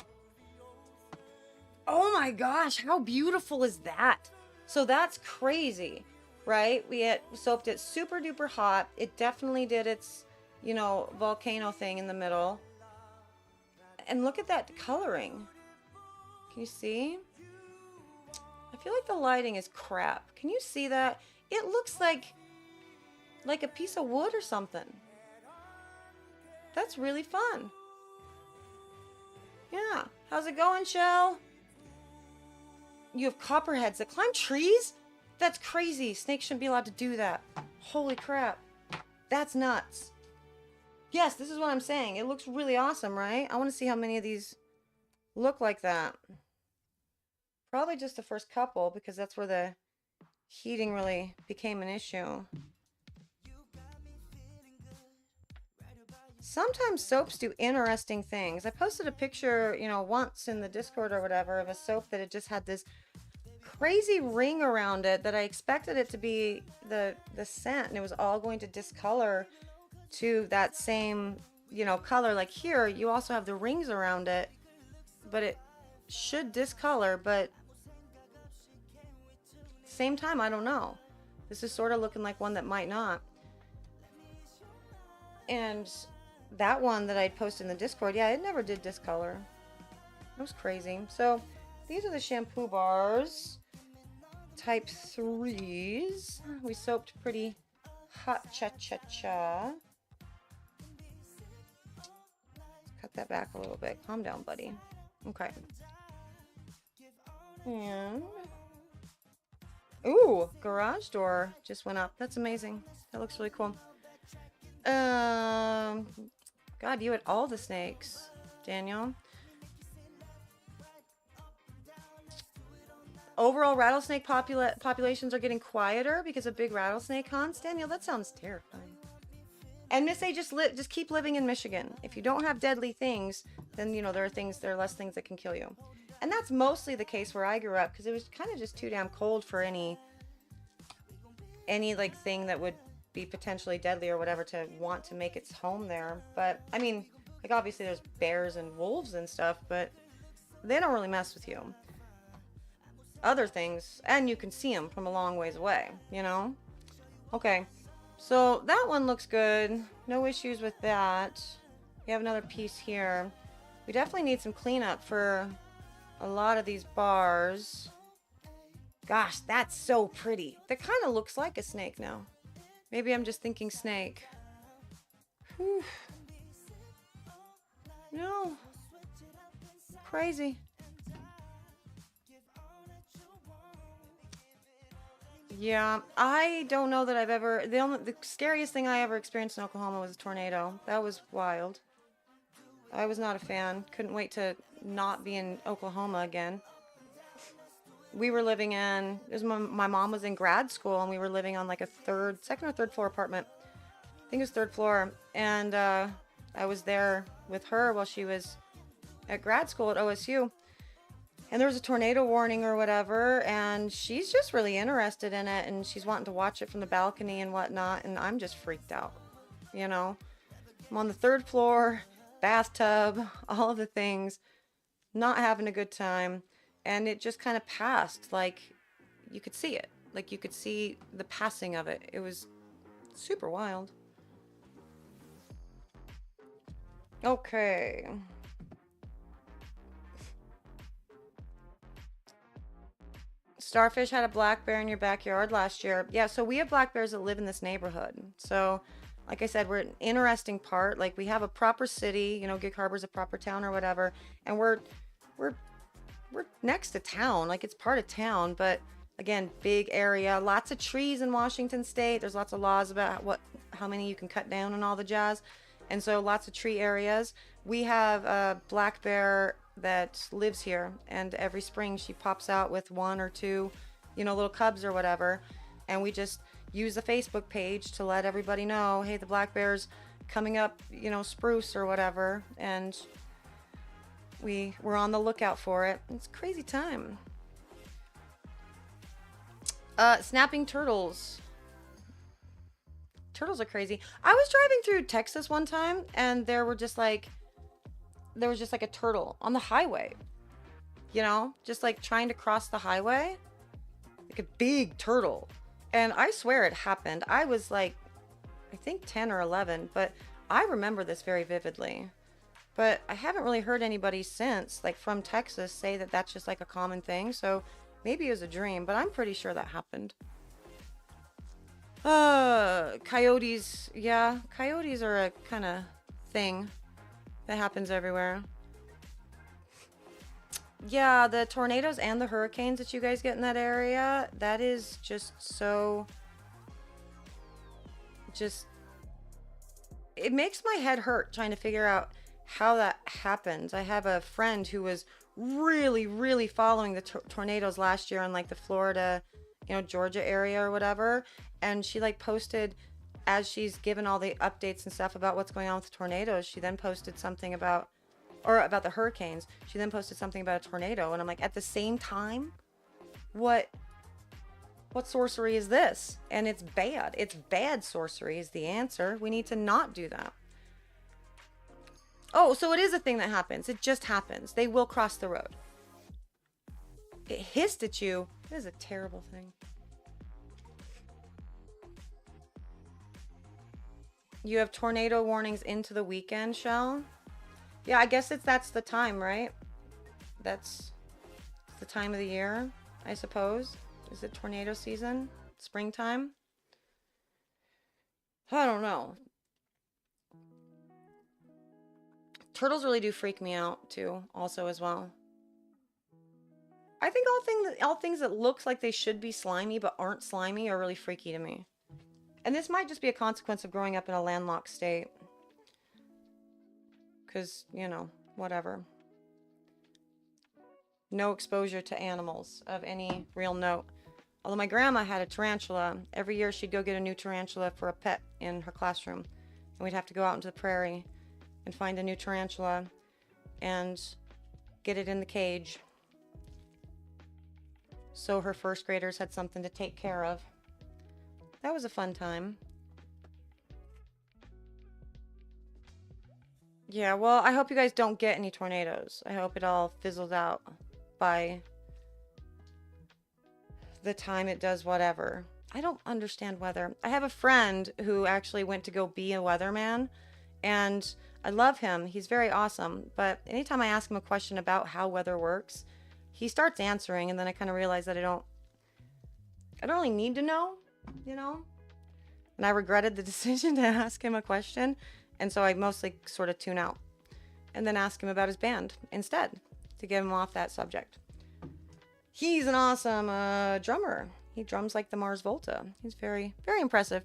Oh my gosh, how beautiful is that? So that's crazy, right? We had soaped it super duper hot. It definitely did its, you know, volcano thing in the middle. And look at that coloring. Can you see? I feel like the lighting is crap. Can you see that? It looks like a piece of wood or something. That's really fun. Yeah. How's it going, Shell? You have copperheads that climb trees? That's crazy. Snakes shouldn't be allowed to do that. Holy crap. That's nuts. Yes, this is what I'm saying. It looks really awesome, right? I want to see how many of these look like that. Probably just the first couple, because that's where the heating really became an issue. Sometimes soaps do interesting things. I posted a picture, you know, once in the Discord or whatever of a soap that had just had this crazy ring around it that I expected it to be the scent, and it was all going to discolor to that same, you know, color. Like here, you also have the rings around it, but it should discolor, but same time, I don't know. This is sort of looking like one that might not. And that one that I'd posted in the Discord, yeah, it never did discolor. It was crazy. So these are the shampoo bars, type 3s. We soaped pretty hot cha-cha-cha. Cut that back a little bit. Calm down, buddy. Okay. And ooh, garage door just went up. That's amazing. That looks really cool. God, you had all the snakes, Daniel. Overall, rattlesnake populations are getting quieter because of big rattlesnake hunts. Daniel, that sounds terrifying. And Miss A, just keep living in Michigan. If you don't have deadly things, then you know there are less things that can kill you. And that's mostly the case where I grew up, because it was kind of just too damn cold for any like thing that would be potentially deadly or whatever to want to make its home there. But I mean, like obviously there's bears and wolves and stuff, but they don't really mess with you. Other things, and you can see them from a long ways away, you know? Okay, so that one looks good. No issues with that. We have another piece here. We definitely need some cleanup for a lot of these bars. Gosh, that's so pretty. That kind of looks like a snake now. Maybe I'm just thinking snake. Whew. No. Crazy. Yeah, I don't know that I've ever, the scariest thing I ever experienced in Oklahoma was a tornado. That was wild. I was not a fan. Couldn't wait to not be in Oklahoma again. We were living in, it was my mom was in grad school, and we were living on like a second or third floor apartment. I think it was third floor. And I was there with her while she was at grad school at OSU. And there was a tornado warning or whatever, and she's just really interested in it, and she's wanting to watch it from the balcony and whatnot, and I'm just freaked out, you know? I'm on the third floor, bathtub, all of the things, not having a good time, and it just kind of passed, like, you could see it. Like, you could see the passing of it. It was super wild. Okay. Starfish had a black bear in your backyard last year. Yeah, so we have black bears that live in this neighborhood. So, like I said, we're an interesting part. Like, we have a proper city, you know, Gig Harbor's a proper town or whatever, and we're next to town. Like, it's part of town, but again, big area, lots of trees in Washington State. There's lots of laws about how many you can cut down and all the jazz. And so lots of tree areas. We have a black bear that lives here, and every spring she pops out with one or two, you know, little cubs or whatever, and we just use the Facebook page to let everybody know, hey, the black bear's coming up, you know, spruce or whatever, and we're on the lookout for it. It's a crazy time. Snapping turtles. Turtles are crazy. I was driving through Texas one time, and there was just like a turtle on the highway, you know, just like trying to cross the highway, like a big turtle. And I swear it happened. I was like, I think 10 or 11, but I remember this very vividly. But I haven't really heard anybody since, like from Texas, say that that's just like a common thing. So maybe it was a dream, but I'm pretty sure that happened. Coyotes. Yeah, coyotes are a kind of thing that happens everywhere. Yeah, the tornadoes and the hurricanes that you guys get in that area, that is just so... It makes my head hurt trying to figure out how that happens. I have a friend who was really, really following the tornadoes last year in like the Florida, you know, Georgia area or whatever. And she like posted, as she's given all the updates and stuff about what's going on with the tornadoes, she then posted something about the hurricanes. She then posted something about a tornado, and I'm like, at the same time, what sorcery is this? And it's bad. It's bad sorcery is the answer. We need to not do that. Oh, so it is a thing that happens. It just happens. They will cross the road. It hissed at you. It is a terrible thing. You have tornado warnings into the weekend, Shell? Yeah, I guess that's the time, right? That's the time of the year, I suppose. Is it tornado season? Springtime? I don't know. Turtles really do freak me out too, also as well. I think all things that looks like they should be slimy but aren't slimy are really freaky to me. And this might just be a consequence of growing up in a landlocked state. Because, you know, whatever. No exposure to animals of any real note. Although my grandma had a tarantula. Every year she'd go get a new tarantula for a pet in her classroom. And we'd have to go out into the prairie and find a new tarantula and get it in the cage. So her first graders had something to take care of. That was a fun time. Yeah, well, I hope you guys don't get any tornadoes. I hope it all fizzles out by the time it does whatever. I don't understand weather. I have a friend who actually went to go be a weatherman, and I love him. He's very awesome. But anytime I ask him a question about how weather works, he starts answering, and then I kind of realize that I don't really need to know, you know? And I regretted the decision to ask him a question, and so I mostly sort of tune out and then ask him about his band instead to get him off that subject. He's an awesome drummer. He drums like the Mars Volta. He's very, very impressive.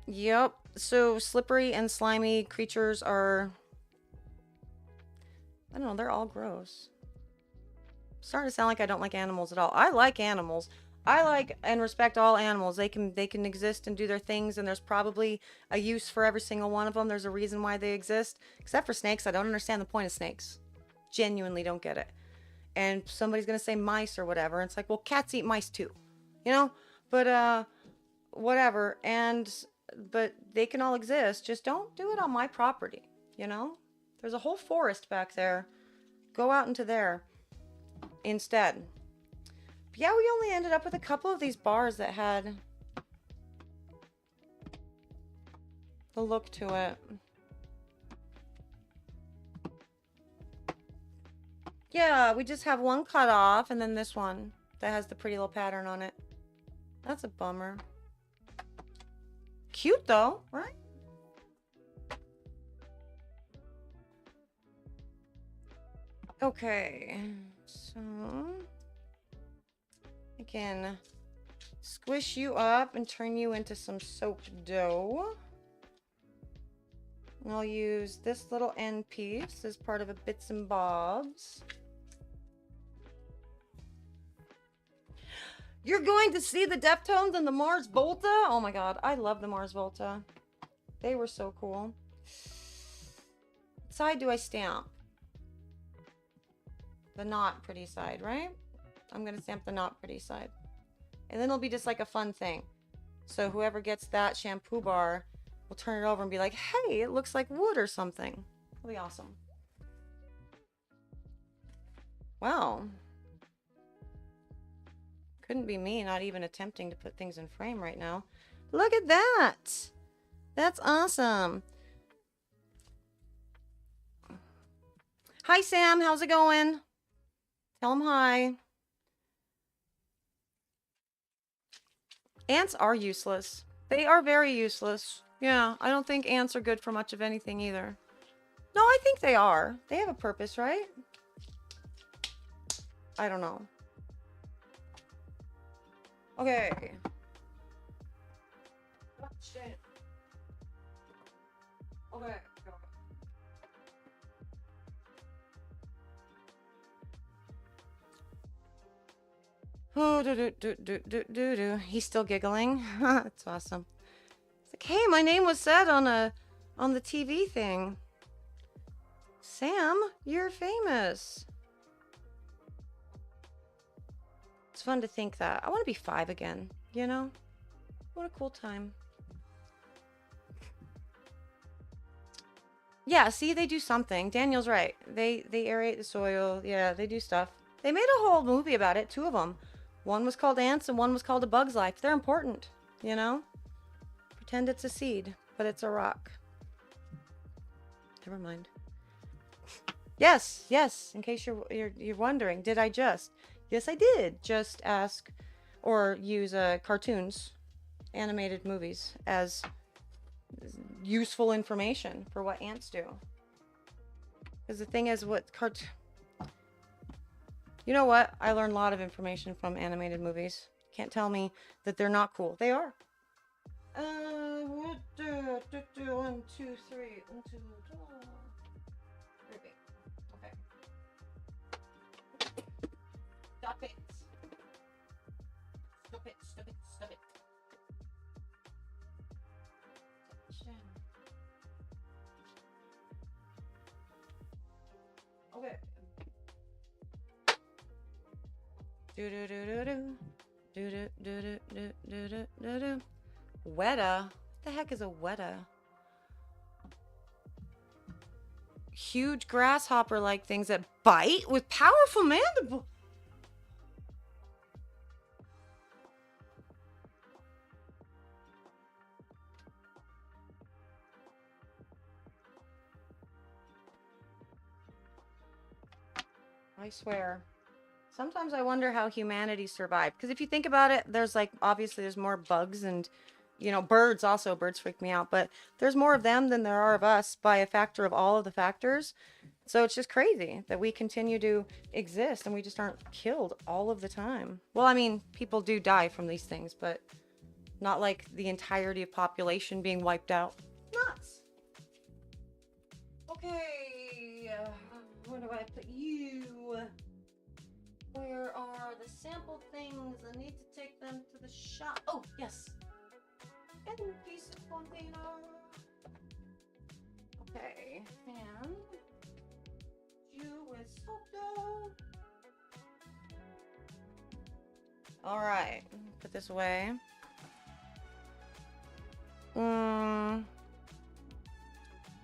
Yep. So slippery and slimy creatures are, I don't know, they're all gross. Starting to sound like I don't like animals at all. I like animals. I like and respect all animals. They can exist and do their things, and there's probably a use for every single one of them. There's a reason why they exist. Except for snakes. I don't understand the point of snakes. Genuinely don't get it. And somebody's gonna say mice or whatever. And it's like, well, cats eat mice too. You know? But whatever. But they can all exist. Just don't do it on my property. You know? There's a whole forest back there. Go out into there instead. But yeah, we only ended up with a couple of these bars that had the look to it. Yeah, we just have one cut off and then this one that has the pretty little pattern on it. That's a bummer. Cute though, right? Okay, so I can squish you up and turn you into some soap dough. And I'll use this little end piece as part of a bits and bobs. You're going to see the Deftones and the Mars Volta? Oh my god, I love the Mars Volta. They were so cool. What side do I stamp? The not pretty side, right? I'm gonna stamp the not pretty side. And then it'll be just like a fun thing. So whoever gets that shampoo bar will turn it over and be like, hey, it looks like wood or something. It'll be awesome. Wow. Couldn't be me not even attempting to put things in frame right now. Look at that! That's awesome. Hi, Sam. How's it going? Tell him hi. Ants are useless. They are very useless. Yeah, I don't think ants are good for much of anything either. No, I think they are. They have a purpose, right? I don't know. Okay. Oh, shit. Okay. Oh, do. He's still giggling. That's awesome. It's like, hey, my name was said on the TV thing. Sam, you're famous. It's fun to think that. I want to be 5 again, you know? What a cool time. Yeah, see, they do something. Daniel's right. They aerate the soil. Yeah, they do stuff. They made a whole movie about it, 2 of them. One was called Ants and one was called A Bug's Life. They're important, you know? Pretend it's a seed, but it's a rock. Never mind. Yes, in case you're wondering, did I just? Yes, I did. Just ask or use cartoons, animated movies as useful information for what ants do. Because the thing is, you know what? I learned a lot of information from animated movies. Can't tell me that they're not cool. They are. 1, 2, 3, 1, 2, 3. Okay. Stop it. Stop it. Okay. Weta? What the heck is a weta? Huge grasshopper-like things that bite with powerful mandibles. I swear. Sometimes I wonder how humanity survived. Because if you think about it, there's obviously there's more bugs and, birds also. Birds freak me out. But there's more of them than there are of us by a factor of all of the factors. So it's just crazy that we continue to exist and we just aren't killed all of the time. Well, I mean, people do die from these things, but not like the entirety of population being wiped out. Nuts. Okay, where do I put you? Where are the sample things? I need to take them to the shop. Oh, yes. And a piece of container. Okay, and you with soap dough. All right, put this away.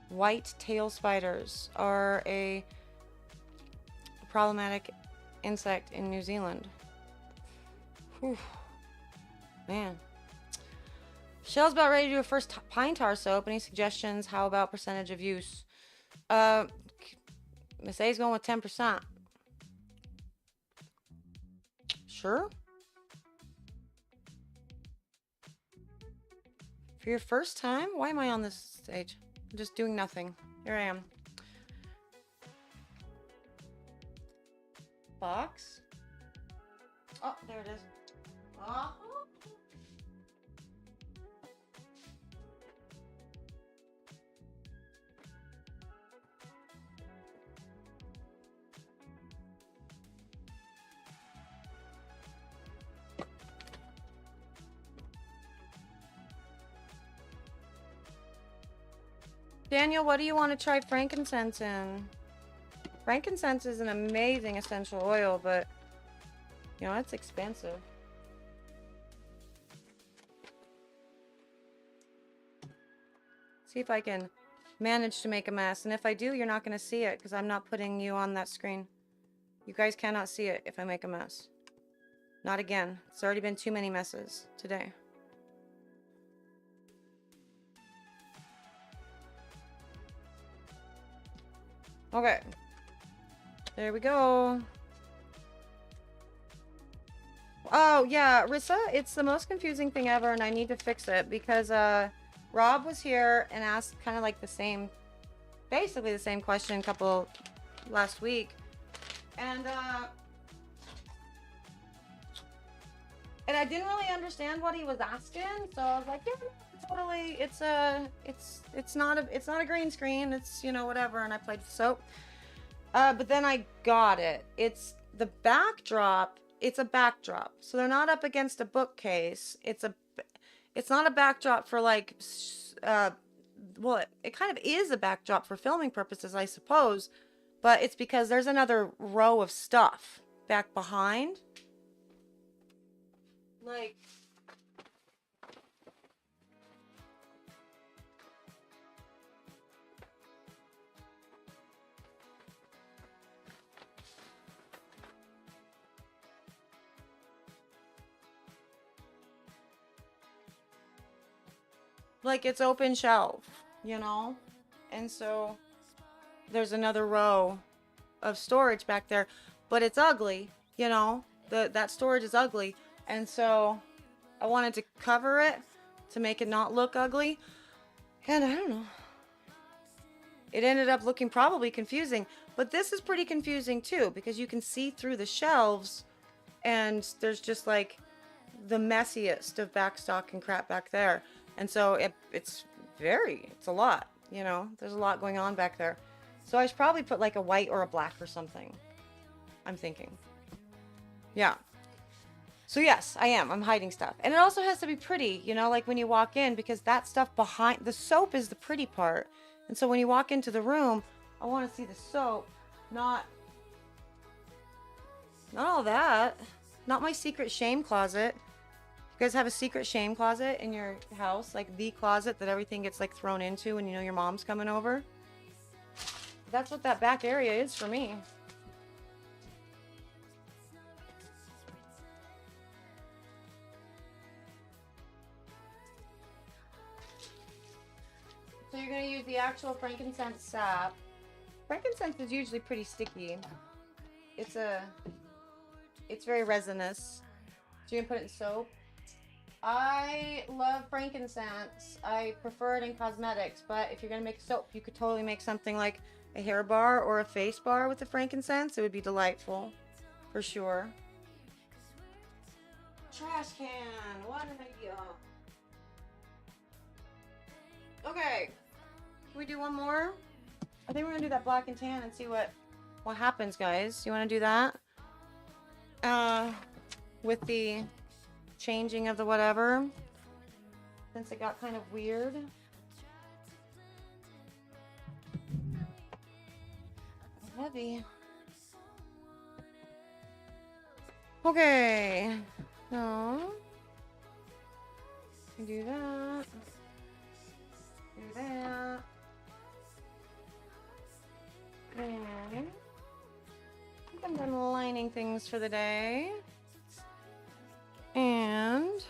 White tail spiders are a problematic insect in New Zealand. Whew. Man. Shell's about ready to do a first pine tar soap. Any suggestions? How about percentage of use? Miss A's going with 10%. Sure. For your first time? Why am I on this stage? I'm just doing nothing. Here I am. Box. Oh, there it is. Oh. Daniel, what do you want to try frankincense in? Frankincense is an amazing essential oil, but you know, it's expensive. See if I can manage to make a mess. And if I do, you're not going to see it because I'm not putting you on that screen. You guys cannot see it if I make a mess. Not again. It's already been too many messes today. Okay. There we go. Oh, yeah, Rissa, it's the most confusing thing ever, and I need to fix it because Rob was here and asked kind of like the same, basically the same question last week. And I didn't really understand what he was asking, so I was like, yeah, totally, it's not a green screen, it's, you know, whatever, and I played with soap. But then I got it. It's the backdrop. It's a backdrop. So they're not up against a bookcase. It's not a backdrop for like, well, it kind of is a backdrop for filming purposes, I suppose, but it's because there's another row of stuff back behind. Like it's open shelf, you know? And so there's another row of storage back there, but it's ugly, you know? That storage is ugly. And so I wanted to cover it to make it not look ugly. And I don't know. It ended up looking probably confusing, but this is pretty confusing too because you can see through the shelves and there's just like the messiest of backstock and crap back there. And so it's a lot, you know, there's a lot going on back there. So I should probably put like a white or a black or something, I'm thinking. Yeah. So yes, I'm hiding stuff. And it also has to be pretty, you know, like when you walk in, because that stuff behind the soap is the pretty part. And so when you walk into the room, I want to see the soap, not all that. Not my secret shame closet. You guys have a secret shame closet in your house, like the closet that everything gets like thrown into when you know your mom's coming over? That's what that back area is for me. So you're going to use the actual frankincense sap. Frankincense is usually pretty sticky. It's very resinous. So you're going to put it in soap. I love frankincense. I prefer it in cosmetics, but if you're going to make soap, you could totally make something like a hair bar or a face bar with the frankincense, it would be delightful, for sure. Trash can, what an idea. Okay, can we do one more? I think we're gonna do that black and tan and see what happens, guys. You want to do that? With the changing of the whatever, since it got kind of weird. Heavy. Okay, so do that. Do that. And I think I'm done lining things for the day. And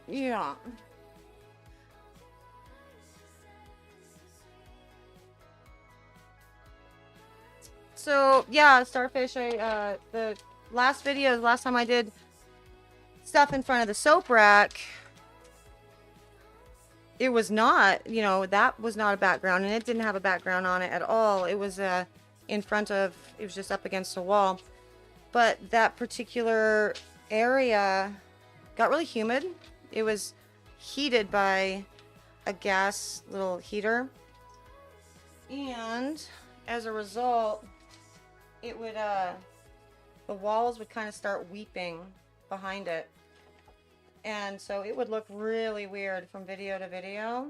yeah. So yeah, starfish, the last video, the last time I did stuff in front of the soap rack, it was not, you know, that was not a background, and it didn't have a background on it at all. It was in front of, it was just up against a wall. But that particular area got really humid. It was heated by a gas little heater. And as a result, it would, the walls would kind of start weeping behind it. And so it would look really weird from video to video.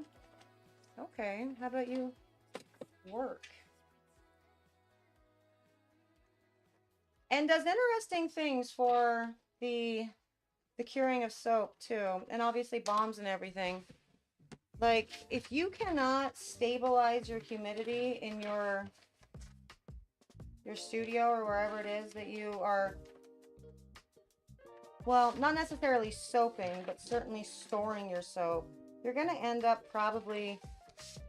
Okay, how about you work? And does interesting things for the curing of soap too, and obviously bombs and everything. Like, if you cannot stabilize your humidity in your studio or wherever it is that you are, well, not necessarily soaping, but certainly storing your soap, you're going to end up probably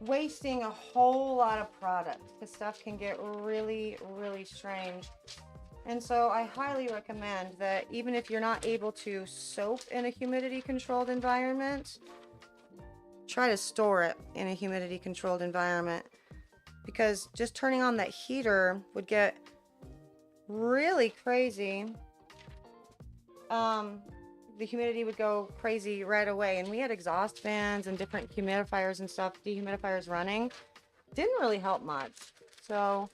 wasting a whole lot of product, because stuff can get really, really strange. And so I highly recommend that even if you're not able to soap in a humidity controlled environment, try to store it in a humidity controlled environment, because just turning on that heater would get really crazy. The humidity would go crazy right away, and we had exhaust fans and different humidifiers and stuff, dehumidifiers running. Didn't really help much. So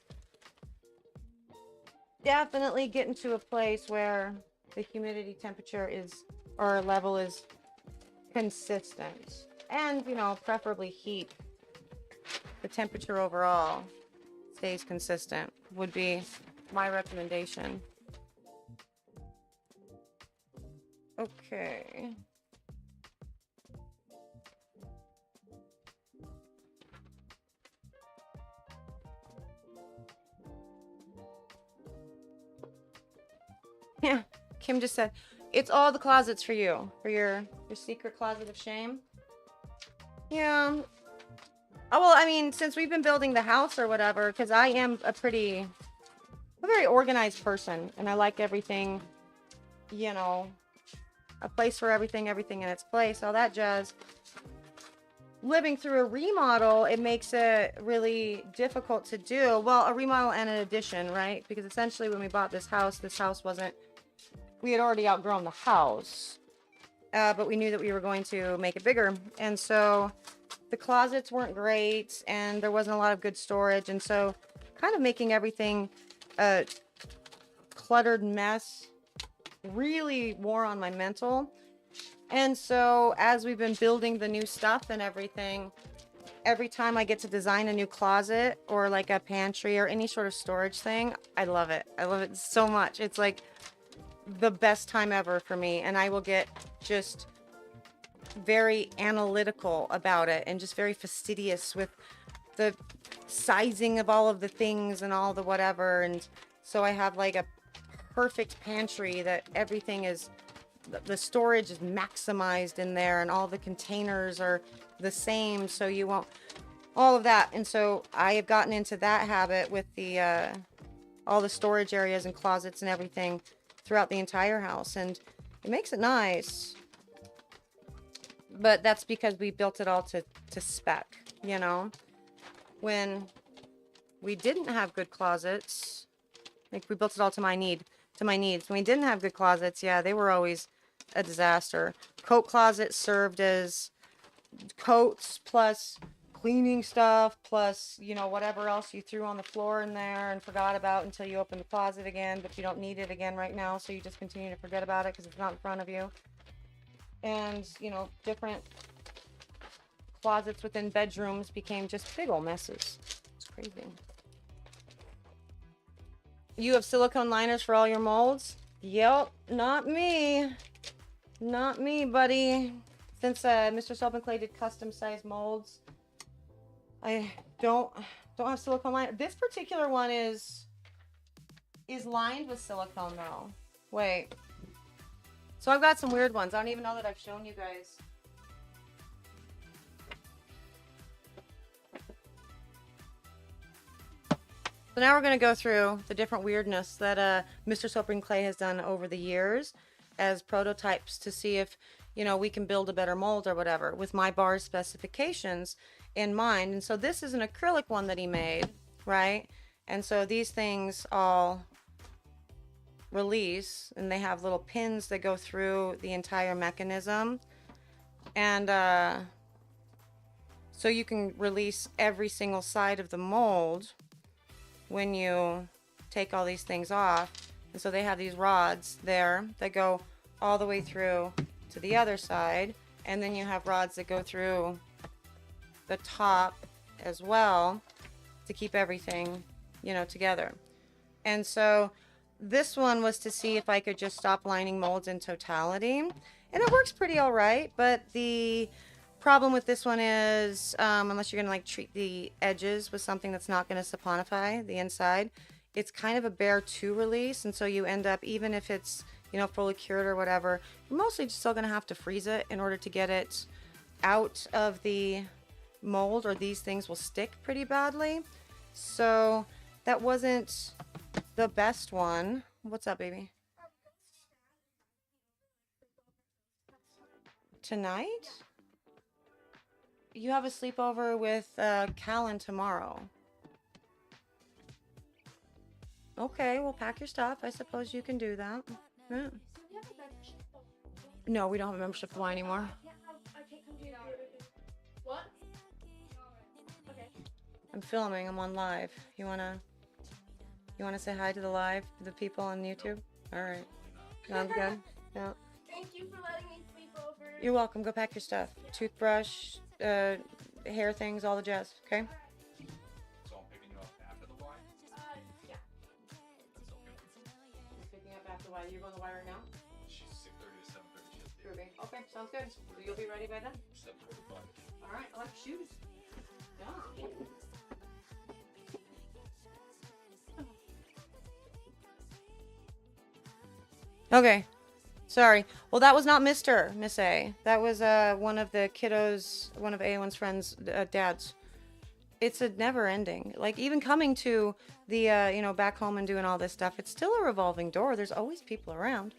definitely get into a place where the humidity temperature is, or level is, consistent, and, you know, preferably heat. The temperature overall stays consistent would be my recommendation. Okay. Yeah, Kim just said, it's all the closets for you, for your secret closet of shame. Yeah. Oh, well, I mean, since we've been building the house or whatever, because I am a very organized person, and I like everything, you know, a place for everything in its place, all that jazz. Living through a remodel, it makes it really difficult to do. Well, a remodel and an addition, right? Because essentially when we bought this house wasn't, we had already outgrown the house, but we knew that we were going to make it bigger. And so the closets weren't great, and there wasn't a lot of good storage. And so kind of making everything a cluttered mess really wore on my mental. And so as we've been building the new stuff and everything, every time I get to design a new closet or like a pantry or any sort of storage thing, I love it. I love it so much. It's like the best time ever for me, and I will get just very analytical about it and just very fastidious with the sizing of all of the things and all the whatever. And so I have like a perfect pantry that everything is, the storage is maximized in there, and all the containers are the same, so you won't, all of that. And so I have gotten into that habit with the all the storage areas and closets and everything throughout the entire house, and it makes it nice. But that's because we built it all to spec, you know? When we didn't have good closets, like we built it all to my needs. When we didn't have good closets, yeah, they were always a disaster. Coat closet served as coats plus cleaning stuff plus, you know, whatever else you threw on the floor in there and forgot about until you open the closet again, but you don't need it again right now, so you just continue to forget about it because it's not in front of you. And, you know, different closets within bedrooms became just big old messes. It's crazy. You have silicone liners for all your molds? Yep, not me. Not me, buddy. Since Mr. Soap and Clay did custom size molds, I don't have silicone liner. This particular one is lined with silicone though. Wait. So I've got some weird ones. I don't even know that I've shown you guys. So now we're going to go through the different weirdness that Mr. Soap and Clay has done over the years as prototypes to see if, you know, we can build a better mold or whatever with my bar specifications in mind. And so this is an acrylic one that he made, right? And so these things all release and they have little pins that go through the entire mechanism. And so you can release every single side of the mold when you take all these things off. And so they have these rods there that go all the way through to the other side, and then you have rods that go through the top as well to keep everything, you know, together. And so this one was to see if I could just stop lining molds in totality, and it works pretty all right. But the problem with this one is unless you're gonna like treat the edges with something that's not gonna saponify the inside, it's kind of a bare to release, and so you end up, even if it's, you know, fully cured or whatever, you're mostly just still gonna have to freeze it in order to get it out of the mold, or these things will stick pretty badly. So that wasn't the best one. What's up, baby? Tonight? You have a sleepover with Callan tomorrow. Okay, well, pack your stuff. I suppose you can do that. Yeah. No, we don't have a membership for Y anymore. What? Okay. I'm filming. I'm on live. You wanna say hi to the people on YouTube? All right. Sounds good. Yeah. Thank you for letting me sleep over. You're welcome. Go pack your stuff. Toothbrush, hair things, all the jazz. Okay. So I'm picking you up after the Y? Yeah. That's okay. He's picking up after Y. You going to Y right now? She's 6:30 to 7:30. She'll be Groovy. Okay, sounds good. So you'll be ready by then? 7:45. All right. I like shoes. Yeah. Okay. Sorry. Well, that was not Mr. Miss A. That was one of the kiddos, one of A1's friends' dads. It's a never ending. Like, even coming to the, you know, back home and doing all this stuff, it's still a revolving door. There's always people around.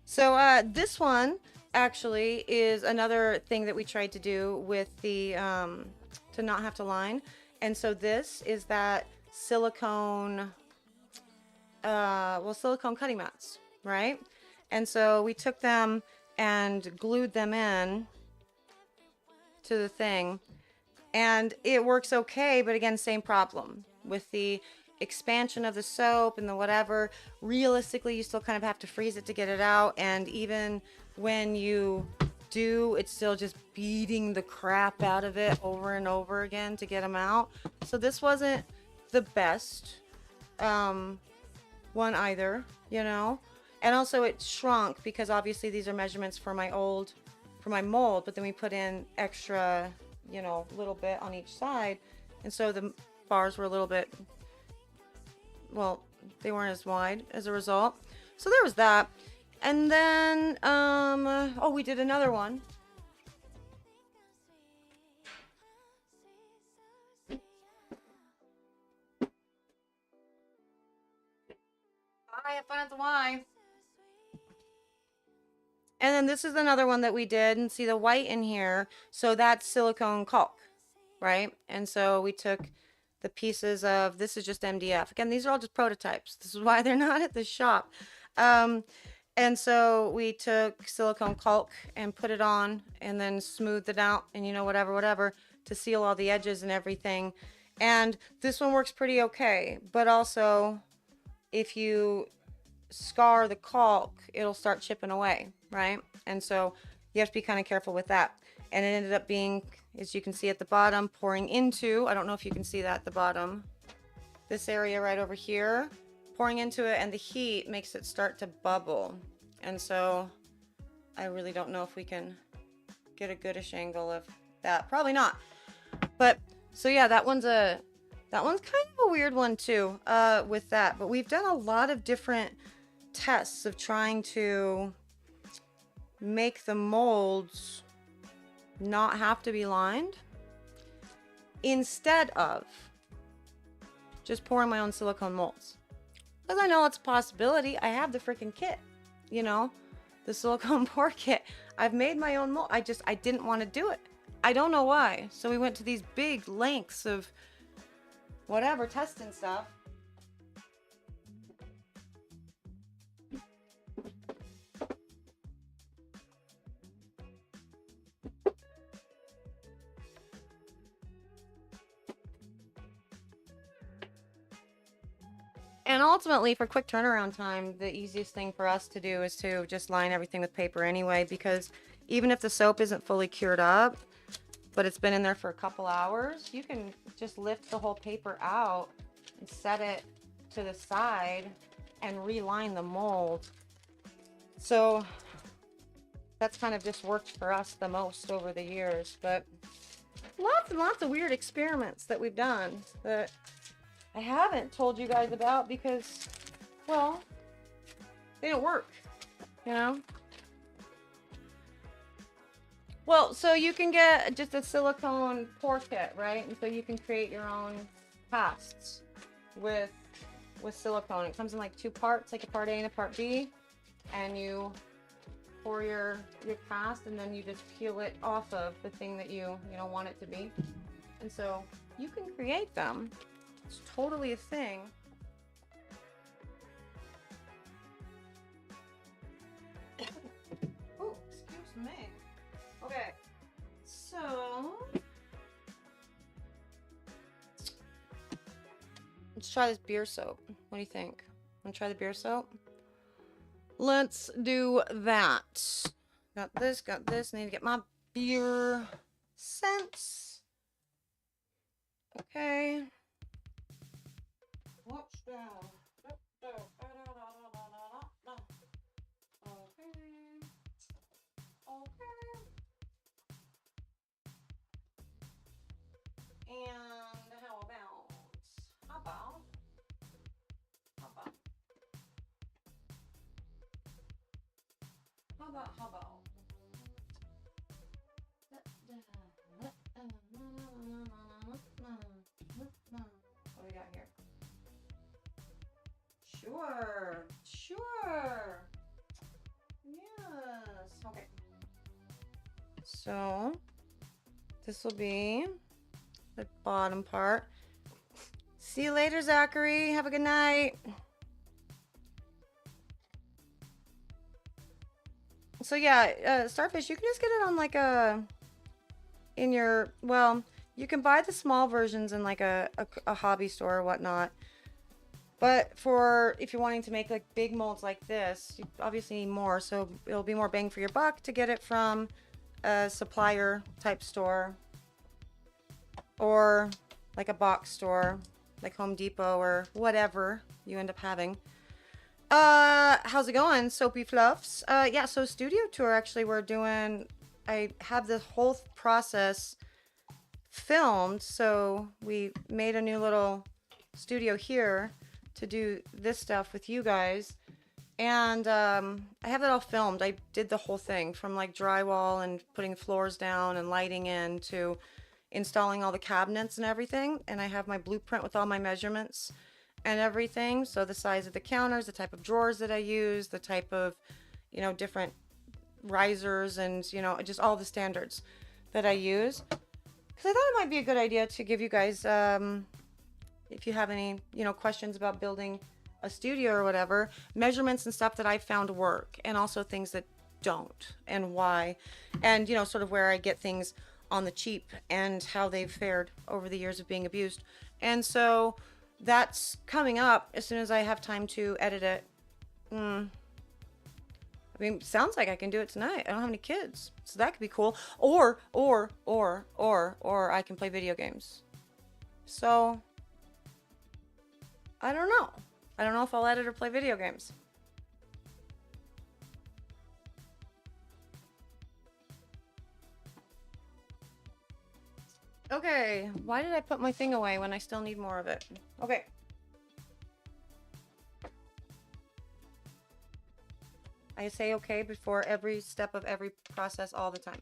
So this one actually is another thing that we tried to do with the, to not have to line. And so this is that silicone, silicone cutting mats, right? And so we took them and glued them in to the thing, and it works okay, but again, same problem with the expansion of the soap and the whatever. Realistically, you still kind of have to freeze it to get it out, and even when you do, it's still just beating the crap out of it over and over again to get them out. So this wasn't the best one either, you know. And also it shrunk because obviously these are measurements for my mold, but then we put in extra, you know, little bit on each side. And so the bars were a little bit, well, they weren't as wide as a result. So there was that. And then, oh, we did another one. Bye, have fun at the Y. And then this is another one that we did, and see the white in here. So that's silicone caulk, right? And so we took the pieces of, this is just MDF. Again, these are all just prototypes. This is why they're not at the shop. And so we took silicone caulk and put it on and then smoothed it out and, you know, whatever, to seal all the edges and everything. And this one works pretty okay. But also, if you scar the caulk, it'll start chipping away, right? And so you have to be kind of careful with that. And it ended up being, as you can see at the bottom, pouring into, I don't know if you can see that at the bottom, this area right over here, pouring into it, and the heat makes it start to bubble. And so I really don't know if we can get a goodish angle of that. Probably not. But so yeah, that one's kind of a weird one too, with that. But we've done a lot of different tests of trying to make the molds not have to be lined, instead of just pouring my own silicone molds. Because I know it's a possibility. I have the freaking kit, you know, the silicone pour kit. I've made my own mold. I didn't want to do it. I don't know why. So we went to these big lengths of whatever, testing stuff. And ultimately, for quick turnaround time, the easiest thing for us to do is to just line everything with paper anyway, because even if the soap isn't fully cured up, but it's been in there for a couple hours, you can just lift the whole paper out and set it to the side and reline the mold. So that's kind of just worked for us the most over the years. But lots and lots of weird experiments that we've done that I haven't told you guys about because, well, they don't work, you know? Well, so you can get just a silicone pour kit, right? And so you can create your own casts with silicone. It comes in like 2 parts, like a part A and a part B. And you pour your cast, and then you just peel it off of the thing that you want it to be. And so you can create them. It's totally a thing. Oh, excuse me. Okay, so let's try this beer soap. What do you think? Want to try the beer soap? Let's do that. Got this. Need to get my beer scents. Okay. Watch down. Okay. And how about what do we got here? Sure. Yes. Okay. So this will be the bottom part. See you later, Zachary. Have a good night. So yeah, Starfish, you can just get it on like you can buy the small versions in like a hobby store or whatnot. But if you're wanting to make like big molds like this, you obviously need more. So it'll be more bang for your buck to get it from a supplier type store or like a box store like Home Depot or whatever you end up having. How's it going, Soapy Fluffs? Yeah, so studio tour, actually, I have the whole process filmed, so we made a new little studio here to do this stuff with you guys, and I have that all filmed. I did the whole thing from like drywall and putting floors down and lighting in to installing all the cabinets and everything, and I have my blueprint with all my measurements and everything. So the size of the counters, the type of drawers that I use, the type of, different risers and, you know, just all the standards that I use. Because I thought it might be a good idea to give you guys, if you have any, you know, questions about building a studio or whatever, measurements and stuff that I found work, and also things that don't, and why, and, you know, sort of where I get things on the cheap and how they've fared over the years of being abused. And so that's coming up as soon as I have time to edit it. I mean, sounds like I can do it tonight. I don't have any kids, so that could be cool. Or I can play video games. So I don't know. I don't know if I'll edit or play video games. Okay, why did I put my thing away when I still need more of it? Okay. I say okay before every step of every process all the time.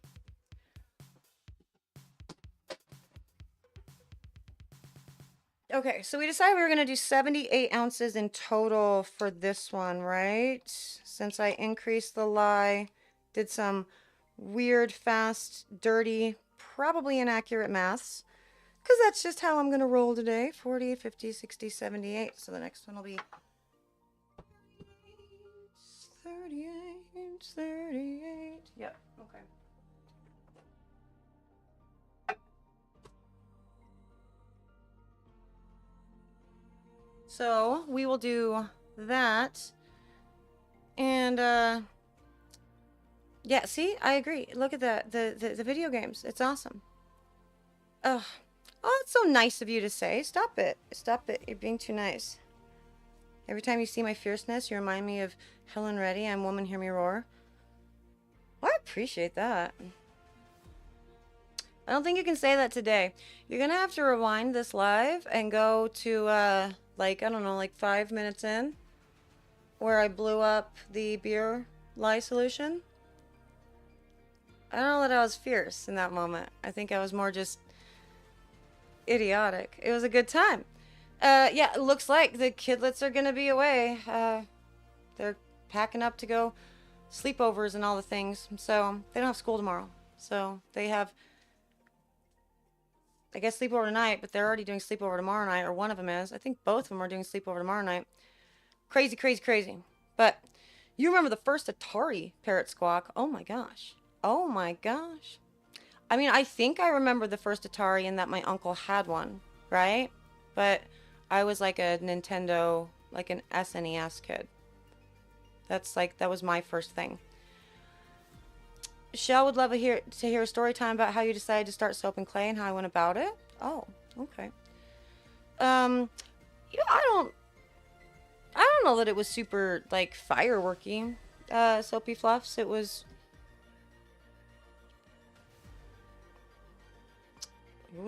Okay, so we decided we were going to do 78 ounces in total for this one, right? Since I increased the lye, did some weird, fast, dirty, probably inaccurate maths, because that's just how I'm going to roll today. 40, 50, 60, 78. So the next one will be 38, 38. Yep, okay. So we will do that. And yeah, see, I agree. Look at that, the video games. It's awesome. Ugh. Oh, it's so nice of you to say. Stop it. Stop it. You're being too nice. Every time you see my fierceness, you remind me of Helen Reddy. I'm Woman, Hear Me Roar. Well, I appreciate that. I don't think you can say that today. You're gonna have to rewind this live and go to like, I don't know, like 5 minutes in, where I blew up the beer lye solution. I don't know that I was fierce in that moment. I think I was more just idiotic. It was a good time. Yeah, it looks like the kidlets are gonna be away. They're packing up to go sleepovers and all the things. So they don't have school tomorrow. So they have, I guess, sleepover tonight, but they're already doing sleepover tomorrow night, or one of them is. I think both of them are doing sleepover tomorrow night. Crazy, crazy, crazy. But you remember the first Atari parrot squawk. Oh my gosh. Oh my gosh. I mean, I think I remember the first Atari and that my uncle had one, right? But I was like a Nintendo, like an SNES kid. That's like, that was my first thing. Shell would love to hear a story time about how you decided to start Soap and Clay and how I went about it. Oh, okay. You know, I don't know that it was super like fireworky. Soapy Fluffs. It was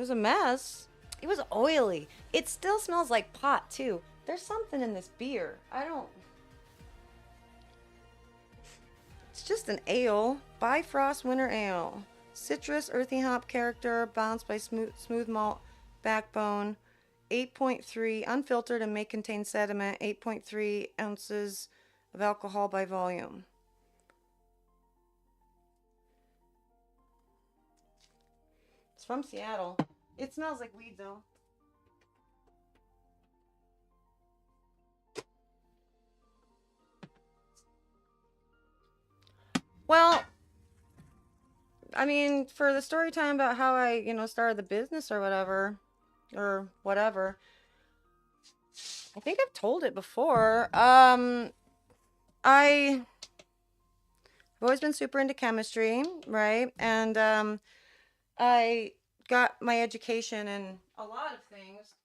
a mess. It was oily. It still smells like pot too. There's something in this beer. It's just an ale. Bifrost Winter Ale. Citrus, earthy hop character, balanced by smooth malt backbone. 8.3 unfiltered and may contain sediment. 8.3 ounces of alcohol by volume. It's from Seattle. It smells like weed though. Well, I mean, for the story time about how I, you know, started the business or whatever, I think I've told it before. I've always been super into chemistry, right? And I got my education in a lot of things,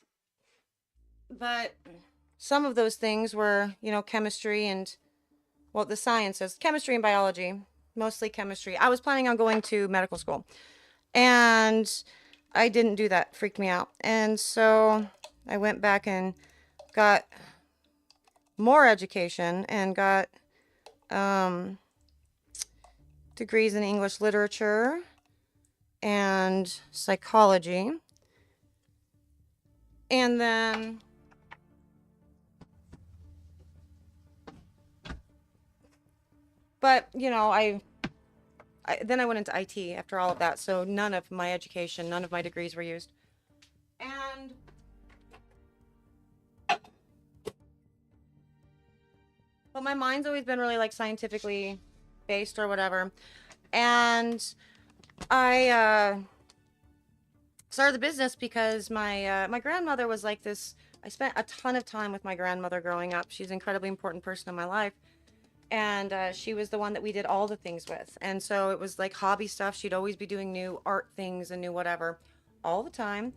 but some of those things were, you know, chemistry and, well, the sciences, chemistry and biology. Mostly chemistry. I was planning on going to medical school, and I didn't do that. Freaked me out. And so I went back and got more education and got degrees in English literature and psychology. And then but, you know, I then I went into IT after all of that. So none of my education, none of my degrees were used. And but my mind's always been really like scientifically based or whatever. And I started the business because my grandmother was like this. I spent a ton of time with my grandmother growing up. She's an incredibly important person in my life. And she was the one that we did all the things with. And so it was like hobby stuff. She'd always be doing new art things and new whatever all the time.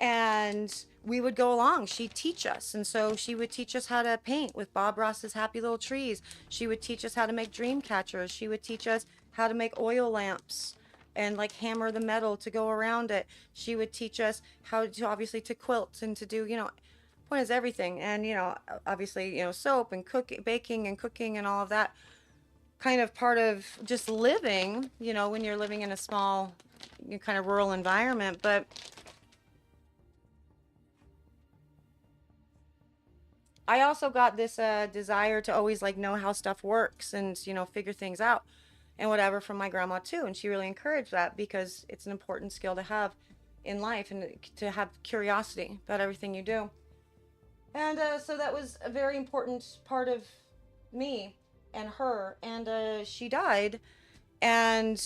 And we would go along. She'd teach us. And so she would teach us how to paint with Bob Ross's Happy Little Trees. She would teach us how to make dream catchers. She would teach us how to make oil lamps and like hammer the metal to go around it. She would teach us how to obviously to quilt and to do, point is everything. And, obviously, soap and baking and cooking and all of that kind of part of just living, when you're living in a small kind of rural environment. But I also got this desire to always like know how stuff works and, figure things out and whatever from my grandma too. And she really encouraged that because it's an important skill to have in life and to have curiosity about everything you do. And so that was a very important part of me and her. And she died. And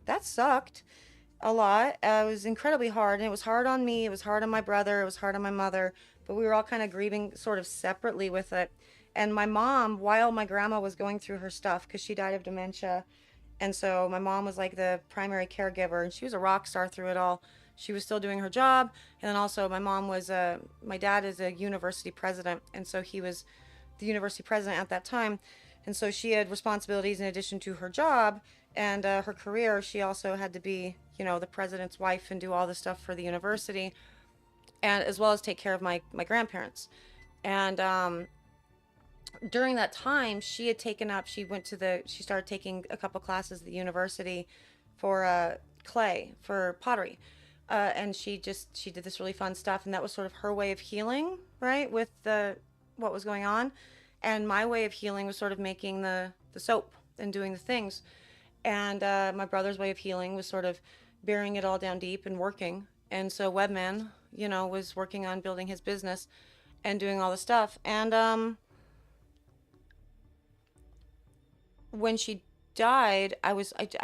that sucked a lot. It was incredibly hard. And it was hard on me. It was hard on my brother. It was hard on my mother. But we were all kind of grieving sort of separately with it. And my mom, while my grandma was going through her stuff, because she died of dementia. And so my mom was like the primary caregiver. And she was a rock star through it all. She was still doing her job. And then also my mom was, my dad is a university president. And so he was the university president at that time. And so she had responsibilities in addition to her job and her career. She also had to be, the president's wife and do all the stuff for the university. And as well as take care of my grandparents. And during that time, she had taken up, she started taking a couple classes at the university for clay, for pottery. And she did this really fun stuff, and that was sort of her way of healing, right, with what was going on. And my way of healing was sort of making the soap and doing the things. And my brother's way of healing was sort of burying it all down deep and working. And so Webman, was working on building his business and doing all the stuff. And when she died, I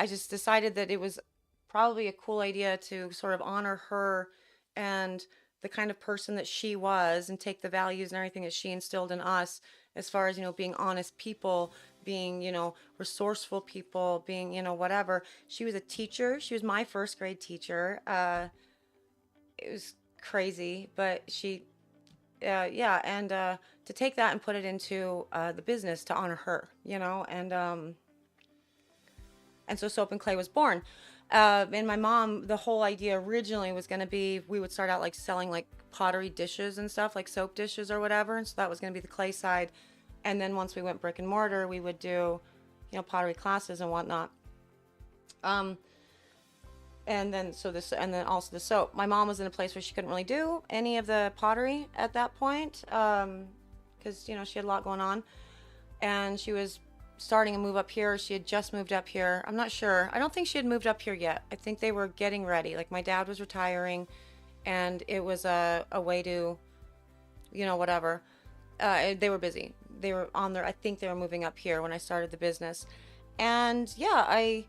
just decided that it was probably a cool idea to sort of honor her and the kind of person that she was and take the values and everything that she instilled in us as far as, being honest people, being, resourceful people, being, whatever. She was a teacher. She was my first grade teacher. It was crazy, but she, and to take that and put it into the business to honor her, and so Soap and Clay was born. And my mom, the whole idea originally was going to be, we would start out like selling like pottery dishes and stuff, like soap dishes or whatever. And so that was going to be the clay side. And then once we went brick and mortar, we would do, pottery classes and whatnot. And then also the soap. My mom was in a place where she couldn't really do any of the pottery at that point. Cause she had a lot going on and she was starting a move up here. She had just moved up here. I'm not sure. I don't think she had moved up here yet. I think they were getting ready. Like my dad was retiring and it was a way to, whatever. They were busy. They were on their, I think they were moving up here when I started the business. And yeah,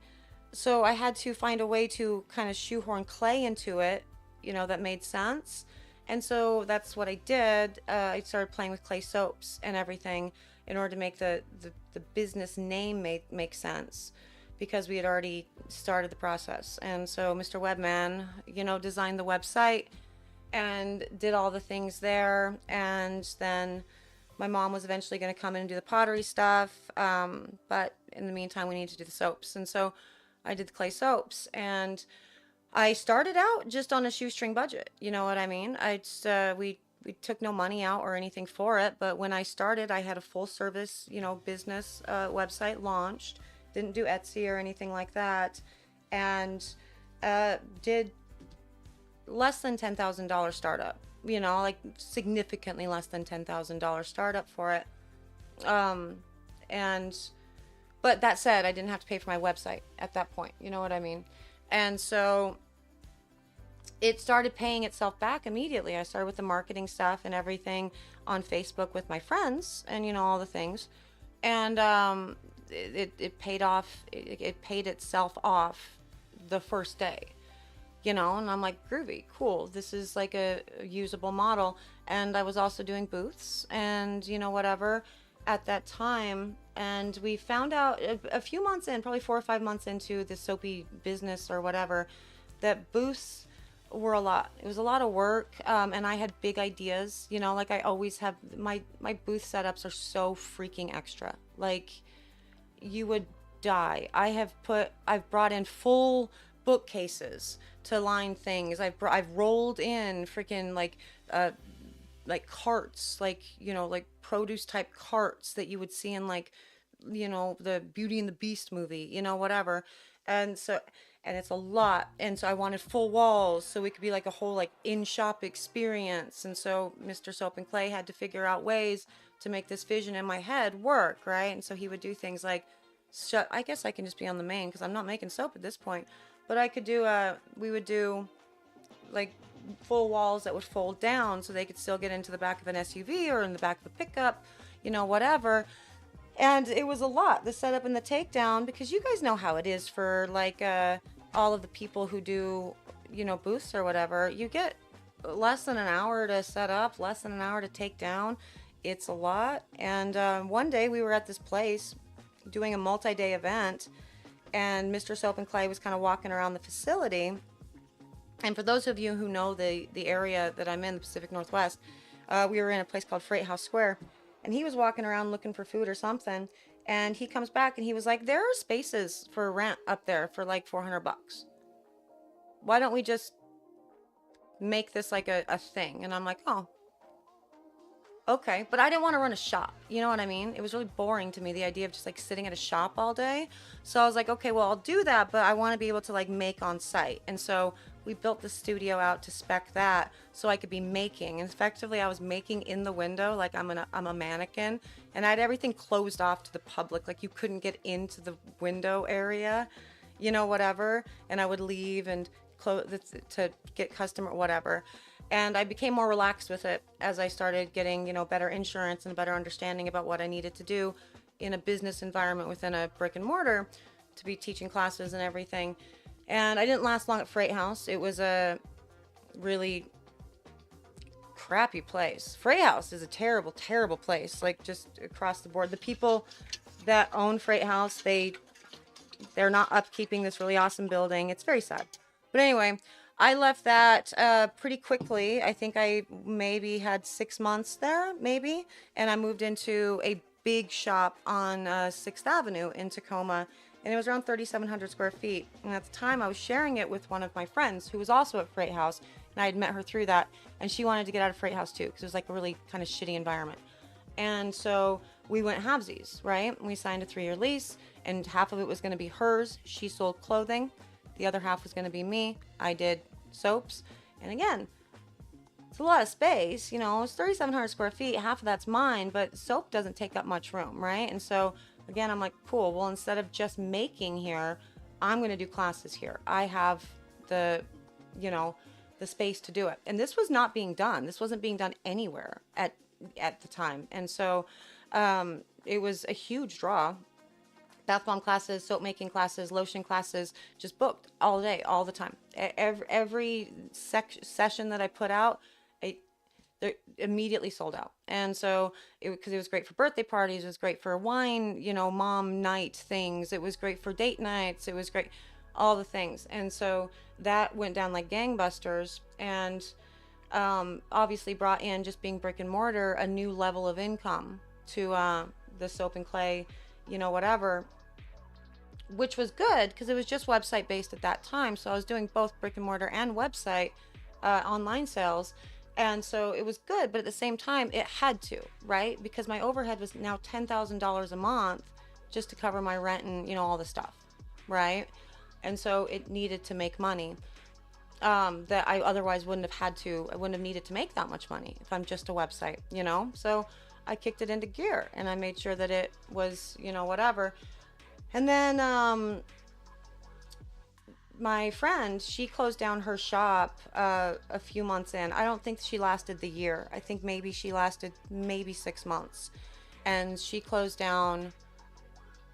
so I had to find a way to kind of shoehorn clay into it, that made sense. And so that's what I did. I started playing with clay soaps and everything in order to make the business name make sense, because we had already started the process. And so Mr. Webman, designed the website and did all the things there. And then my mom was eventually going to come in and do the pottery stuff. But in the meantime, we needed to do the soaps. And so I did the clay soaps, and I started out just on a shoestring budget. You know what I mean? We took no money out or anything for it, but when I started, I had a full service, business website launched. Didn't do Etsy or anything like that, and did less than $10,000 startup. Like significantly less than $10,000 startup for it, and But that said, I didn't have to pay for my website at that point. You know what I mean? And so it started paying itself back immediately. I started with the marketing stuff and everything on Facebook with my friends and, you know, all the things. And it paid off. It paid itself off the first day, you know, and I'm like, groovy, cool. This is like a usable model. And I was also doing booths and, you know, whatever at that time. And we found out a few months in, probably 4 or 5 months into the soapy business or whatever, that booths were a lot. It was a lot of work. And I had big ideas, you know, like I always have. My booth setups are so freaking extra. Like, you would die. I've brought in full bookcases to line things. I've rolled in freaking like carts, like, you know, like produce type carts that you would see in, like, you know, the Beauty and the Beast movie, you know, whatever. And so, and it's a lot. And so I wanted full walls so it could be like a whole like in-shop experience. And so Mr. Soap and Clay had to figure out ways to make this vision in my head work, right? And so he would do things like, I guess I can just be on the main because I'm not making soap at this point. But I could do, we would do like full walls that would fold down so they could still get into the back of an SUV or in the back of a pickup, you know, whatever. And it was a lot, the setup and the takedown, because you guys know how it is for like all of the people who do, you know, booths or whatever. You get less than an hour to set up, less than an hour to take down. It's a lot. And one day we were at this place doing a multi-day event, and Mr. Soap and Clay was kind of walking around the facility. And for those of you who know the area that I'm in, the Pacific Northwest, we were in a place called Freight House Square, and he was walking around looking for food or something, and he comes back and he was like, there are spaces for rent up there for like $400. Why don't we just make this like a thing? And I'm like, oh, okay. But I didn't want to run a shop. You know what I mean? It was really boring to me, the idea of just like sitting at a shop all day. So I was like, okay, well, I'll do that, but I want to be able to like make on site. And so we built the studio out to spec that so I could be making. And effectively, I was making in the window, like I'm a mannequin, and I had everything closed off to the public. Like you couldn't get into the window area, you know, whatever. And I would leave and close to get customer, whatever. And I became more relaxed with it as I started getting, you know, better insurance and a better understanding about what I needed to do in a business environment within a brick and mortar to be teaching classes and everything. And I didn't last long at Freight House. It was a really crappy place. Freight House is a terrible, terrible place, like just across the board. The people that own Freight House, they're not upkeeping this really awesome building. It's very sad. But anyway, I left that pretty quickly. I think I maybe had 6 months there, maybe. And I moved into a big shop on 6th Avenue in Tacoma. And it was around 3,700 square feet. And at the time, I was sharing it with one of my friends who was also at Freight House. And I had met her through that. And she wanted to get out of Freight House too, because it was like a really kind of shitty environment. And so we went halvesies, right? And we signed a 3-year lease. And half of it was going to be hers. She sold clothing. The other half was going to be me. I did soaps. And again, it's a lot of space. You know, it's 3,700 square feet. Half of that's mine. But soap doesn't take up much room, right? And so again, I'm like, cool. Well, instead of just making here, I'm going to do classes here. I have the, you know, the space to do it. And this was not being done. This wasn't being done anywhere at the time. And so it was a huge draw. Bath bomb classes, soap making classes, lotion classes, just booked all day, all the time. Every session that I put out, they're immediately sold out. And so because it was great for birthday parties, it was great for wine, you know, mom night things. It was great for date nights. It was great, all the things. And so that went down like gangbusters, and obviously brought in, just being brick and mortar, a new level of income to the Soap and Clay, you know, whatever, which was good because it was just website based at that time. So I was doing both brick and mortar and website online sales. And so it was good, but at the same time, it had to, right? Because my overhead was now $10,000 a month just to cover my rent and, you know, all the stuff, right? And so it needed to make money that I otherwise wouldn't have had to. I wouldn't have needed to make that much money if I'm just a website, you know? So I kicked it into gear, and I made sure that it was, you know, whatever. And then my friend, she closed down her shop a few months in. I don't think she lasted the year. I think maybe she lasted maybe 6 months. And she closed down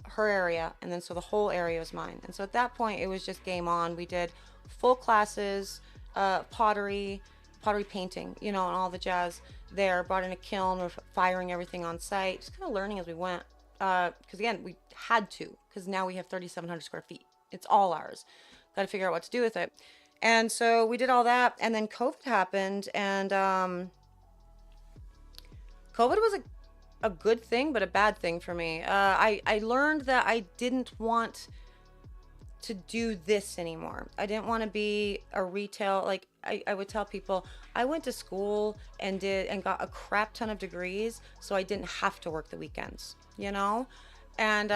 her area, and then so the whole area was mine. And so at that point, it was just game on. We did full classes, pottery painting, you know, and all the jazz there. Brought in a kiln, we're firing everything on site, just kind of learning as we went. Because again, we had to, because now we have 3,700 square feet. It's all ours. Got to figure out what to do with it. And so we did all that, and then COVID happened, and COVID was a good thing, but a bad thing for me. I learned that I didn't want to do this anymore. I didn't want to be a retail, like I would tell people, I went to school and got a crap ton of degrees, so I didn't have to work the weekends, you know? And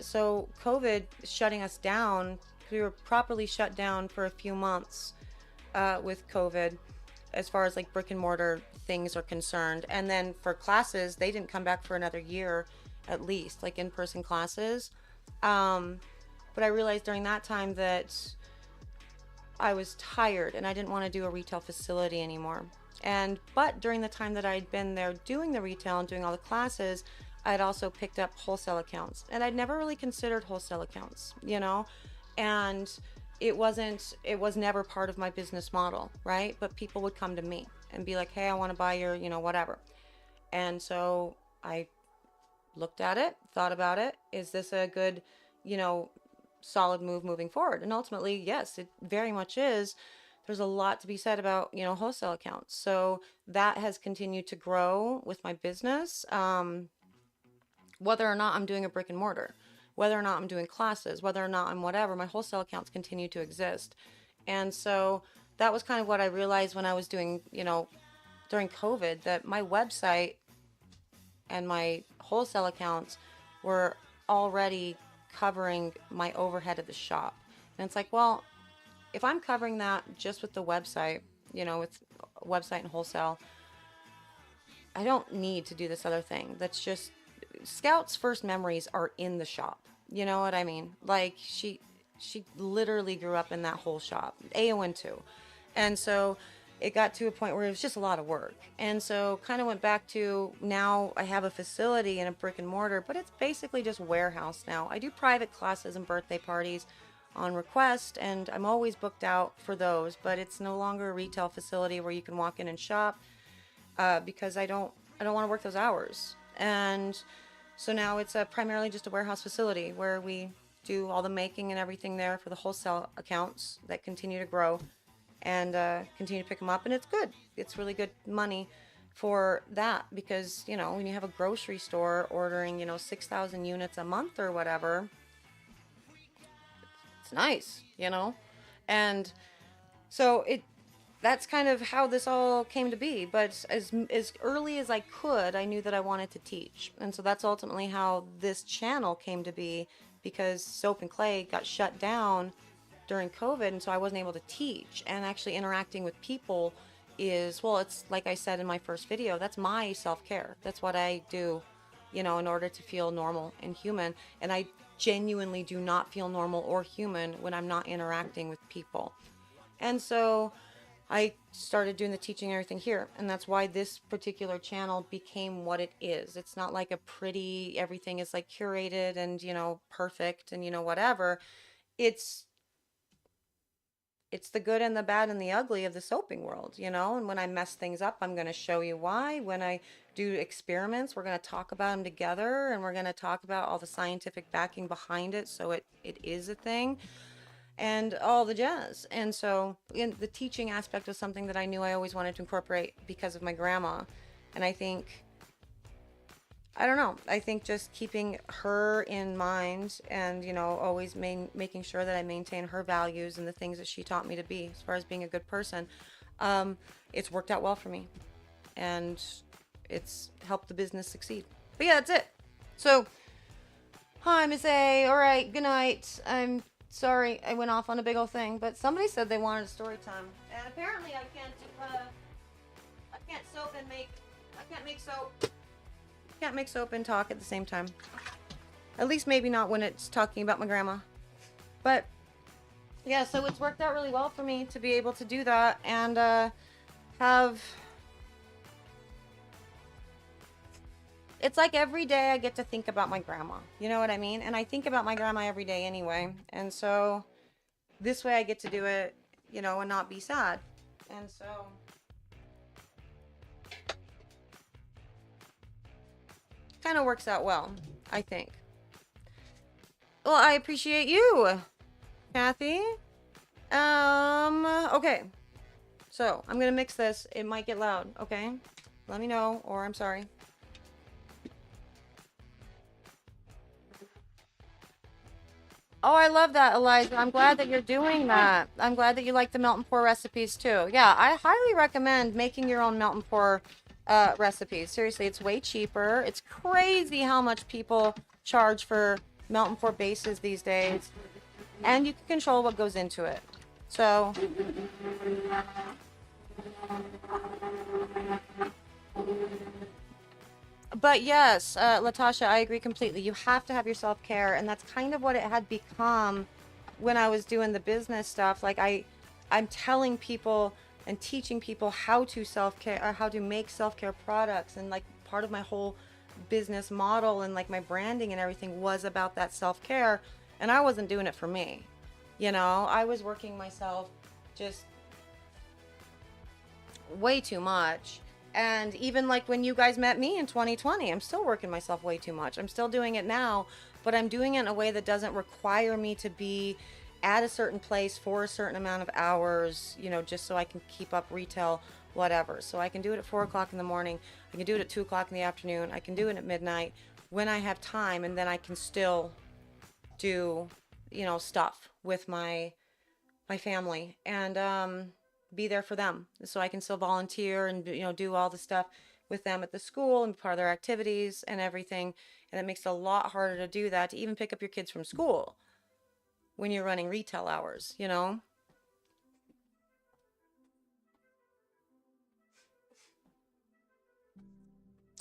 so COVID shutting us down, we were properly shut down for a few months with COVID, as far as like brick and mortar things are concerned. And then for classes, they didn't come back for another year at least, like in-person classes. But I realized during that time that I was tired and I didn't want to do a retail facility anymore. But during the time that I'd been there doing the retail and doing all the classes, I'd also picked up wholesale accounts, and I'd never really considered wholesale accounts, you know, and it was never part of my business model, right? But people would come to me and be like, hey, I want to buy your, you know, whatever. And so I looked at it, thought about it. Is this a good, you know, solid move moving forward? And ultimately, yes, it very much is. There's a lot to be said about, you know, wholesale accounts. So that has continued to grow with my business. Whether or not I'm doing a brick and mortar, whether or not I'm doing classes, whether or not I'm whatever, my wholesale accounts continue to exist. And so that was kind of what I realized when I was doing, you know, during COVID, that my website and my wholesale accounts were already covering my overhead at the shop. And it's like, well, if I'm covering that just with the website, you know, with website and wholesale, I don't need to do this other thing. That's just, Scout's first memories are in the shop. You know what I mean? Like she literally grew up in that whole shop, AON too. And so it got to a point where it was just a lot of work. And so kind of went back to, now I have a facility and a brick and mortar, but it's basically just warehouse now. I do private classes and birthday parties on request, and I'm always booked out for those, but it's no longer a retail facility where you can walk in and shop, because I don't want to work those hours. And so now it's primarily just a warehouse facility where we do all the making and everything there for the wholesale accounts that continue to grow and continue to pick them up. And it's good. It's really good money for that, because, you know, when you have a grocery store ordering, you know, 6,000 units a month or whatever, it's nice, you know? And so that's kind of how this all came to be. But as early as I could, I knew that I wanted to teach. And so that's ultimately how this channel came to be, because Soap and Clay got shut down during COVID, and so I wasn't able to teach. And actually interacting with people is, well, it's like I said in my first video, that's my self-care. That's what I do, you know, in order to feel normal and human. And I genuinely do not feel normal or human when I'm not interacting with people. And so I started doing the teaching and everything here, and that's why this particular channel became what it is. It's not like a pretty, everything is like curated and, you know, perfect and, you know, whatever. It's the good and the bad and the ugly of the soaping world, you know. And when I mess things up, I'm going to show you why. When I do experiments, we're going to talk about them together, and we're going to talk about all the scientific backing behind it, so it is a thing, and all the jazz. And so the teaching aspect was something that I knew I always wanted to incorporate because of my grandma. And I think, I don't know, I think just keeping her in mind and, you know, always making sure that I maintain her values and the things that she taught me to be as far as being a good person, it's worked out well for me, and it's helped the business succeed. But yeah, that's it. So, hi, Miss A. All right, good night. I'm sorry I went off on a big old thing, but somebody said they wanted a story time, and apparently I can't make soap and talk at the same time. At least maybe not when it's talking about my grandma. But yeah, so it's worked out really well for me to be able to do that and have. It's like every day I get to think about my grandma. You know what I mean? And I think about my grandma every day anyway. And so this way I get to do it, you know, and not be sad. And so kind of works out well, I think. Well, I appreciate you, Kathy. Okay. So I'm gonna mix this. It might get loud, okay? Let me know, or I'm sorry. Oh, I love that, Eliza. I'm glad that you're doing that. I'm glad that you like the melt and pour recipes too. Yeah, I highly recommend making your own melt and pour recipes. Seriously, it's way cheaper. It's crazy how much people charge for melt and pour bases these days. And you can control what goes into it. So but yes, Latasha, I agree completely. You have to have your self-care, and that's kind of what it had become when I was doing the business stuff. Like I'm telling people and teaching people how to self-care or how to make self-care products, and like part of my whole business model and like my branding and everything was about that self-care, and I wasn't doing it for me. You know, I was working myself just way too much. And even like when you guys met me in 2020, I'm still working myself way too much. I'm still doing it now, but I'm doing it in a way that doesn't require me to be at a certain place for a certain amount of hours, you know, just so I can keep up retail, whatever. So I can do it at 4 o'clock in the morning. I can do it at 2 o'clock in the afternoon. I can do it at midnight when I have time, and then I can still do, you know, stuff with my family and be there for them, so I can still volunteer and, you know, do all the stuff with them at the school and part of their activities and everything. And it makes it a lot harder to do that, to even pick up your kids from school when you're running retail hours, you know.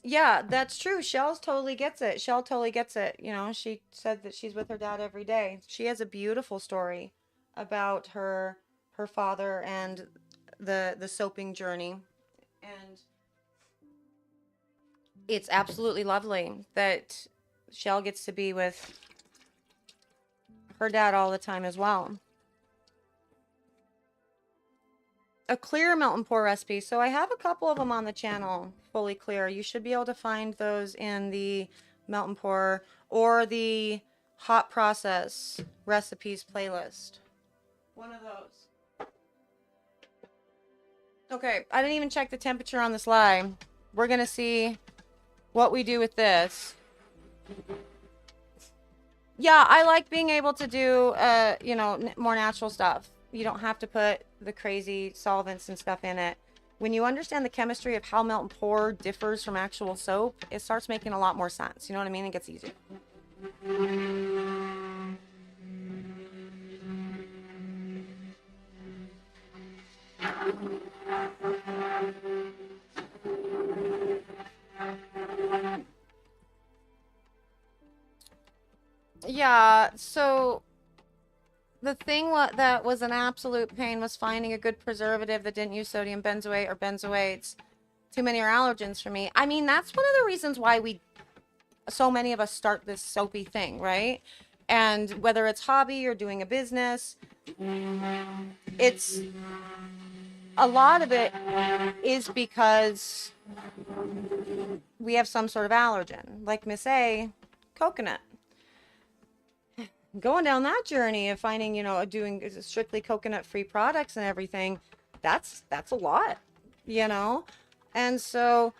Yeah, that's true. Shell totally gets it. Shell totally gets it. You know, she said that she's with her dad every day. She has a beautiful story about her father and the soaping journey. And it's absolutely lovely that Shell gets to be with her dad all the time as well. A clear melt and pour recipe. So I have a couple of them on the channel, fully clear. You should be able to find those in the melt and pour or the hot process recipes playlist. One of those. Okay, I didn't even check the temperature on this lye. We're gonna see what we do with this. Yeah, I like being able to do, you know, more natural stuff. You don't have to put the crazy solvents and stuff in it. When you understand the chemistry of how melt and pour differs from actual soap, it starts making a lot more sense. You know what I mean? It gets easier. Yeah, so the thing that was an absolute pain was finding a good preservative that didn't use sodium benzoate or benzoates. Too many are allergens for me. I mean, that's one of the reasons why so many of us start this soapy thing, right? And whether it's hobby or doing a business, it's a lot of it is because we have some sort of allergen, like Miss A, coconut. Going down that journey of finding, you know, doing strictly coconut free products and everything, that's a lot, you know. And so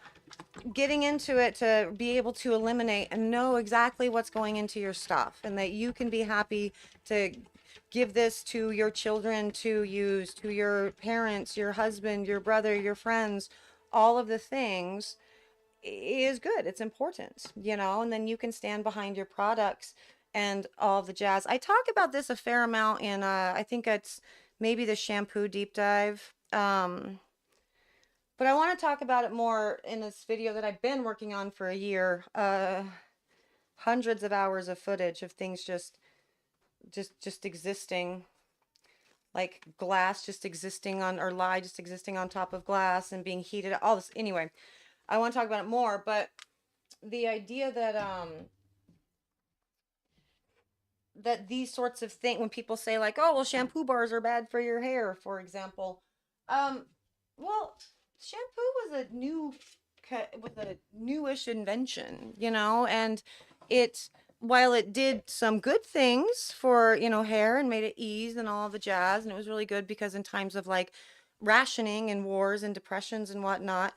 getting into it to be able to eliminate and know exactly what's going into your stuff, and that you can be happy to give this to your children to use, to your parents, your husband, your brother, your friends, all of the things is good. It's important, you know. And then you can stand behind your products and all the jazz. I talk about this a fair amount in I think it's maybe the shampoo deep dive, but I want to talk about it more in this video that I've been working on for a year, hundreds of hours of footage of things just existing, like glass just existing on, or lye just existing on top of glass and being heated, all this. Anyway, I want to talk about it more, but the idea that these sorts of things, when people say like, oh, well, shampoo bars are bad for your hair, for example, well, shampoo was a newish invention, you know, and it, while it did some good things for, you know, hair and made it ease and all the jazz, and it was really good because in times of like rationing and wars and depressions and whatnot,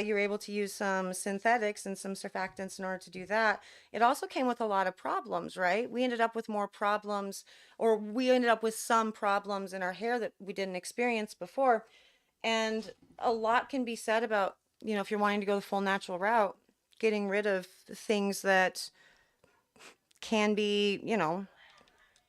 you're able to use some synthetics and some surfactants in order to do that. It also came with a lot of problems, right? We ended up with more problems, or we ended up with some problems in our hair that we didn't experience before. And a lot can be said about, you know, if you're wanting to go the full natural route, getting rid of things that can be, you know,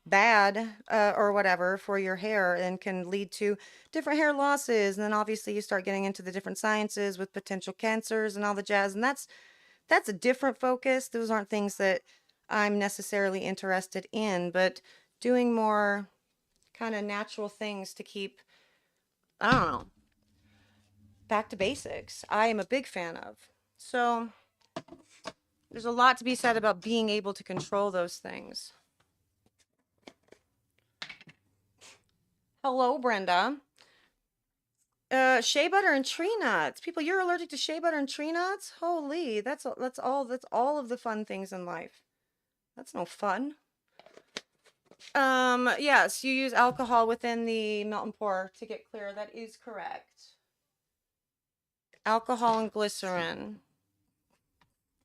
bad or whatever for your hair and can lead to different hair losses. And then obviously you start getting into the different sciences with potential cancers and all the jazz. And that's a different focus. Those aren't things that I'm necessarily interested in, but doing more kind of natural things to keep, I don't know, back to basics, I am a big fan of. So there's a lot to be said about being able to control those things. Hello, Brenda. Shea butter and tree nuts. People, you're allergic to shea butter and tree nuts? Holy, that's all of the fun things in life. That's no fun. Yes, you use alcohol within the melt and pour to get clear. That is correct. Alcohol and glycerin.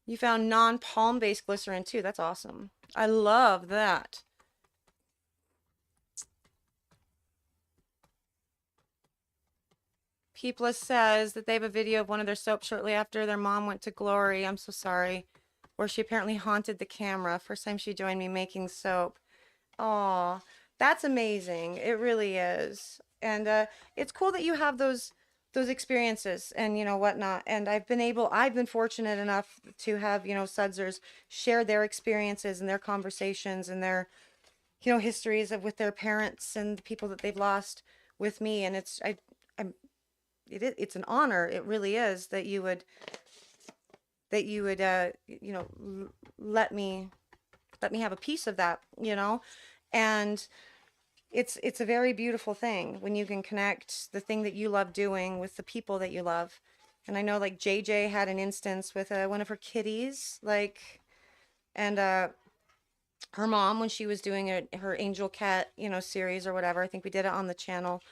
You found non-palm based glycerin too. That's awesome. I love that. Peepla says that they have a video of one of their soaps shortly after their mom went to glory. I'm so sorry. Where she apparently haunted the camera. First time she joined me making soap. Aw, that's amazing. It really is. And it's cool that you have those experiences and, you know, whatnot. And I've been fortunate enough to have, you know, Sudsers share their experiences and their conversations and their, you know, histories with their parents and the people that they've lost with me. And it's an honor. It really is that you would you know, let me have a piece of that, you know. And it's a very beautiful thing when you can connect the thing that you love doing with the people that you love. And I know like JJ had an instance with one of her kitties, like, and her mom, when she was doing her angel cat, you know, series or whatever. I think we did it on the channel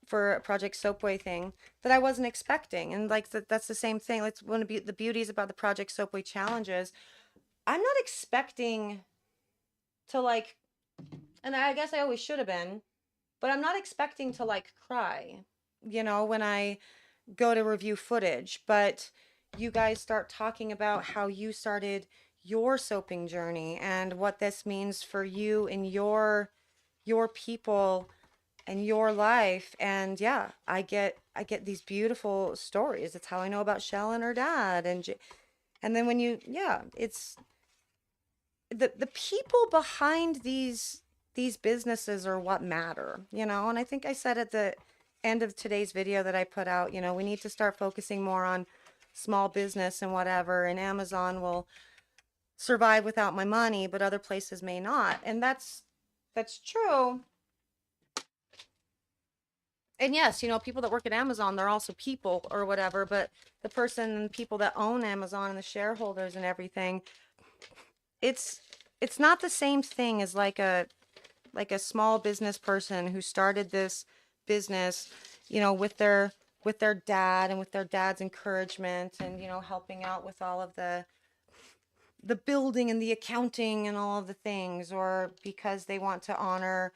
for a Project Soapway thing that I wasn't expecting. And like that's the same thing. Like one of the beauties about the Project Soapway challenges, I'm not expecting to like, and I guess I always should have been, but I'm not expecting to like cry, you know, when I go to review footage. But you guys start talking about how you started your soaping journey and what this means for you and your people and your life. And yeah, I get these beautiful stories. It's how I know about Shell and her dad. And then when it's the people behind these businesses are what matter, you know. And I think I said at the end of today's video that I put out, you know, we need to start focusing more on small business and whatever, and Amazon will survive without my money, but other places may not. And that's true. And yes, you know, people that work at Amazon, they're also people or whatever, but the people that own Amazon and the shareholders and everything, it's not the same thing as like a small business person who started this business, you know, with their dad and with their dad's encouragement and, you know, helping out with all of the building and the accounting and all of the things, or because they want to honor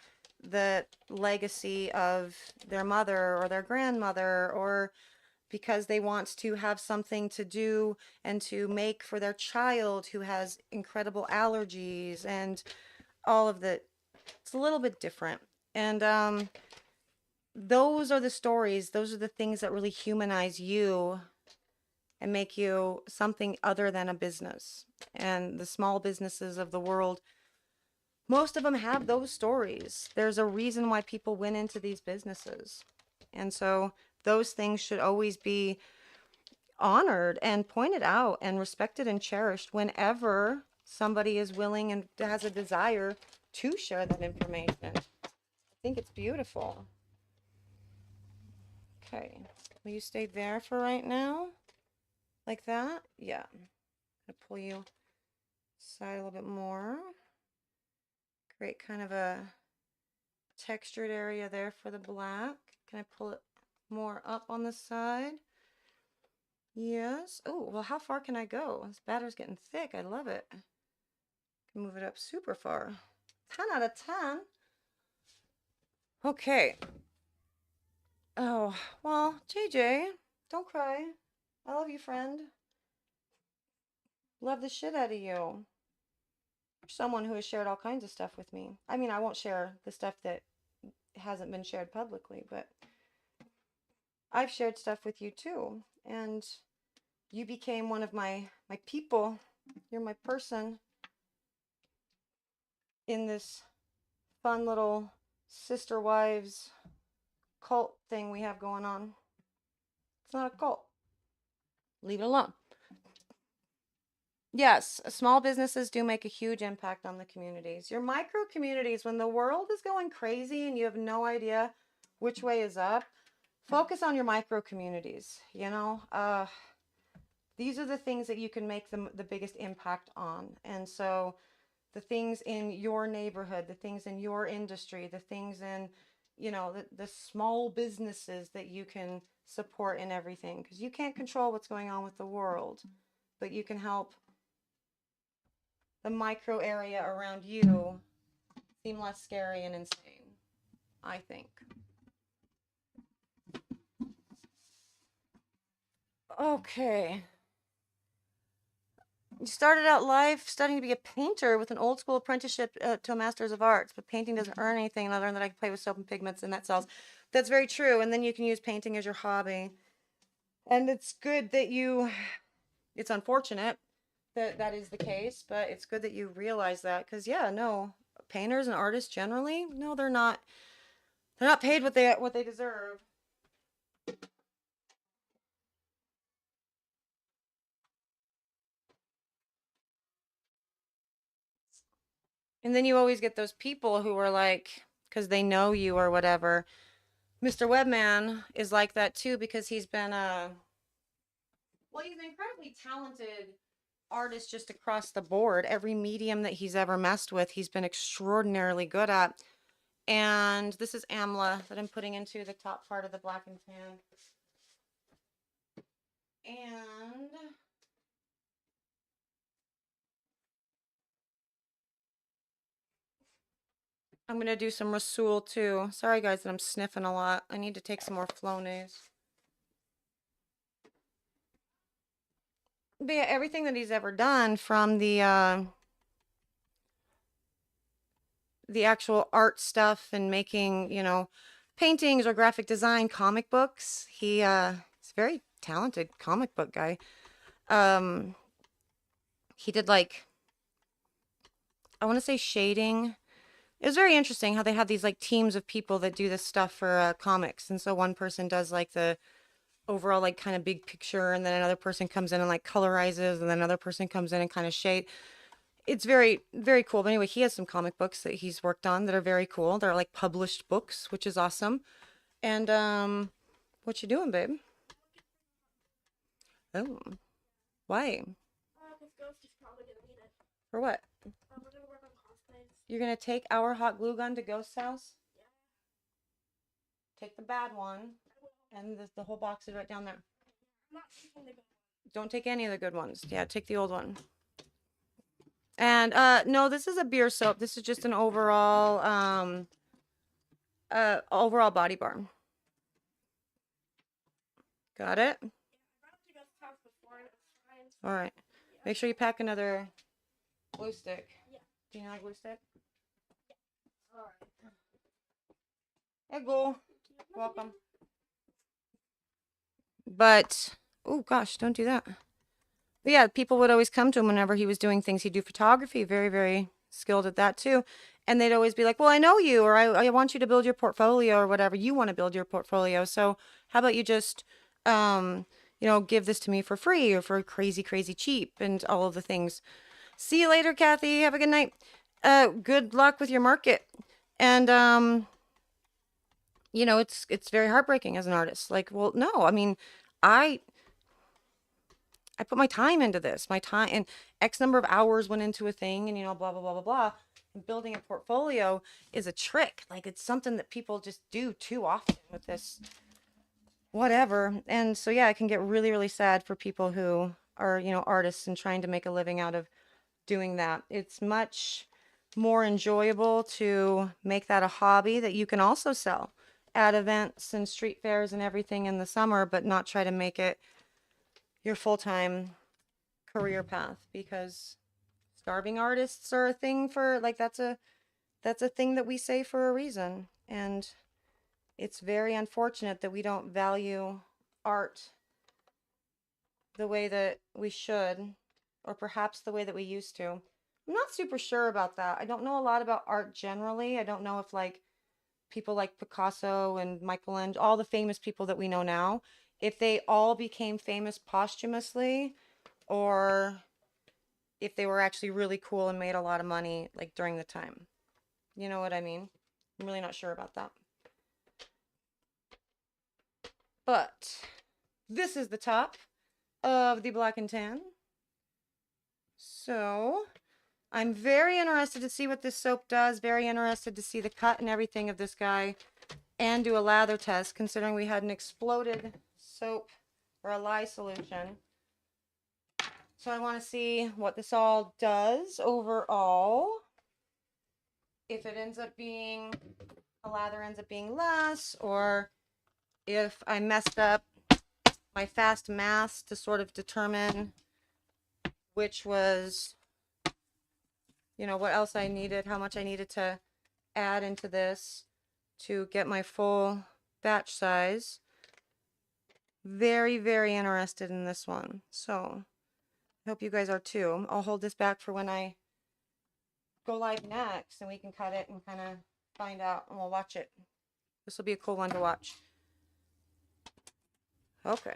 the legacy of their mother or their grandmother, or because they want to have something to do and to make for their child who has incredible allergies and all of the, it's a little bit different. And those are the stories, those are the things that really humanize you and make you something other than a business. And the small businesses of the world, most of them have those stories. There's a reason why people went into these businesses. And so those things should always be honored and pointed out and respected and cherished whenever somebody is willing and has a desire to share that information. I think it's beautiful. Okay, will you stay there for right now? Like that? Yeah. I'm gonna pull you aside a little bit more. Create kind of a textured area there for the black. Can I pull it more up on the side? Yes. Oh, well, how far can I go? This batter's getting thick. I love it. Can move it up super far. 10 out of 10. Okay. Oh, well, JJ, don't cry. I love you, friend. Love the shit out of you. You're someone who has shared all kinds of stuff with me. I mean, I won't share the stuff that hasn't been shared publicly, but I've shared stuff with you too. And you became one of my people. You're my person in this fun little sister wives cult thing we have going on. It's not a cult. Leave it alone. Yes, small businesses do make a huge impact on the communities. Your micro communities, when the world is going crazy and you have no idea which way is up, focus on your micro communities. You know, these are the things that you can make the biggest impact on. And so the things in your neighborhood, the things in your industry, the things in, you know, the small businesses that you can support in everything. Because you can't control what's going on with the world, but you can help the micro area around you seem less scary and insane, I think. Okay. You started out life studying to be a painter with an old school apprenticeship to a master's of arts, but painting doesn't earn anything, and I learned that I can play with soap and pigments and that sells. That's very true. And then you can use painting as your hobby. And it's good that it's unfortunate that that is the case, but it's good that you realize that, because yeah, no, painters and artists generally, no, they're not paid what they deserve. And then you always get those people who are like, because they know you or whatever. Mr. Webman is like that too, because he's been well, he's an incredibly talented artist just across the board. Every medium that he's ever messed with, he's been extraordinarily good at. And this is amla that I'm putting into the top part of the black and tan. And I'm going to do some Rasul too. Sorry guys that I'm sniffing a lot. I need to take some more Flonase. But yeah, everything that he's ever done, from the actual art stuff and making, you know, paintings or graphic design, comic books. He's a very talented comic book guy. He did, like, I want to say shading. It was very interesting how they had these like teams of people that do this stuff for comics. And so one person does like the overall like kind of big picture, and then another person comes in and like colorizes, and then another person comes in and kind of shade. It's very, very cool. But anyway, he has some comic books that he's worked on that are very cool. They're like published books, which is awesome. And what you doing, babe? Oh, why? This ghost is probably gonna need it. For what? We're gonna work on cosplays. You're gonna take our hot glue gun to Ghost's house? Yeah. Take the bad one, and the whole box is right down there. I'm not taking the good one. Don't take any of the good ones. Yeah, take the old one. And no, this is a beer soap. This is just an overall overall body bar. Got it? Yeah, I brought it to Ghost's house before and it was fine. So All right. yeah. Make sure you pack another glue stick. Yeah. Do you know a glue stick? All right. Hey, glue. Welcome. But Oh gosh, don't do that. But yeah, people would always come to him whenever he was doing things. He'd do photography, very, very skilled at that too. And they'd always be like, well, I know you, or I want you to build your portfolio or whatever. You want to build your portfolio. So how about you just, give this to me for free or for crazy, crazy cheap and all of the things. See you later, Kathy. Have a good night. Good luck with your market. And, it's very heartbreaking as an artist. Like, well, no, I mean, I I put my time into this. My time and X number of hours went into a thing and blah blah blah blah blah. And building a portfolio is a trick. Like it's something that people just do too often with this whatever. And so yeah, it can get really, really sad for people who are, artists and trying to make a living out of doing that. It's much more enjoyable to make that a hobby that you can also sell at events and street fairs and everything in the summer, but not try to make it your full-time career path, because starving artists are a thing for like that's a thing that we say for a reason. And it's very unfortunate that we don't value art the way that we should, or perhaps the way that we used to. I'm not super sure about that. I don't know a lot about art generally. I don't know if like people like Picasso and Michelangelo, all the famous people that we know now, if they all became famous posthumously or if they were actually really cool and made a lot of money like during the time. You know what I mean? I'm really not sure about that. But this is the top of the black and tan. So I'm very interested to see what this soap does. Very interested to see the cut and everything of this guy and do a lather test, considering we had an exploded soap or a lye solution. So I want to see what this all does overall. If it ends up being, a lather ends up being less, or if I messed up my fast math to sort of determine which was, what else I needed, how much I needed to add into this to get my full batch size. Very, very interested in this one. So I hope you guys are too. I'll hold this back for when I go live next and we can cut it and kind of find out and we'll watch it. This will be a cool one to watch. Okay.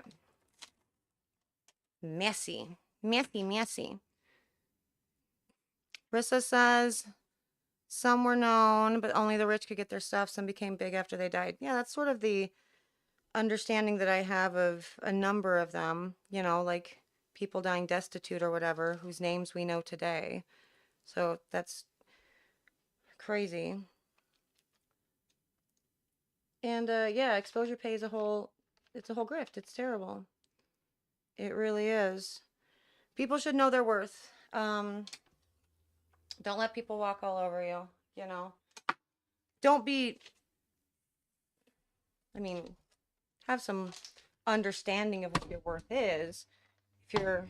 Messy. Messy, messy. Rissa says, some were known, but only the rich could get their stuff. Some became big after they died. Yeah, that's sort of the understanding that I have of a number of them, like people dying destitute or whatever, whose names we know today. So that's crazy. And yeah, exposure pay is it's a whole grift. It's terrible. It really is. People should know their worth. Don't let people walk all over you, Don't be, have some understanding of what your worth is. If you're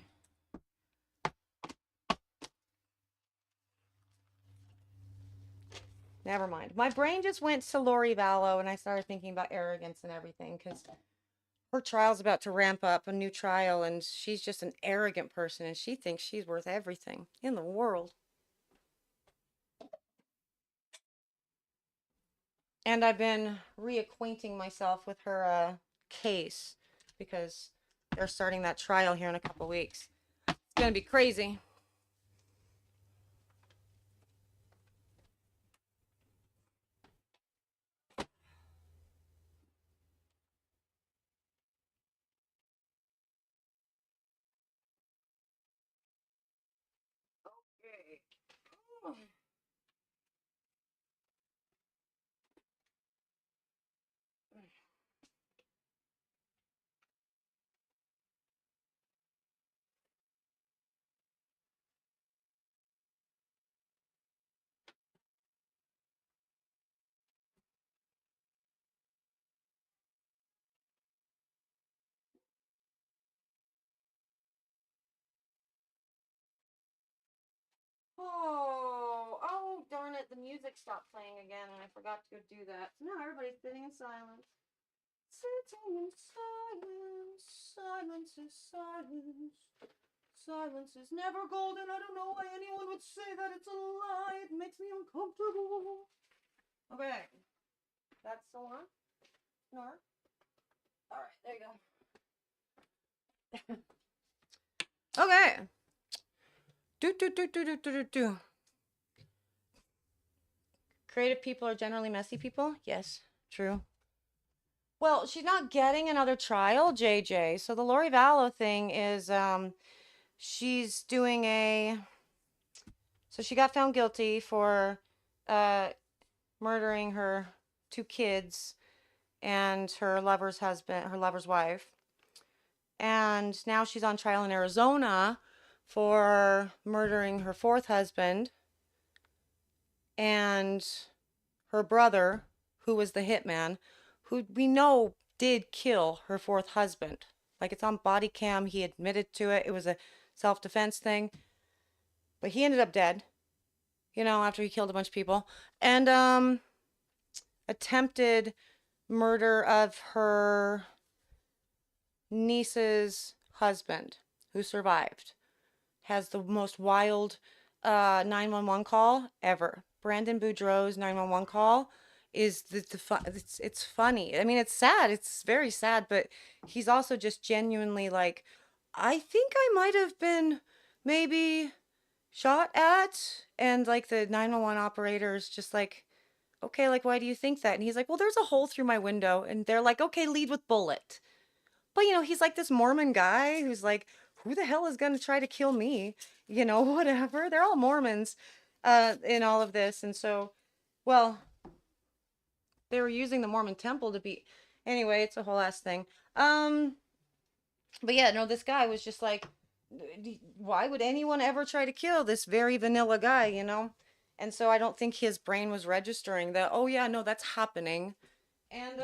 never mind. My brain just went to Lori Vallow and I started thinking about arrogance and everything, because her trial's about to ramp up, a new trial, and she's just an arrogant person and she thinks she's worth everything in the world. And I've been reacquainting myself with her case because they're starting that trial here in a couple weeks. It's gonna be crazy. Okay. Oh. Oh, darn it. The music stopped playing again and I forgot to go do that. So now everybody's sitting in silence. Sitting in silence, silence is silence. Silence is never golden. I don't know why anyone would say that it's a lie. It makes me uncomfortable. Okay. That's still on? No? Alright, there you go. Okay. Do. Creative people are generally messy people? Yes, true. Well, she's not getting another trial, JJ. So the Lori Vallow thing is she's doing so she got found guilty for murdering her 2 kids and her lover's husband, her lover's wife. And now she's on trial in Arizona for murdering her 4th husband and her brother, who was the hitman, who we know did kill her 4th husband. Like, it's on body cam. He admitted to it. It was a self-defense thing. But he ended up dead, after he killed a bunch of people. And attempted murder of her niece's husband, who survived. Has the most wild 911 call ever. Brandon Boudreaux's 911 call is it's funny. I mean, it's sad. It's very sad, but he's also just genuinely like, I think I might have been maybe shot at, and like the 911 operator is just like, okay, like, why do you think that? And he's like, well, there's a hole through my window. And they're like, okay, lead with bullet. But he's like this Mormon guy who's like, who the hell is going to try to kill me? Whatever. They're all Mormons in all of this. And so, well, they were using the Mormon temple to be, anyway, it's a whole ass thing. But yeah, no, this guy was just like, why would anyone ever try to kill this very vanilla guy, And so I don't think his brain was registering that, oh yeah, no, that's happening. And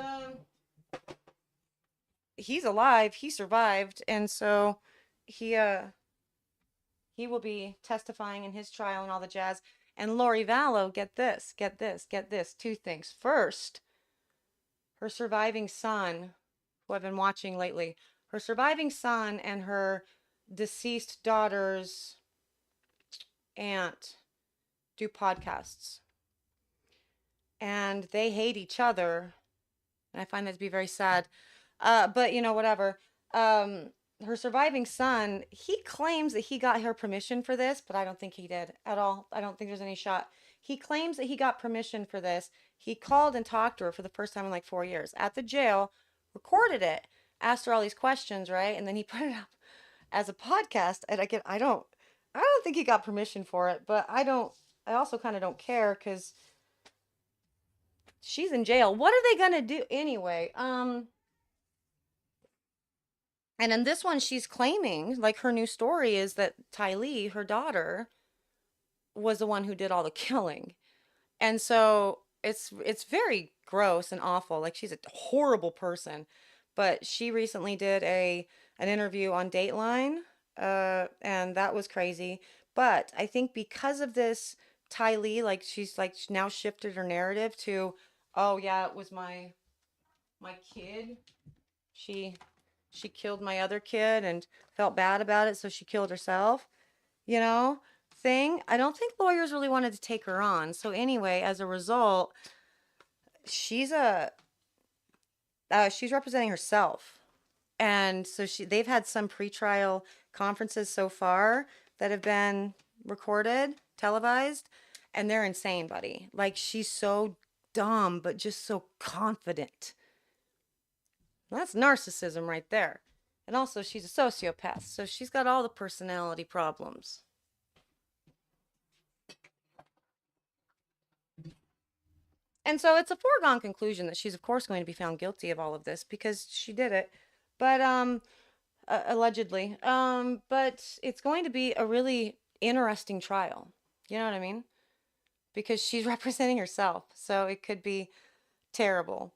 he's alive, he survived, and so he will be testifying in his trial and all the jazz. And Lori Vallow, get this. 2 things. First, her surviving son, who I've been watching lately, her surviving son and her deceased daughter's aunt do podcasts. And they hate each other. And I find that to be very sad. But, whatever. Her surviving son, he claims that he got her permission for this, but I don't think he did at all. I don't think there's any shot. He claims that he got permission for this. He called and talked to her for the first time in like 4 years at the jail, recorded it, asked her all these questions, right? And then he put it up as a podcast. And again, I don't think he got permission for it, but I also kind of don't care because she's in jail. What are they going to do anyway? And in this one, she's claiming, like, her new story is that Tylee, her daughter, was the one who did all the killing. And so it's very gross and awful. Like, she's a horrible person. But she recently did an interview on Dateline, and that was crazy. But I think because of this, Tylee, like, she's like now shifted her narrative to, oh yeah, it was my kid. She killed my other kid and felt bad about it, so she killed herself, thing. I don't think lawyers really wanted to take her on. So anyway, as a result, she's representing herself. And so they've had some pretrial conferences so far that have been recorded, televised, and they're insane, buddy. Like, she's so dumb, but just so confident. That's narcissism right there. And also, she's a sociopath, so she's got all the personality problems. And so it's a foregone conclusion that she's, of course, going to be found guilty of all of this because she did it. But, allegedly. But it's going to be a really interesting trial. You know what I mean? Because she's representing herself, so it could be terrible.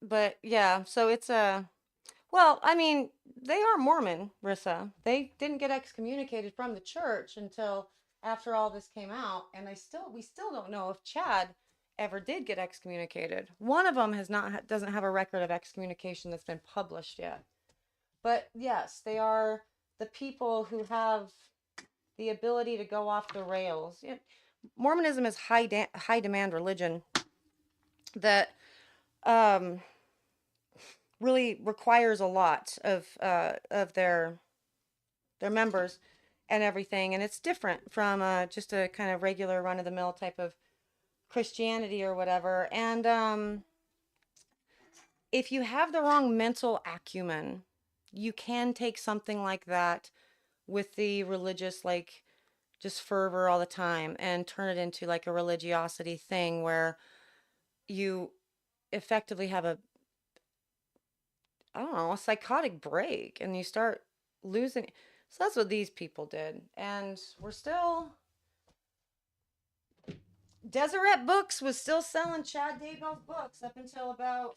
But yeah, so it's well, I mean, they are Mormon, Rissa. They didn't get excommunicated from the church until after all this came out, and we still don't know if Chad ever did get excommunicated. One of them doesn't have a record of excommunication that's been published yet. But yes, they are the people who have the ability to go off the rails. Mormonism is high demand religion that really requires a lot of their members and everything, and it's different from just a kind of regular run of the mill type of Christianity or whatever. And if you have the wrong mental acumen, you can take something like that with the religious, like, just fervor all the time and turn it into like a religiosity thing where you effectively have a psychotic break and you start losing. So that's what these people did. And we're still, Deseret Books was still selling Chad Daybell's books up until about,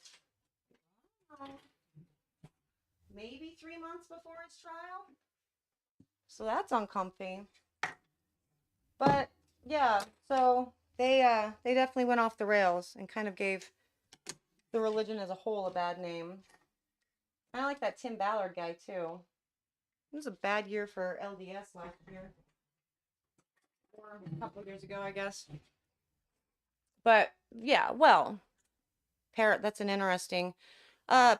maybe 3 months before its trial. So that's uncomfy. But yeah, so they definitely went off the rails and kind of gave the religion as a whole a bad name. I like that Tim Ballard guy too. It was a bad year for LDS last year. Or a couple of years ago, I guess. But yeah, well, Parrot, that's an interesting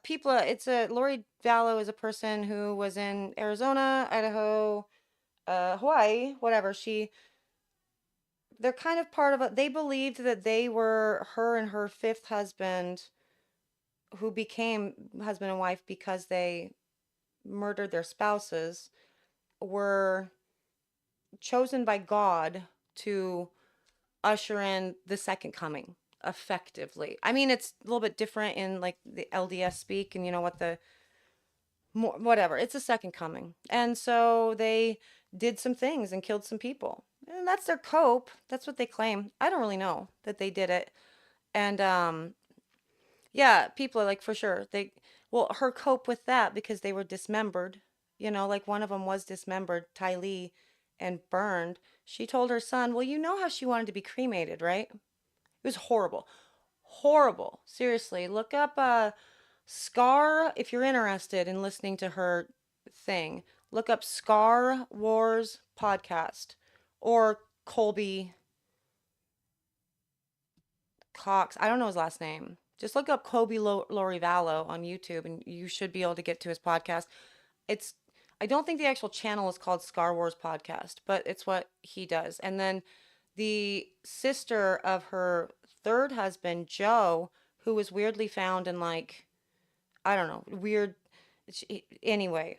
people. Lori Vallow is a person who was in Arizona, Idaho, Hawaii, whatever. They're kind of part of it. They believed that they were her and her fifth husband, who became husband and wife because they murdered their spouses, were chosen by God to usher in the second coming effectively. I mean, it's a little bit different in like the LDS speak and whatever. It's a second coming. And so they did some things and killed some people. And that's their cope. That's what they claim. I don't really know that they did it. And yeah, people are like, for sure. Her cope with that because they were dismembered. Like one of them was dismembered, Ty Lee, and burned. She told her son, well, you know how she wanted to be cremated, right? It was horrible. Horrible. Seriously. Look up Scar if you're interested in listening to her thing. Look up Scar Wars podcast or Colby Cox. I don't know his last name. Just look up Kobe Lorivallo on YouTube and you should be able to get to his podcast. I don't think the actual channel is called Scar Wars Podcast, but it's what he does. And then the sister of her third husband, Joe, who was weirdly found in like, I don't know, weird. Anyway,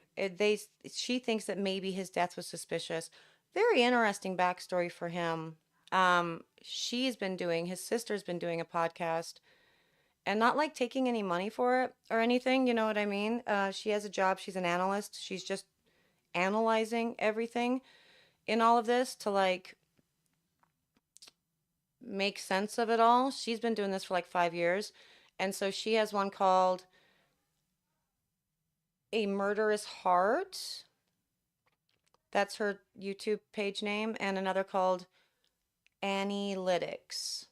she thinks that maybe his death was suspicious. Very interesting backstory for him. His sister's been doing a podcast and not like taking any money for it or anything. You know what I mean? She has a job. She's an analyst. She's just analyzing everything in all of this to like make sense of it all. She's been doing this for like 5 years. And so she has one called A Murderous Heart. That's her YouTube page name. And another called Analytics.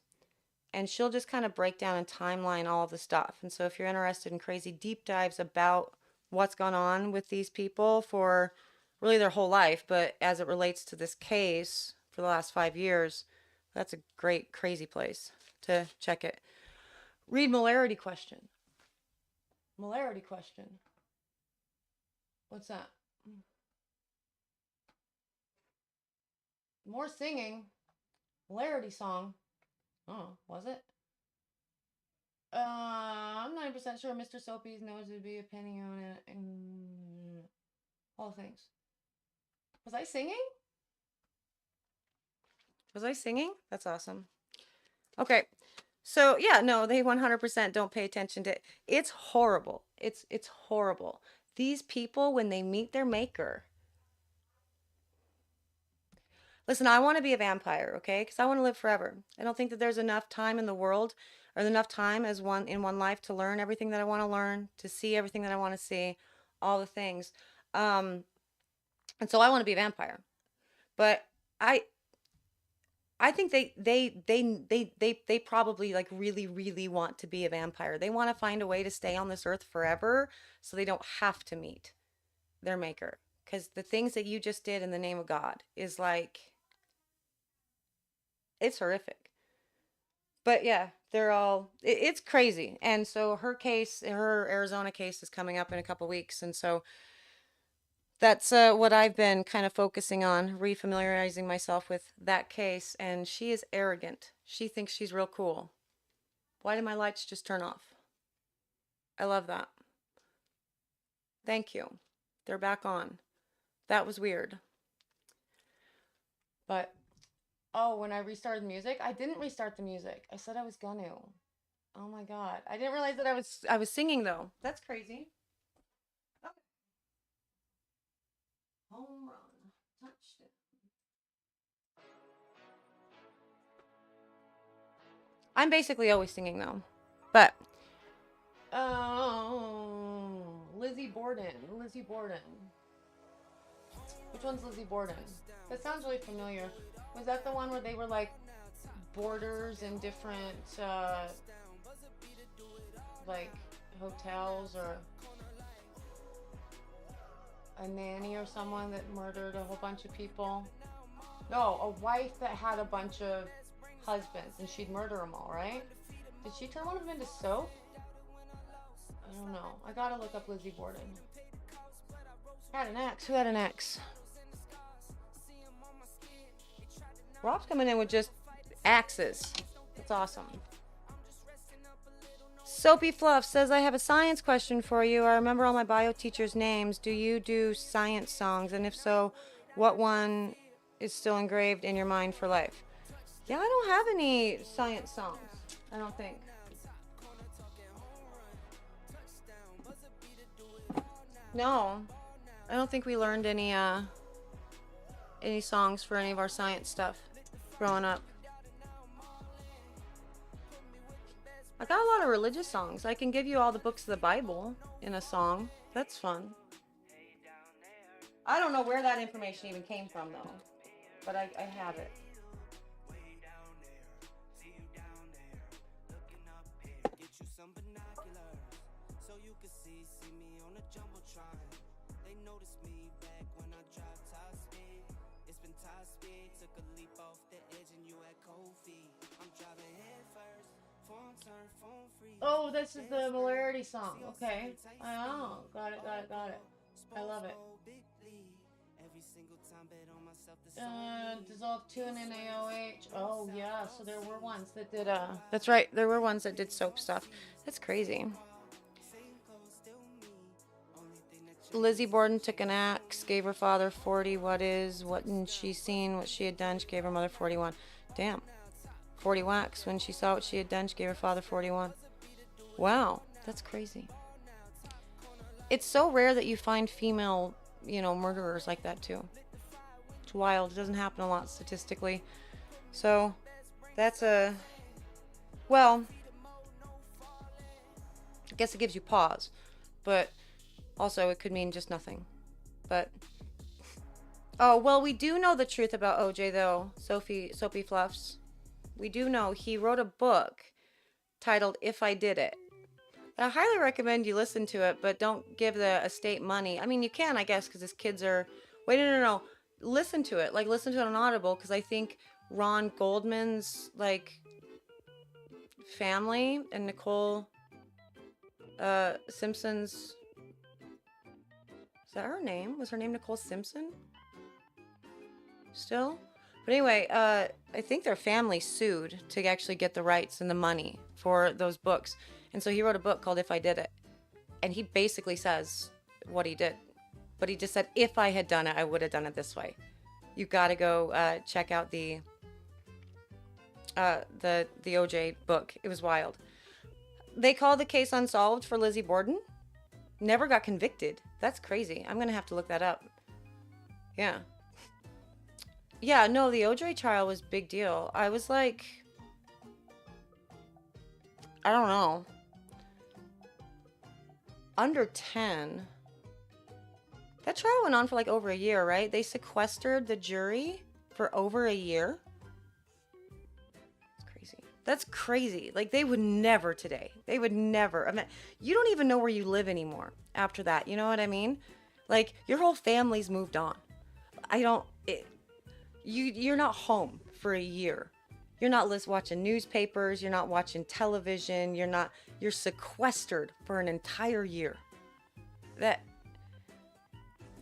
And she'll just kind of break down and timeline all of the stuff. And so if you're interested in crazy deep dives about what's gone on with these people for really their whole life, but as it relates to this case for the last 5 years, that's a great, crazy place to check it. Read Molarity Question. Molarity Question. What's that? More singing. Molarity song. Oh, was it? I'm 90% sure Mr. Soapy's knows there'd be a penny on it and all the things. Was I singing? Was I singing? That's awesome. Okay. So yeah, no, they 100% don't pay attention to it. It's horrible. It's horrible. These people, when they meet their maker. Listen, I want to be a vampire, okay? Because I want to live forever. I don't think that there's enough time in the world or enough time in one life to learn everything that I want to learn, to see everything that I want to see, all the things. And so I want to be a vampire. But I I think they probably like really, really want to be a vampire. They want to find a way to stay on this earth forever so they don't have to meet their maker. Because the things that you just did in the name of God is like, it's horrific. But yeah, they're all, it's crazy. And so her case, her Arizona case is coming up in a couple weeks. And so that's what I've been kind of focusing on, refamiliarizing myself with that case. And she is arrogant. She thinks she's real cool. Why did my lights just turn off? I love that. Thank you. They're back on. That was weird. But, oh, when I restarted music, I didn't restart the music. I said I was gonna. Oh my God. I didn't realize that I was singing though. That's crazy. Okay. Home run. Touchdown. I'm basically always singing though. But Lizzie Borden. Lizzie Borden. Which one's Lizzie Borden? That sounds really familiar. Was that the one where they were like boarders in different like hotels, or a nanny or someone that murdered a whole bunch of people? No, a wife that had a bunch of husbands and she'd murder them all, right? Did she turn one of them into soap? I don't know. I gotta look up Lizzie Borden. Had an ex. Who had an ex? Rob's coming in with just axes. That's awesome. Soapy Fluff says, I have a science question for you. I remember all my bio teachers' names. Do you do science songs? And if so, what one is still engraved in your mind for life? Yeah, I don't have any science songs, I don't think. No, I don't think we learned any songs for any of our science stuff growing up. I got a lot of religious songs. I can give you all the books of the Bible in a song. That's fun. I don't know where that information even came from though, but I have it. Oh, this is the Molarity song. Okay. Oh, got it. I love it. Dissolve tune in AOH. Oh, yeah. So there were ones that did, that's right. There were ones that did soap stuff. That's crazy. Lizzie Borden took an axe, gave her father 40. What she seen, what she had done, she gave her mother 41. Damn. 40 whacks. When she saw what she had done, she gave her father 41. Wow, that's crazy. It's so rare that you find female, murderers like that too. It's wild. It doesn't happen a lot statistically. So, that's well, I guess it gives you pause. But also it could mean just nothing. But, oh, well, we do know the truth about OJ though, Soapy Fluffs. We do know he wrote a book titled If I Did It. I highly recommend you listen to it, but don't give the estate money. I mean, you can, I guess, because his kids are... Wait, no. Listen to it. Like, listen to it on Audible, because I think Ron Goldman's, like, family and Nicole Simpson's... Is that her name? Was her name Nicole Simpson? Still? But anyway, I think their family sued to actually get the rights and the money for those books. And so he wrote a book called If I Did It. And he basically says what he did. But he just said, if I had done it, I would have done it this way. You got to go check out the OJ book. It was wild. They called the case unsolved for Lizzie Borden. Never got convicted. That's crazy. I'm going to have to look that up. Yeah. Yeah, no, the OJ trial was a big deal. I was like, I don't know. Under 10. That trial went on for like over a year, right? They sequestered the jury for over a year. That's crazy. Like, they would never today. They would never. I mean, you don't even know where you live anymore after that. You know what I mean? Like, your whole family's moved on. You're not home for a year. You're not watching newspapers. You're not watching television. You're sequestered for an entire year. That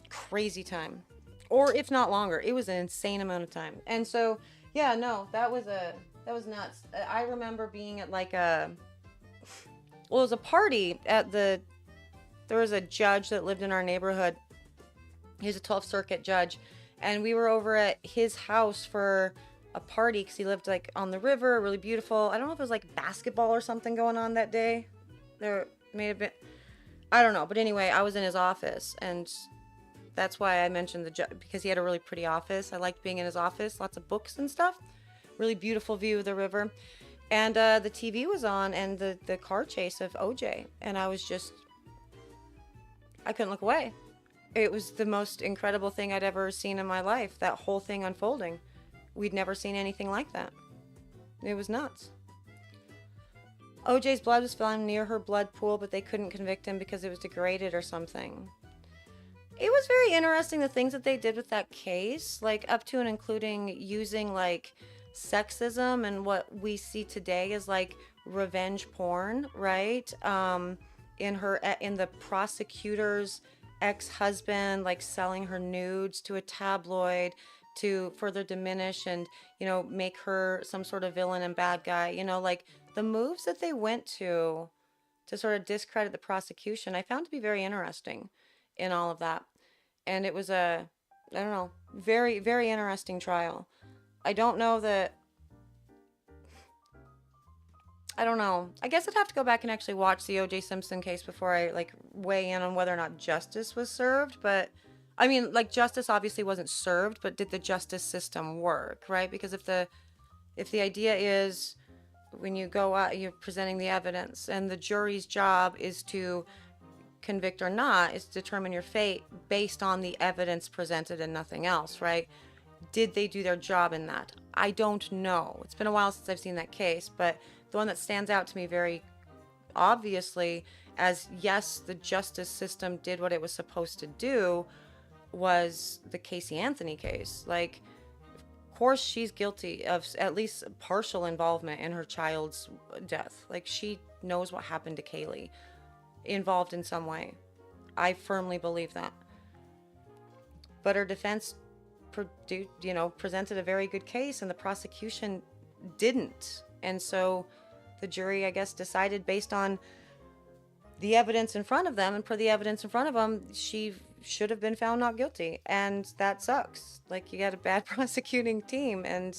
crazy time. Or if not longer. It was an insane amount of time. And so, yeah, no, that was nuts. I remember being at like it was a party there was a judge that lived in our neighborhood. He was a 12th Circuit judge. And we were over at his house for a party because he lived like on the river, really beautiful. I don't know if it was like basketball or something going on that day. There may have been, I don't know. But anyway, I was in his office, and that's why I mentioned the judge, because he had a really pretty office. I liked being in his office, lots of books and stuff. Really beautiful view of the river. And the TV was on, and the car chase of OJ. And I couldn't look away. It was the most incredible thing I'd ever seen in my life, that whole thing unfolding. We'd never seen anything like that. It was nuts. OJ's blood was found near her blood pool, but they couldn't convict him because it was degraded or something. It was very interesting, the things that they did with that case, like up to and including using like sexism and what we see today as like revenge porn, right? In the prosecutor's ex-husband, like selling her nudes to a tabloid to further diminish and, make her some sort of villain and bad guy, like the moves that they went to sort of discredit the prosecution, I found to be very interesting in all of that. And it was I don't know, very, very interesting trial. I don't know. I guess I'd have to go back and actually watch the O.J. Simpson case before I like weigh in on whether or not justice was served. But I mean, like, justice obviously wasn't served, but did the justice system work, right? Because if the idea is when you go out, you're presenting the evidence, and the jury's job is to convict or not, is to determine your fate based on the evidence presented and nothing else, right? Did they do their job in that? I don't know. It's been a while since I've seen that case, but the one that stands out to me very obviously as, yes, the justice system did what it was supposed to do, was the Casey Anthony case. Like, of course she's guilty of at least partial involvement in her child's death. Like, she knows what happened to Kaylee, involved in some way. I firmly believe that. But her defense presented a very good case, and the prosecution didn't. And so the jury, I guess, decided based on the evidence in front of them, and per the evidence in front of them, she should have been found not guilty. And that sucks. Like, you got a bad prosecuting team, and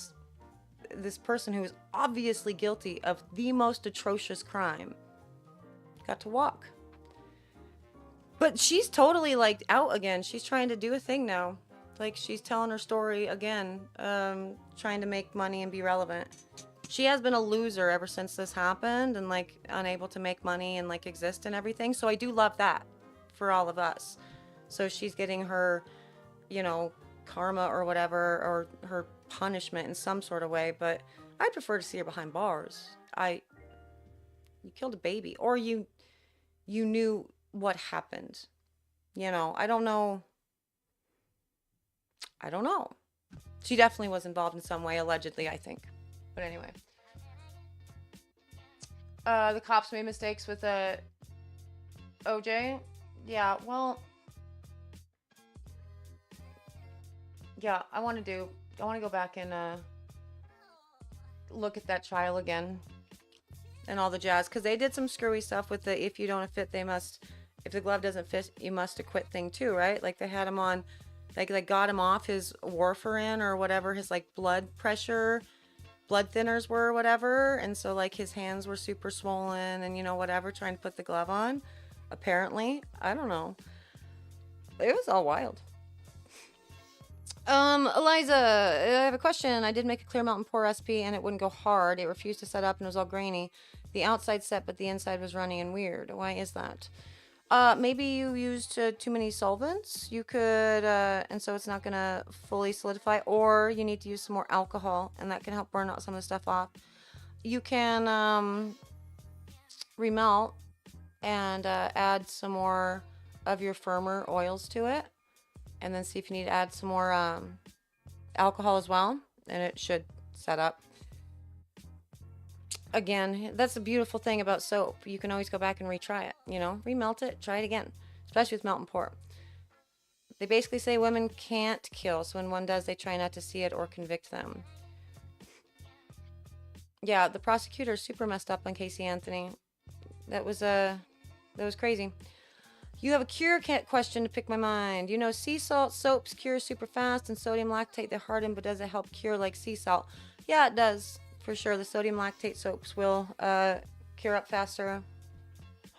this person who is obviously guilty of the most atrocious crime got to walk. But she's totally, like, out again. She's trying to do a thing now. Like, she's telling her story again, trying to make money and be relevant. She has been a loser ever since this happened, and like unable to make money and like exist and everything. So I do love that for all of us. So she's getting her, karma or whatever, or her punishment in some sort of way. But I'd prefer to see her behind bars. You killed a baby, or you knew what happened. I don't know. She definitely was involved in some way, allegedly, I think. But anyway. The cops made mistakes with OJ. Yeah, well. Yeah, I want to go back and look at that trial again. And all the jazz. Because they did some screwy stuff with the if you don't fit, if the glove doesn't fit, you must acquit thing too, right? Like they had him on, like they got him off his warfarin or whatever, his like blood thinners were or whatever. And so like his hands were super swollen and whatever, trying to put the glove on. Apparently. I don't know. It was all wild. Eliza, I have a question. I did make a clear melt and pour recipe and it wouldn't go hard. It refused to set up and it was all grainy. The outside set, but the inside was runny and weird. Why is that? Maybe you used too many solvents. You could, and so it's not gonna fully solidify, or you need to use some more alcohol and that can help burn out some of the stuff off. you can remelt and add some more of your firmer oils to it, and then see if you need to add some more alcohol as well, and it should set up. Again, that's the beautiful thing about soap. You can always go back and retry it, you know, remelt it, try it again, especially with melt and pour. They basically say women can't kill, so when one does, they try not to see it or convict them. Yeah, the prosecutor is super messed up on Casey Anthony. That was crazy. You have a cure question to pick my mind. You know, sea salt soaps cure super fast, and sodium lactate they harden, but does it help cure like sea salt? Yeah, it does, for sure. The sodium lactate soaps will cure up faster,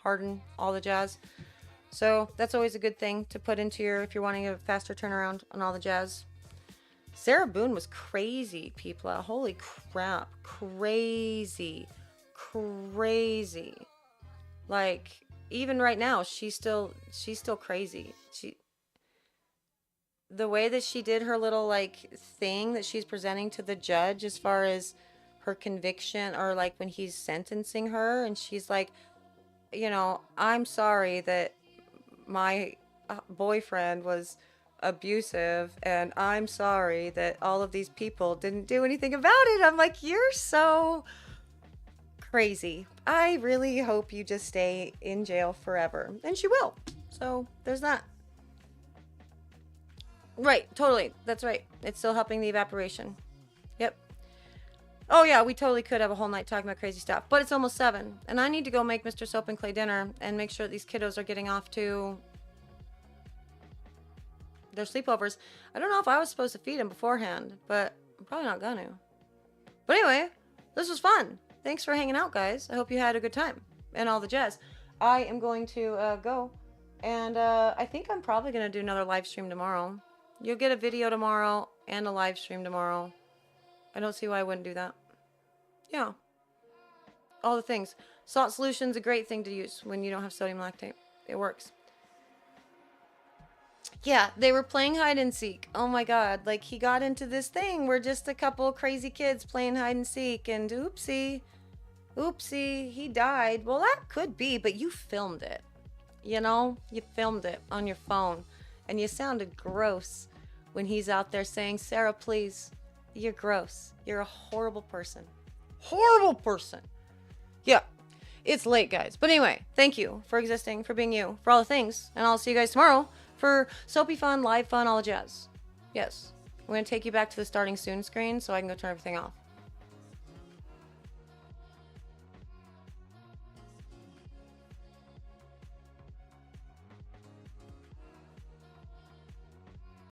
harden, all the jazz. So that's always a good thing to put into your, if you're wanting a faster turnaround on all the jazz. Sarah Boone was crazy, people. Holy crap. Crazy. Crazy. Like, even right now, she's still crazy. The way that she did her little, like, thing that she's presenting to the judge as far as her conviction, or, like, when he's sentencing her, and she's like, you know, I'm sorry that my boyfriend was abusive, and I'm sorry that all of these people didn't do anything about it. I'm like, you're so crazy. I really hope you just stay in jail forever. And she will. So there's that. Right, totally. That's right. It's still helping the evaporation. Yep. Oh yeah, we totally could have a whole night talking about crazy stuff. But it's almost 7. And I need to go make Mr. Soap and Clay dinner and make sure these kiddos are getting off to their sleepovers. I don't know if I was supposed to feed them beforehand, but I'm probably not gonna. But anyway, this was fun. Thanks for hanging out, guys. I hope you had a good time and all the jazz. I am going to go, and I think I'm probably going to do another live stream tomorrow. You'll get a video tomorrow and a live stream tomorrow. I don't see why I wouldn't do that. Yeah. All the things. Salt solution's a great thing to use when you don't have sodium lactate. It works. Yeah, they were playing hide and seek. Oh my god, like he got into this thing where just a couple crazy kids playing hide and seek, and oopsie, he died. Well, that could be, but you filmed it. You know, you filmed it on your phone, and you sounded gross when he's out there saying, Sarah, please, you're gross. You're a horrible person. Horrible person. Yeah, it's late, guys. But anyway, thank you for existing, for being you, for all the things, and I'll see you guys tomorrow for soapy fun, live fun, all the jazz. Yes. I'm going to take you back to the starting soon screen so I can go turn everything off.